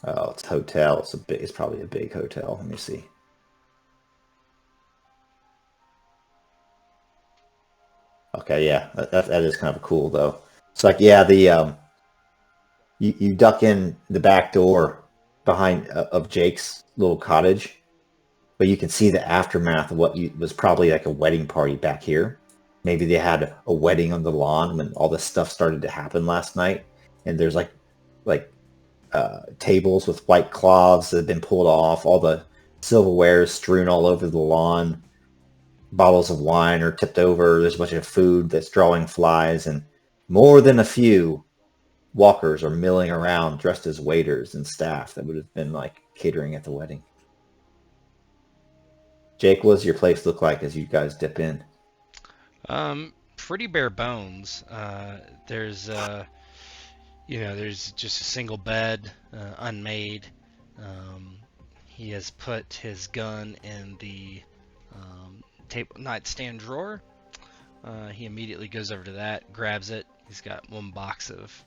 Oh, it's hotel. It's probably a big hotel. Let me see. Okay, yeah, that is kind of cool though. It's like, yeah, the you duck in the back door behind of Jake's little cottage, but you can see the aftermath of what was probably like a wedding party back here. Maybe they had a wedding on the lawn when all this stuff started to happen last night, and there's like tables with white cloths that have been pulled off, all the silverware is strewn all over the lawn, bottles of wine are tipped over, there's a bunch of food that's drawing flies, and more than a few walkers are milling around dressed as waiters and staff that would have been like catering at the wedding. Jake, what does your place look like as you guys dip in? Pretty bare bones. There's there's just a single bed, unmade. He has put his gun in the nightstand drawer. He immediately goes over to that, grabs it. He's got one box of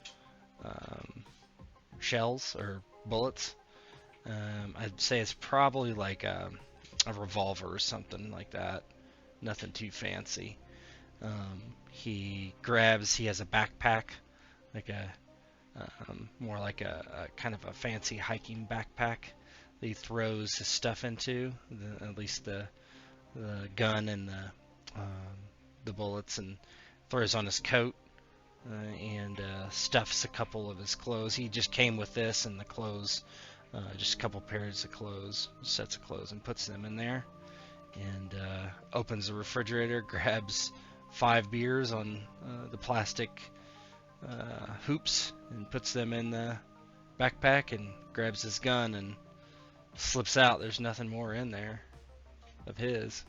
shells or bullets. I'd say it's probably like a revolver or something like that. Nothing too fancy. He has a backpack, like more like a kind of a fancy hiking backpack that he throws his stuff into, at least the gun and the bullets, and throws on his coat and stuffs a couple of his clothes. He just came with this and the clothes, just a couple pairs of clothes, sets of clothes, and puts them in there, and opens the refrigerator, grabs 5 beers on the plastic hoops and puts them in the backpack, and grabs his gun and slips out. There's nothing more in there of his.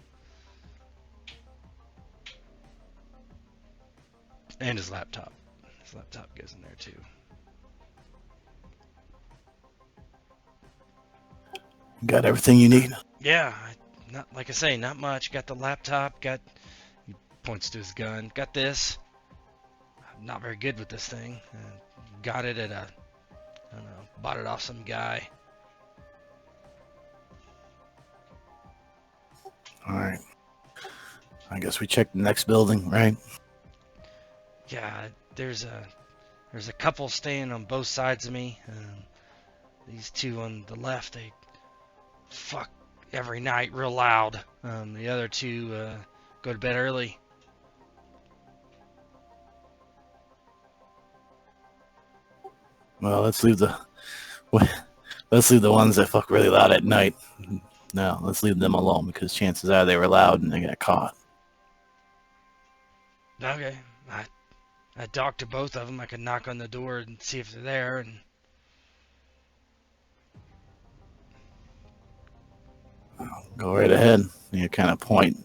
And his laptop. His laptop goes in there too. Got everything you need? Yeah, not like I say, not much. Got the laptop, he points to his gun. Got this. I'm not very good with this thing. Got it at bought it off some guy. All right. I guess we check the next building, right? Yeah, there's a couple staying on both sides of me. These two on the left, they fuck every night real loud. The other two go to bed early. Well, let's leave the ones that fuck really loud at night. No, let's leave them alone, because chances are they were loud and they got caught. Okay, I talked to both of them. I could knock on the door and see if they're there, and Go right ahead. You kind of point,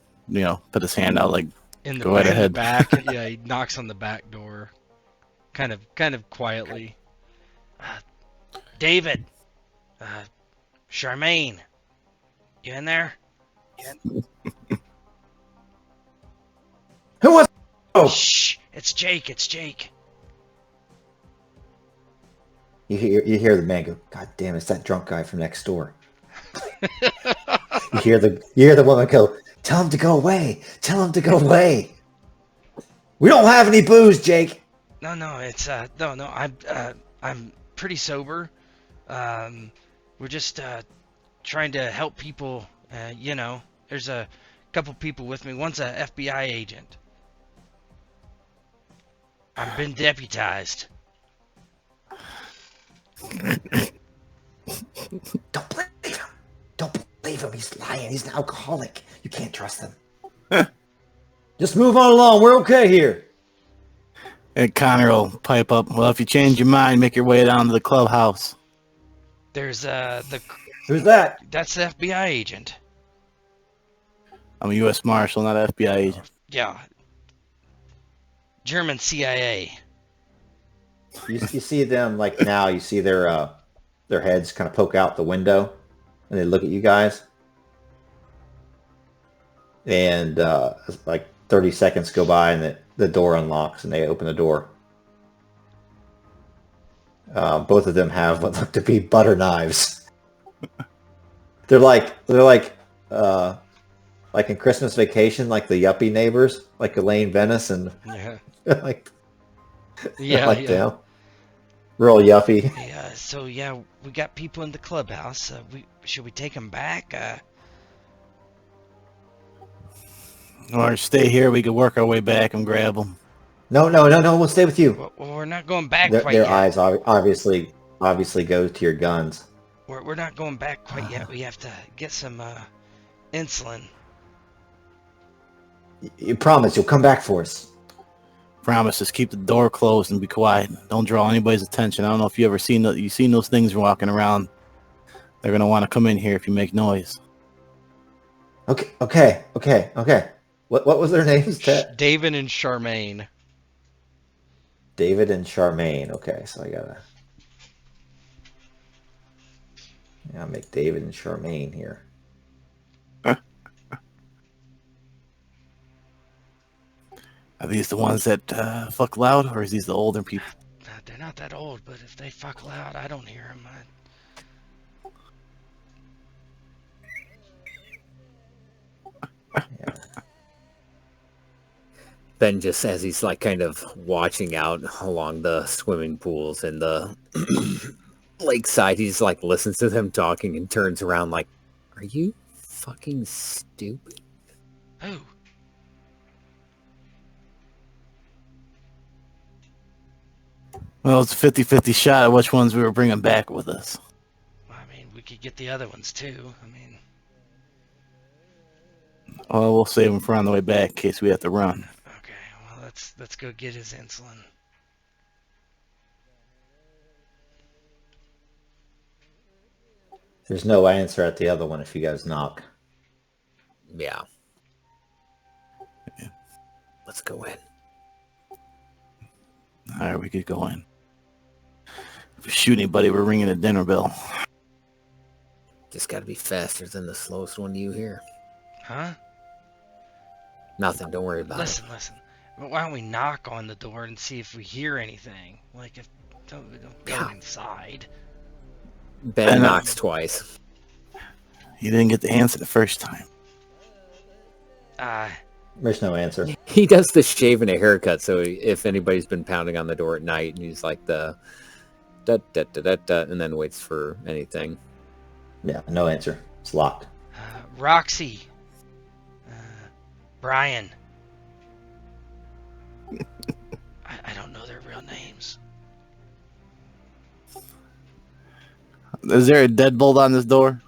put his hand out like, in the, go right in ahead. the back. Yeah, he knocks on the back door, kind of quietly. David, Charmaine, you in there? Who was? Oh, Shh! It's Jake. It's Jake. you hear the man go, God damn, it's that drunk guy from next door. you hear the woman go, tell him to go away. Tell him to go away. We don't have any booze, Jake. No, it's no. I'm pretty sober. We're just trying to help people. There's a couple people with me. One's a FBI agent. I've been deputized. Don't believe him. Don't believe him. He's lying. He's an alcoholic. You can't trust him. Just move on along. We're okay here. And Connor will pipe up. Well, if you change your mind, make your way down to the clubhouse. There's Who's that? that's the FBI agent. I'm a U.S. Marshal, not an FBI agent. Yeah. German CIA. You see them like now. You see their heads kind of poke out the window, and they look at you guys. And like 30 seconds go by, and the door unlocks, and they open the door. Both of them have what look to be butter knives. they're like like in Christmas Vacation, like the yuppie neighbors, like Elaine Venice and Yeah. like Yeah. like Yeah. them. Real yuppie. Yeah. So yeah, we got people in the clubhouse. Should we take them back? Or stay here. We could work our way back and grab them. No. We'll stay with you. Well, we're not going back quite Their yet. eyes obviously go to your guns. We're not going back quite yet. We have to get some insulin. You promise you'll come back for us. Promise, just keep the door closed and be quiet. Don't draw anybody's attention. I don't know if you ever seen those things walking around. They're gonna want to come in here if you make noise. Okay. What was their names? David and Charmaine. David and Charmaine. Okay, so I gotta make David and Charmaine here. Are these the ones that fuck loud, or is these the older people? They're not that old, but if they fuck loud, I don't hear them. Yeah. Ben, just as he's like kind of watching out along the swimming pools and the lakeside, he's like listens to them talking and turns around like, "Are you fucking stupid?" Oh. Well, it's a 50-50 shot at which ones we were bringing back with us. I mean, we could get the other ones too. I mean, Well, we'll save them for on the way back in case we have to run. okay. Well, let's go get his insulin. There's no answer at the other one if you guys knock. Yeah. Let's go in. All right, we could go in. If we shoot anybody, we're ringing a dinner bell. Just got to be faster than the slowest one you hear. Huh? Nothing. Don't worry about Listen. But why don't we knock on the door and see if we hear anything? Like, if don't go Yeah. inside. it. Ben knocks twice. You didn't get the answer the first time. There's no answer. He does the shave and a haircut, so if anybody's been pounding on the door at night, and he's like the da da da da da, and then waits for anything. Yeah, no answer. It's locked. Roxy. Brian. I don't know their real names. Is there a deadbolt on this door?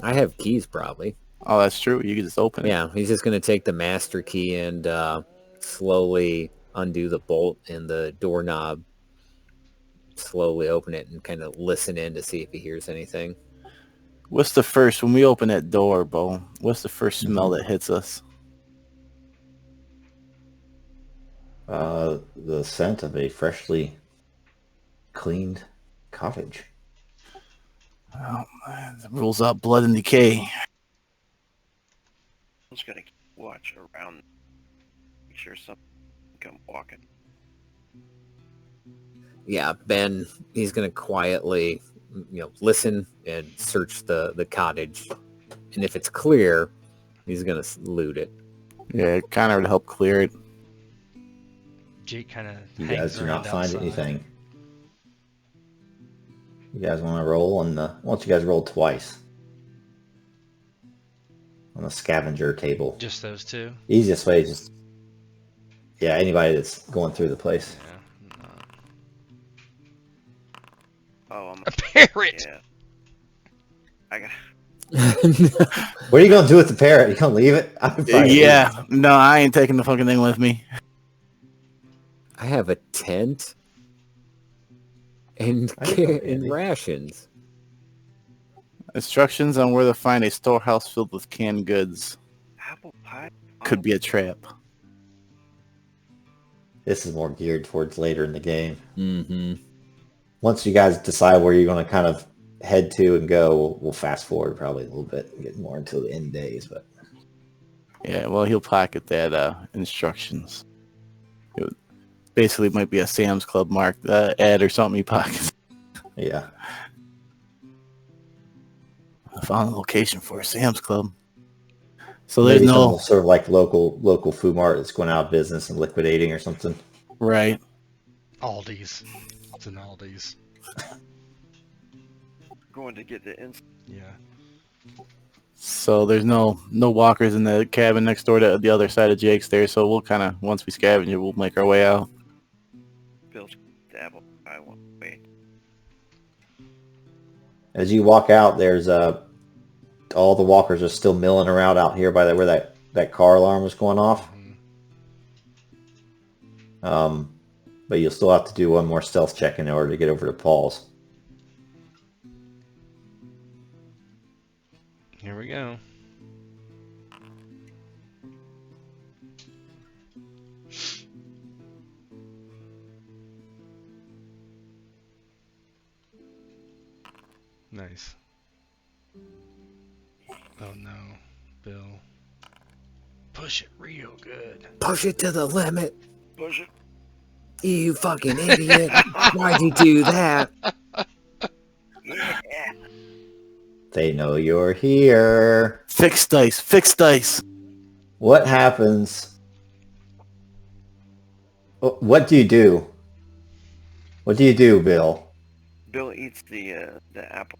I have keys, probably. Oh, that's true. You can just open it. Yeah, he's just going to take the master key and slowly undo the bolt and the doorknob, slowly open it and kind of listen in to see if he hears anything. What's the first, when we open that door, Bo, what's the first smell that hits us? The scent of a freshly cleaned cottage. Oh, man, that rules out blood and decay. I'm just gonna watch around, make sure something come walking. Yeah, Ben, he's going to quietly, listen and search the cottage. And if it's clear, he's going to loot it. Yeah, kind of to help clear it. Jake kind of You hangs guys do not around find outside. anything. You guys want to roll on the... Once you guys rolled twice. On the scavenger table. Just those two? Easiest way is just... Yeah, anybody that's going through the place. Yeah. Oh, I'm A parrot! yeah. I got. What are you going to do with the parrot? You going to leave it? Yeah, no, I ain't taking the fucking thing with me. I have a tent and, I didn't know, and Andy. rations. Instructions on where to find a storehouse filled with canned goods. Apple pie? Could be a trap. This is more geared towards later in the game. Mm-hmm. Once you guys decide where you're going to kind of head to and go, we'll fast forward probably a little bit and get more into the end days. But Yeah, well, he'll pocket that instructions. It basically might be a Sam's Club mark ad or something he pockets. yeah, I found a location for a Sam's Club. So there's Maybe no some sort of like local food mart that's going out of business and liquidating or something. right. Aldi's. It's an Aldi's. Going to get the Yeah. So there's no walkers in the cabin next door to the other side of Jake's there. So we'll kind of, once we scavenge it, we'll make our way out. Bill's dabble. I won't wait. As you walk out, there's all the walkers are still milling around out here by where that car alarm was going off. But you'll still have to do one more stealth check in order to get over to Paul's. Here we go. Nice. Oh no, Bill. Push it real good. Push it to the limit. Push it. You fucking idiot. Why'd you do that? Yeah. They know you're here. Fixed dice. What happens? What do you do? What do you do, Bill? Bill eats the apple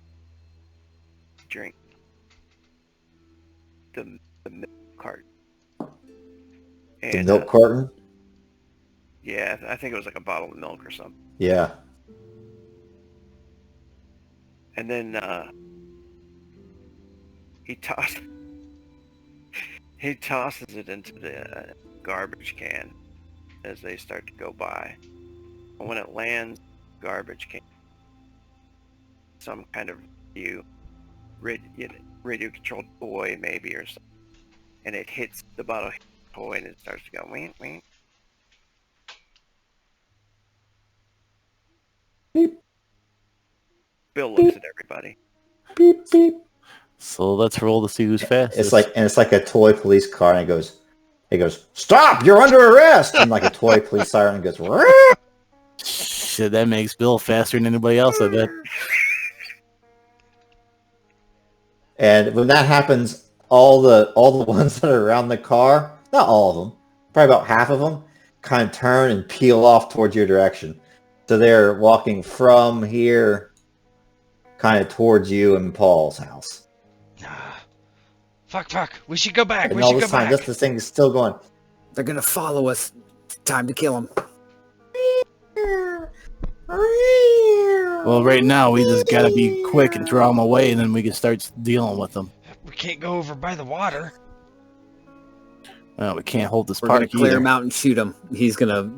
drink. The milk carton. The And, milk carton? Yeah, I think it was like a bottle of milk or something. Yeah. And then he tosses it into the garbage can as they start to go by. And when it lands, garbage can, some kind of radio controlled toy maybe or something, and it hits the bottle toy and it starts to go wink wink. Beep. Bill looks at everybody. Beep beep. So let's roll to see who's fastest. It's like a toy police car, and it goes, stop! You're under arrest! And like a toy police siren goes, Rrr! Shit, that makes Bill faster than anybody else, I bet. And when that happens, all the ones that are around the car, not all of them, probably about half of them, kind of turn and peel off towards your direction. So they're walking from here, kind of towards you and Paul's house. Fuck. We should go back. And We all should this go time, back. this thing is still going. They're gonna follow us. Time to kill them. Well, right now we just gotta be quick and throw them away, and then we can start dealing with them. We can't go over by the water. Well, we can't hold this We're park gonna clear either. him out and shoot him. He's gonna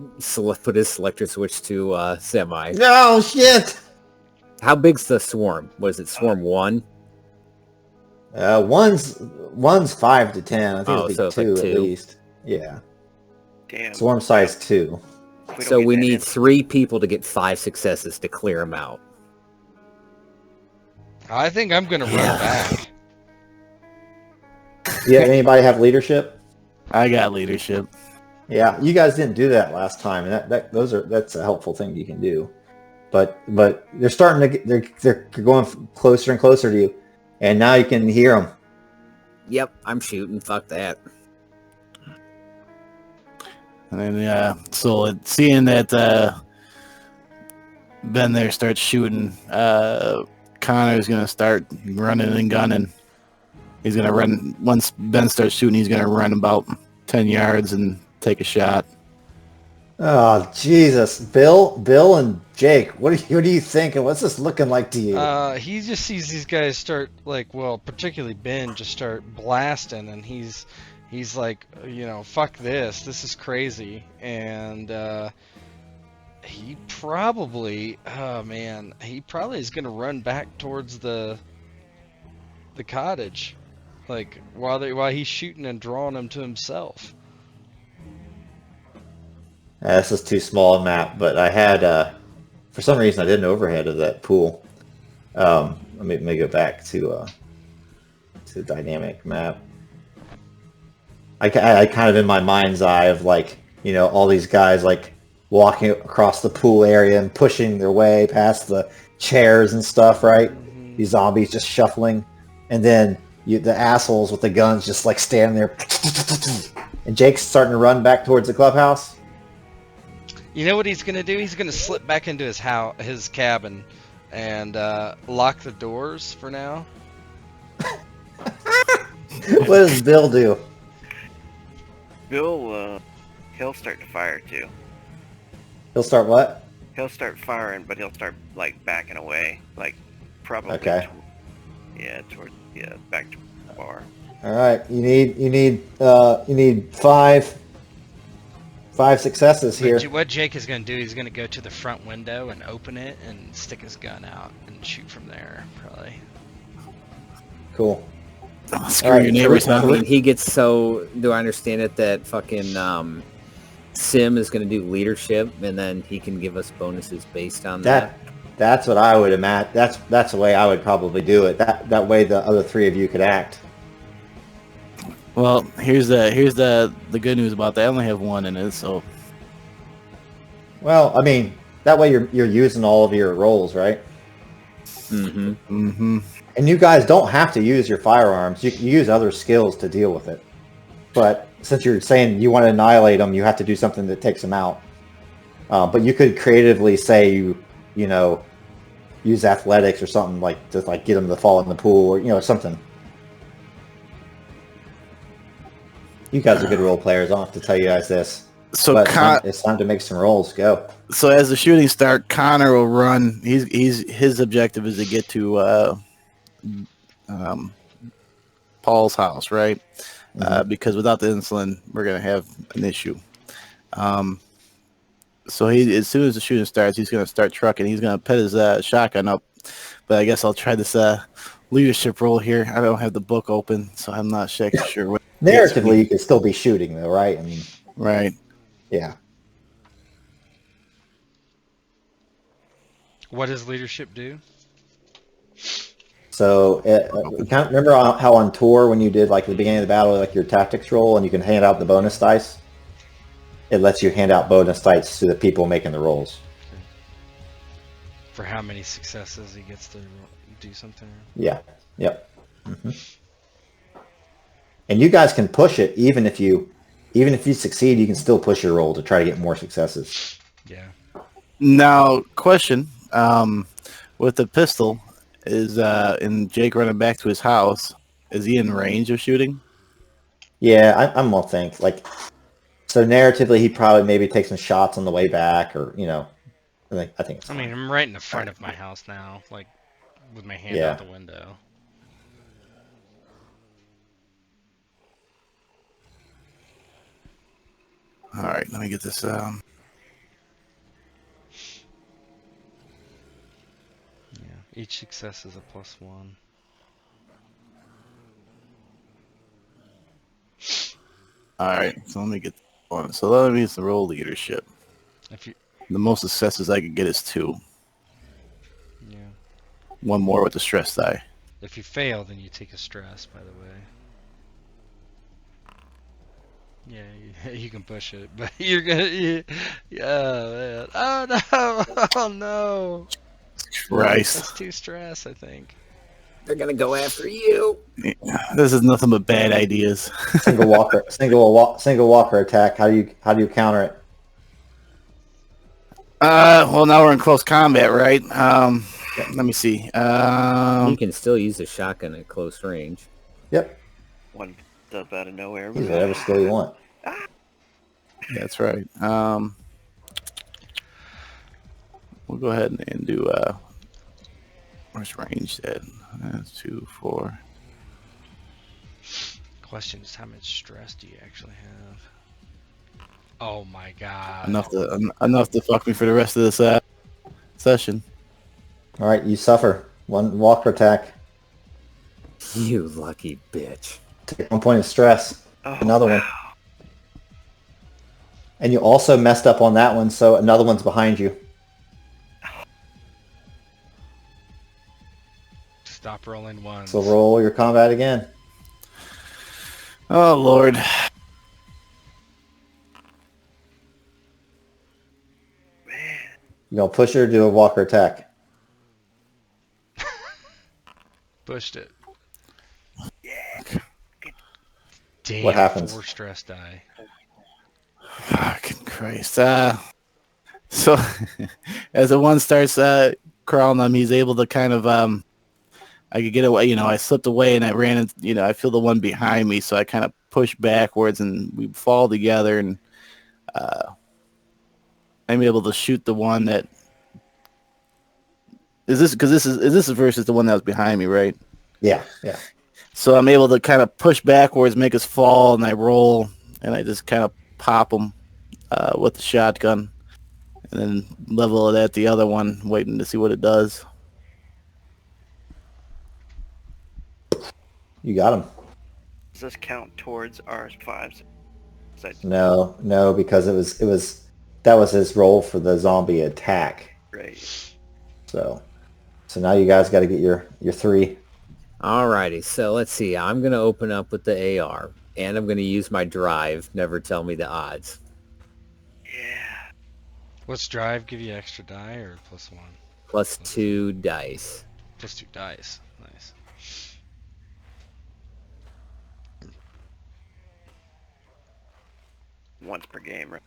put his selector switch to semi. No, shit! How big's the swarm? Was it swarm 1? One's 5 to 10. I think Oh, it'll be so it's like 2 at 2. least. Yeah. Damn. Swarm size 2. If we don't So get we that need in- 3 people to get 5 successes to clear him out. I think I'm gonna run back. Yeah, anybody have leadership? I got leadership. Yeah, you guys didn't do that last time, and that's a helpful thing you can do. But they're starting to get, they're going closer and closer to you, and now you can hear them. Yep, I'm shooting. Fuck that. And then, so seeing that Ben there starts shooting, Connor's going to start running and gunning. He's going to run, once Ben starts shooting, he's going to run about 10 yards and take a shot. Oh Jesus, Bill and Jake, what are you thinking? What's this looking like to you? He just sees these guys start particularly Ben just start blasting, and he's like, fuck this is crazy, and he probably is gonna run back towards the cottage, like while he's shooting and drawing them to himself. This is too small a map, but I had, for some reason, I did an overhead of that pool. Let me go back to dynamic map. I kind of in my mind's eye of all these guys walking across the pool area and pushing their way past the chairs and stuff, right? These zombies just shuffling, and then the assholes with the guns just like standing there. And Jake's starting to run back towards the clubhouse. You know what he's gonna do? He's gonna slip back into his cabin, and lock the doors for now. What does Bill do? Bill, he'll start to fire too. He'll start what? He'll start firing, but he'll start like backing away, like probably. Okay. Towards back to the bar. All right. You need five successes here. What Jake is gonna do? He's gonna go to the front window and open it and stick his gun out and shoot from there, probably. Cool. Oh, screw your neighbors, I huh? mean, he gets so. Do I understand it that fucking Sim is going to do leadership, and then he can give us bonuses based on that? That's what I would imagine. That's the way I would probably do it. That way the other three of you could act. Well, here's the good news about that. I only have one in it, so. Well, I mean, that way you're using all of your rolls, right? Mm-hmm. Mm-hmm. And you guys don't have to use your firearms. You can use other skills to deal with it. But since you're saying you want to annihilate them, you have to do something that takes them out. But you could creatively say you use athletics or something like to like get them to fall in the pool or something. You guys are good role players. I don't have to tell you guys this. So But it's time to make some rolls. Go. So as the shooting starts, Connor will run. His objective is to get to Paul's house, right? Because without the insulin, we're gonna have an issue. So as soon as the shooting starts, he's gonna start trucking. He's gonna put his shotgun up. But I guess I'll try this leadership role here. I don't have the book open, so I'm not sure what. Narratively, you could still be shooting, though, right? I mean, right. Yeah. What does leadership do? So, remember how on tour when you did like the beginning of the battle, like your tactics roll, and you can hand out the bonus dice? It lets you hand out bonus dice to the people making the rolls. For how many successes he gets to do something? Yeah. Yep. And you guys can push it even if you succeed. You can still push your roll to try to get more successes. Yeah. Now, question: with the pistol, is in Jake running back to his house? Is he in range of shooting? Yeah, I'm gonna think like. So narratively, he'd probably maybe take some shots on the way back, or I think. It's I mean, I'm right in the front of my house now, like with my hand out the window. All right, let me get this. Yeah, each success is a +1. All right, so let me get one. So that means the roll leadership. The most successes I could get is 2. Yeah. One more with the stress die. If you fail, then you take a stress, by the way. Yeah, you can push it, but you're gonna. Yeah, man. Oh no! Oh no! Christ. That's 2 stress, I think. They're gonna go after you. This is nothing but bad ideas. Single walker attack. How do you counter it? Well, now we're in close combat, right? Let me see. You can still use a shotgun at close range. Yep. One up out of nowhere. Use whatever skill you want. That's right. We'll go ahead and do where's range at? 2, 4. Question is, how much stress do you actually have? Oh my god! Enough to fuck me for the rest of this session. All right, you suffer 1 walker attack. You lucky bitch. Take 1 point of stress. Oh, Another one. And you also messed up on that one, so another one's behind you. Stop rolling ones. So roll your combat again. Oh Lord. You gonna push it or do a walker attack? Pushed it. Yeah. Damn, What happens? 4 stress die. Fucking Christ. So as the one starts crawling on me, he's able to kind of I could get away, I slipped away and I ran into, I feel the one behind me, so I kind of push backwards and we fall together, and I'm able to shoot the one that is this versus the one that was behind me, right? Yeah. So I'm able to kind of push backwards, make us fall, and I roll, and I just kind of pop him with the shotgun, and then level it at the other one, waiting to see what it does. You got him. Does this count towards R5? No, because that was his role for the zombie attack. Right. So now you guys got to get your 3. Alrighty, so let's see. I'm going to open up with the AR, and I'm going to use my drive. Never tell me the odds. Yeah. What's drive give you extra die or +1? +2 dice. +2 dice. Nice. Once per game, right?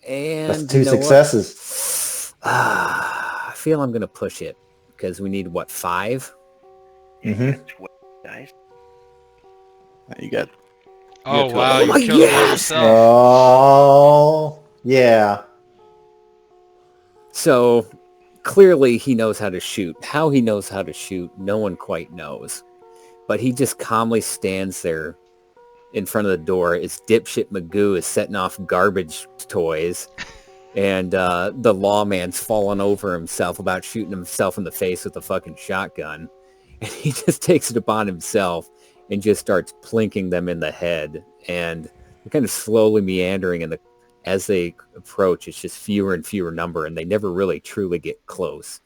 And That's 2 successes. I feel I'm going to push it because we need, 5? Yeah, Mm-hmm. you got 12 dice. You got Oh, two wow, of you them. killed him by Yes! yourself. Oh, yeah. So clearly he knows how to shoot. How he knows how to shoot, no one quite knows. But he just calmly stands there in front of the door. It's dipshit Magoo is setting off garbage toys. And the lawman's falling over himself about shooting himself in the face with a fucking shotgun. And he just takes it upon himself and just starts plinking them in the head. And they're kind of slowly meandering. As they approach, it's just fewer and fewer number. And they never really truly get close.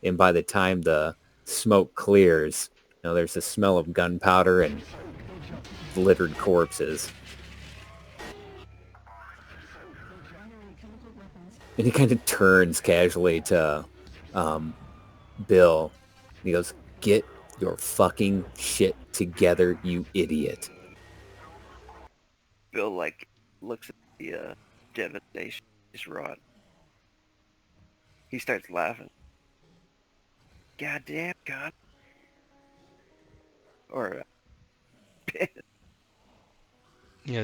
And by the time the smoke clears, there's a smell of gunpowder and littered corpses. And he kind of turns casually to Bill. He goes, "Get your fucking shit together, you idiot." Bill looks at the devastation he's wrought. He starts laughing. Goddamn God. Or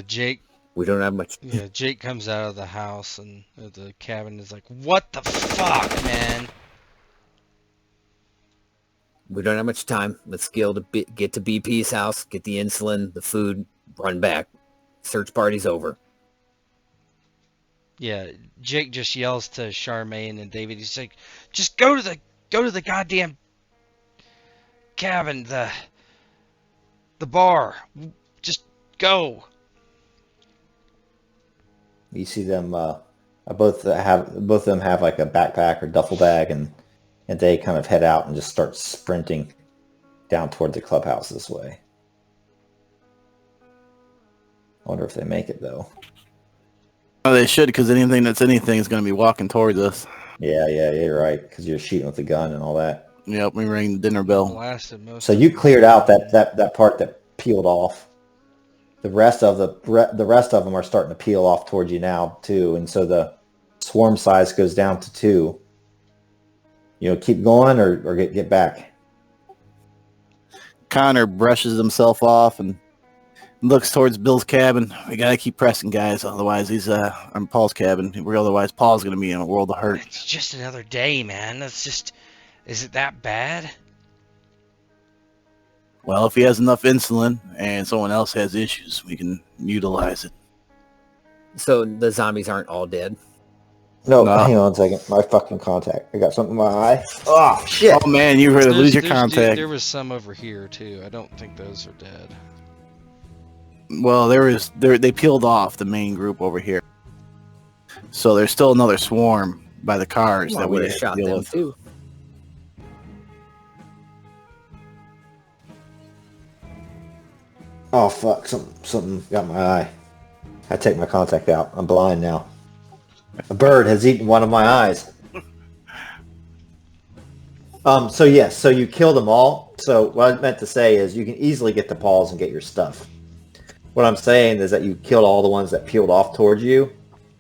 Jake. We don't have much. Yeah, Jake comes out of the house and the cabin is like, "What the fuck, man?" We don't have much time. Let's get to BP's house, get the insulin, the food, run back. Search party's over. Yeah, Jake just yells to Charmaine and David. He's like, "Just go to the goddamn cabin, the bar. Just go." You see them. Both of them have like a backpack or duffel bag, and they kind of head out and just start sprinting down toward the clubhouse this way. I wonder if they make it though. Oh, they should, because anything is going to be walking towards us. Yeah, you're right, because you're shooting with the gun and all that. Yep, we ring the dinner bell. Blasted most. So you cleared out that part that peeled off. The rest of them are starting to peel off towards you now too, and so the swarm size goes down to 2. Keep going or get back. Connor brushes himself off and looks towards Bill's cabin. We gotta keep pressing, guys. Otherwise, he's on Paul's cabin. Otherwise, Paul's gonna be in a world of hurt. It's just another day, man. Is it that bad? Well, if he has enough insulin and someone else has issues, we can utilize it. So the zombies aren't all dead? No, hang on a second. My fucking contact. I got something in my eye. Oh, shit. Oh, man, you heard to lose your contact. There was some over here, too. I don't think those are dead. Well, they peeled off the main group over here. So there's still another swarm by the cars that we would have have shot to deal them with. too. Oh, fuck. Something got my eye. I take my contact out. I'm blind now. A bird has eaten one of my eyes. So yes, so you kill them all. So what I meant to say is you can easily get the paws and get your stuff. What I'm saying is that you killed all the ones that peeled off towards you.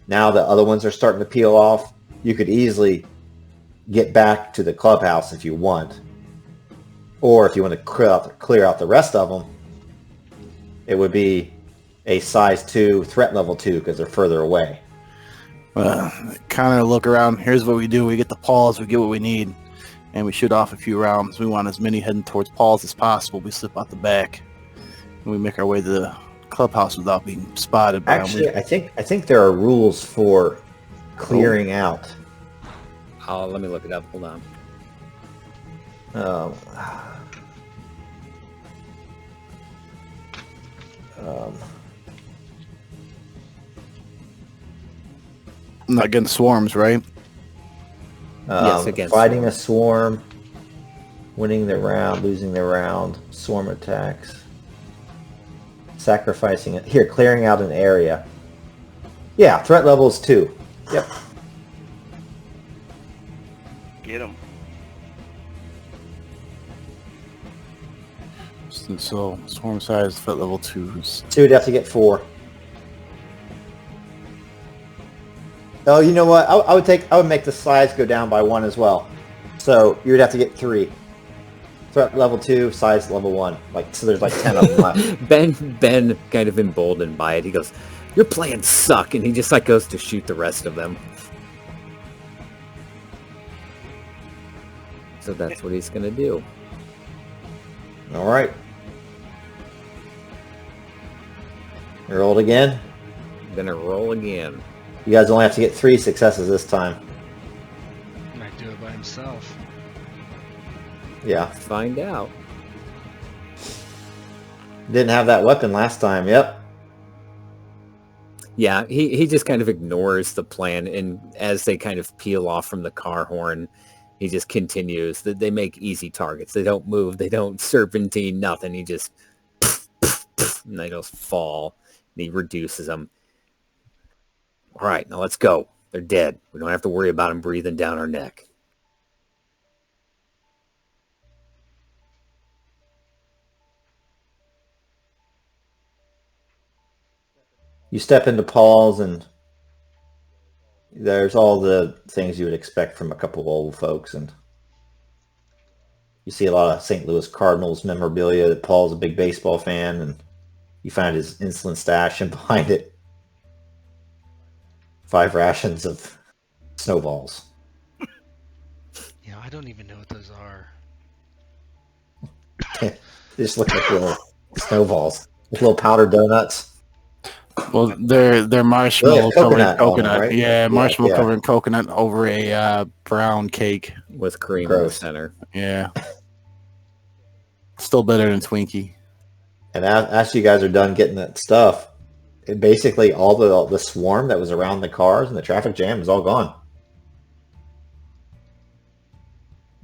Now the other ones are starting to peel off. You could easily get back to the clubhouse if you want. Or if you want to clear out the rest of them, it would be a size 2, threat level 2, because they're further away. Kind of look around. Here's what we do. We get the Pauls, we get what we need, and we shoot off a few rounds. We want as many heading towards Pauls as possible. We slip out the back, and we make our way to the clubhouse without being spotted by Actually, I think there are rules for clearing out. Let me look it up. Hold on. Not against swarms, right? Yes, against fighting a swarm, winning the round, losing the round, swarm attacks, sacrificing it. Here, clearing out an area. Yeah, threat level is 2. Yep. Get him. So swarm size, threat level 2s. So you'd have to get 4. Oh, you know what? I would make the size go down by 1 as well. So you would have to get 3. Threat level 2, size level 1. So there's 10 of them left. Ben kind of emboldened by it. He goes, "Your plans suck," and he just goes to shoot the rest of them. So that's what he's gonna do. All right. You rolled again. Gonna roll again. You guys only have to get 3 successes this time. Might do it by himself. Yeah. Find out. Didn't have that weapon last time. Yep. Yeah, he just kind of ignores the plan, and as they kind of peel off from the car horn, he just continues. They make easy targets. They don't move. They don't serpentine, nothing. He just... and they just fall. And he reduces them. All right, now let's go. They're dead. We don't have to worry about them breathing down our neck. You step into Paul's, and there's all the things you would expect from a couple of old folks, and you see a lot of St. Louis Cardinals memorabilia. That Paul's a big baseball fan, and you find his insulin stash, and behind it, 5 rations of snowballs. Yeah, I don't even know what those are. They just look like little snowballs, little powdered donuts. Well, they're marshmallow covered in coconut. Right? Yeah, marshmallow covered in coconut over a brown cake with cream in the Gross. center. Yeah. Still better than Twinkie. And after you guys are done getting that stuff, basically all the swarm that was around the cars and the traffic jam is all gone.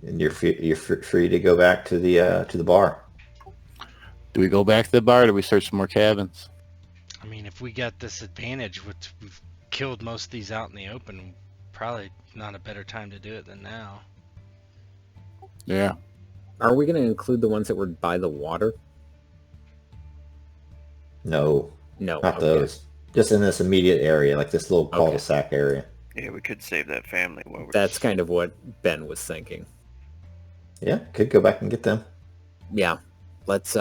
And you're free to go back to the bar. Do we go back to the bar or do we search some more cabins? I mean, if we got this advantage, we've killed most of these out in the open, probably not a better time to do it than now. Yeah. Are we going to include the ones that were by the water? No, No. not okay. those. Just in this immediate area, like this little cul-de-sac area. Yeah, we could save that family. While we're That's kind of what Ben was thinking. Yeah, could go back and get them. Yeah. Let's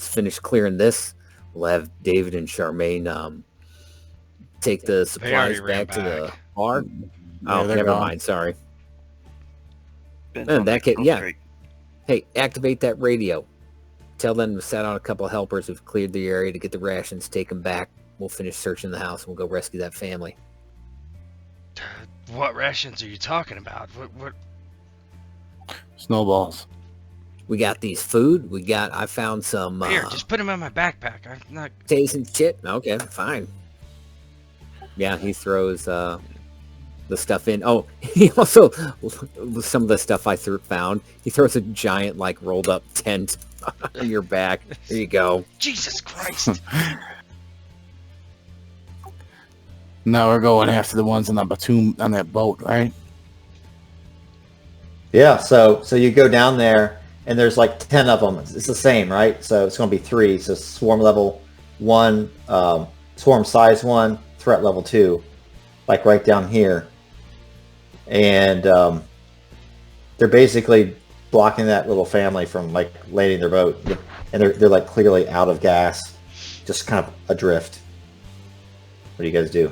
finish clearing this. We'll have David and Charmaine take the supplies ran back to the back. bar. Yeah, Oh, they're never gone. mind. Sorry. Ben's No, on that the kid- yeah. street. Hey, activate that radio. Tell them to set out a couple of helpers who've cleared the area to get the rations, take them back. We'll finish searching the house and we'll go rescue that family. What rations are you talking about? What? Snowballs. We got these food. I found some Here, just put them in my backpack. I'm not. taste and shit. Okay, fine. Yeah, he throws the stuff in. Oh, he also, some of the stuff I found, he throws a giant, rolled up tent on your back. There you go. Jesus Christ! Now we're going after the ones on that boat, right? Yeah, so you go down there, and there's 10 of them. It's the same, right? So it's going to be 3. So swarm level one, swarm size 1, threat level 2, like right down here. And they're basically blocking that little family from like landing their boat, and they're like clearly out of gas, just kind of adrift. What do you guys do?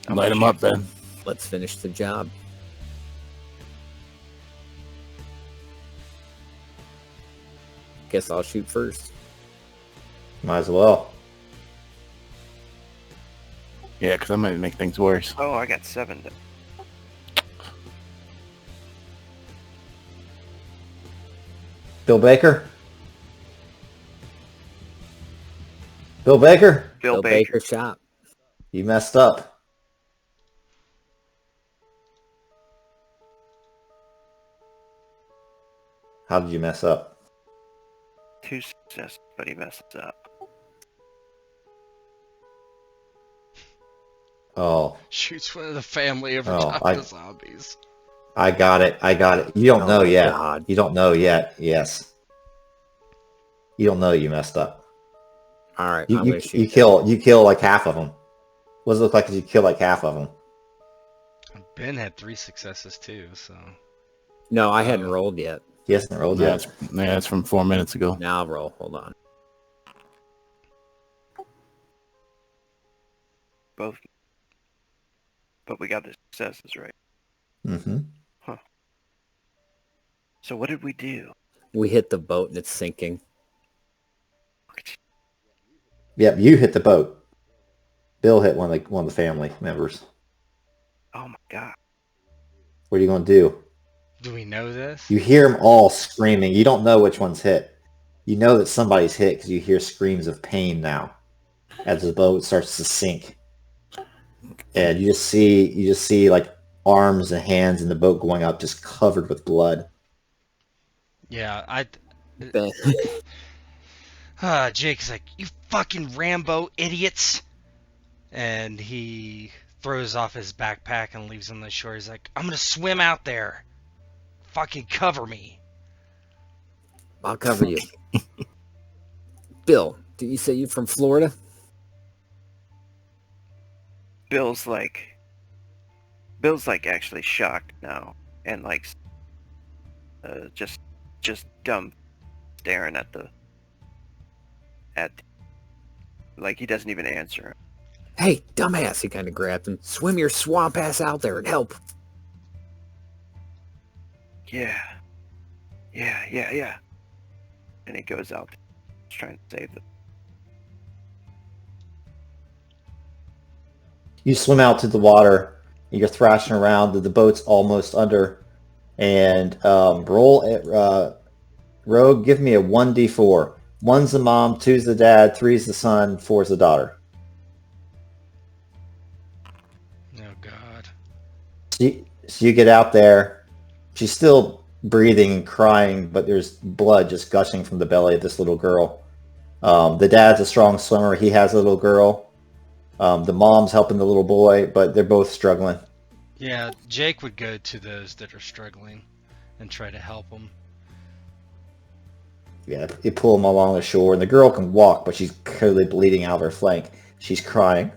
Light them up then. Let's finish the job. Guess I'll shoot first. Might as well. Yeah, because that might make things worse. Oh, I got 7. Bill Baker? Bill Baker? Bill Baker. shot. You messed up. How did you mess up? 2 successes, but he messes up. Oh, Shoots one of the family over Oh, top I- of the zombies. I got it. You don't know my yet. God. You don't know yet. Yes. You don't know you messed up. All right, You, I'm you, gonna shoot. you kill like half of them. What does it look like if you kill like half of them? Ben had 3 successes too, so No, I hadn't rolled yet. He hasn't rolled Yeah, yet. that's from 4 minutes ago. Now I'll roll. Hold on. Both. But we got the successes, right? Mm-hmm. So what did we do? We hit the boat and it's sinking. Yep, you hit the boat. Bill hit one of the family members. Oh my god. What are you going to do? do we know this? You hear them all screaming. You don't know which one's hit. You know that somebody's hit because you hear screams of pain now as the boat starts to sink. And you just see like arms and hands in the boat going up, just covered with blood. Yeah, Ben. Jake's like, you fucking Rambo idiots! And he throws off his backpack and leaves on the shore. He's like, I'm gonna swim out there. Fucking cover me. I'll cover you. Bill, did you say you're from Florida? Bill's like actually shocked now and like just dumb staring at like he doesn't even answer him. Hey, dumbass, he kind of grabbed him. Swim your swamp ass out there and help. Yeah. And he goes out trying to save them. You swim out to the water. You're thrashing around. The boat's almost under. And roll it. Rogue, give me a 1d4. 1's the mom, 2's the dad, 3's the son, 4's the daughter. Oh god. So you get out there. She's still breathing and crying, but there's blood just gushing from the belly of this little girl. The dad's a strong swimmer. He has a little girl. The mom's helping the little boy, but they're both struggling. Yeah, Jake would go to those that are struggling and try to help them. Yeah, you pull them along the shore, and the girl can walk, but she's clearly bleeding out of her flank. She's crying.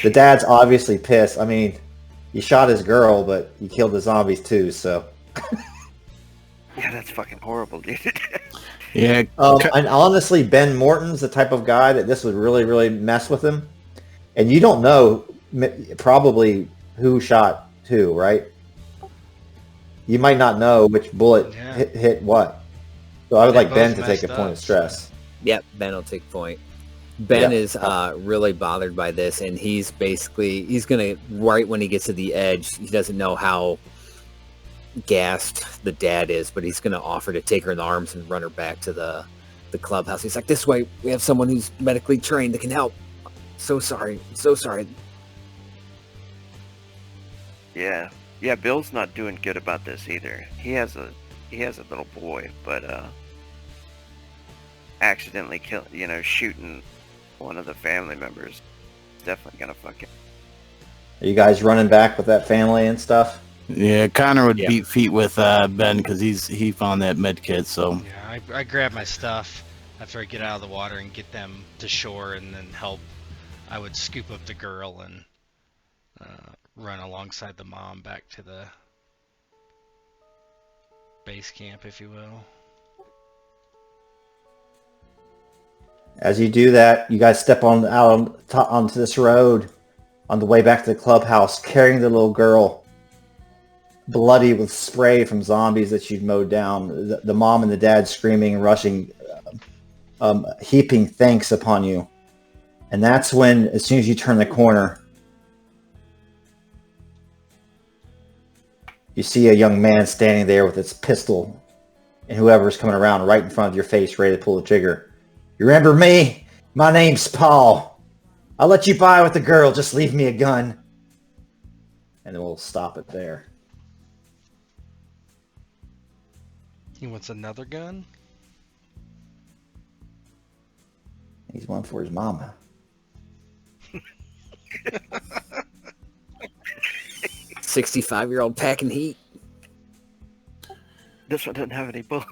The dad's obviously pissed. I mean, you shot his girl, but you killed the zombies too, so... Yeah, that's fucking horrible, dude. Yeah. And honestly, Ben Morton's the type of guy that this would really, really mess with him. And you don't know probably who shot who, right? You might not know which bullet hit what. So I would They like Ben both to take a messed point up, of stress. Yep, Ben will take point. Ben Yeah. is really bothered by this, and he's gonna, right when he gets to the edge, he doesn't know how gassed the dad is, but he's gonna offer to take her in the arms and run her back to the clubhouse. He's like, this way, we have someone who's medically trained that can help. So sorry. Yeah, Bill's not doing good about this either. He has a little boy, but accidentally shooting one of the family members is definitely gonna fuck him. Are you guys running back with that family and stuff? Yeah, Connor would Yeah. beat feet with Ben because he found that med kit. So Yeah, I grab my stuff after I get out of the water and get them to shore, and then help. I would scoop up the girl and run alongside the mom back to the base camp, if you will. As you do that, you guys step onto this road on the way back to the clubhouse, carrying the little girl, bloody with spray from zombies that you've mowed down. The mom and the dad screaming and rushing, heaping thanks upon you. And that's when, as soon as you turn the corner, you see a young man standing there with his pistol, and whoever's coming around right in front of your face, ready to pull the trigger. You remember me? My name's Paul. I'll let you by with the girl. Just leave me a gun. And then we'll stop it there. He wants another gun? He's one for his mama. 65-year-old packing heat. This one doesn't have any bullets.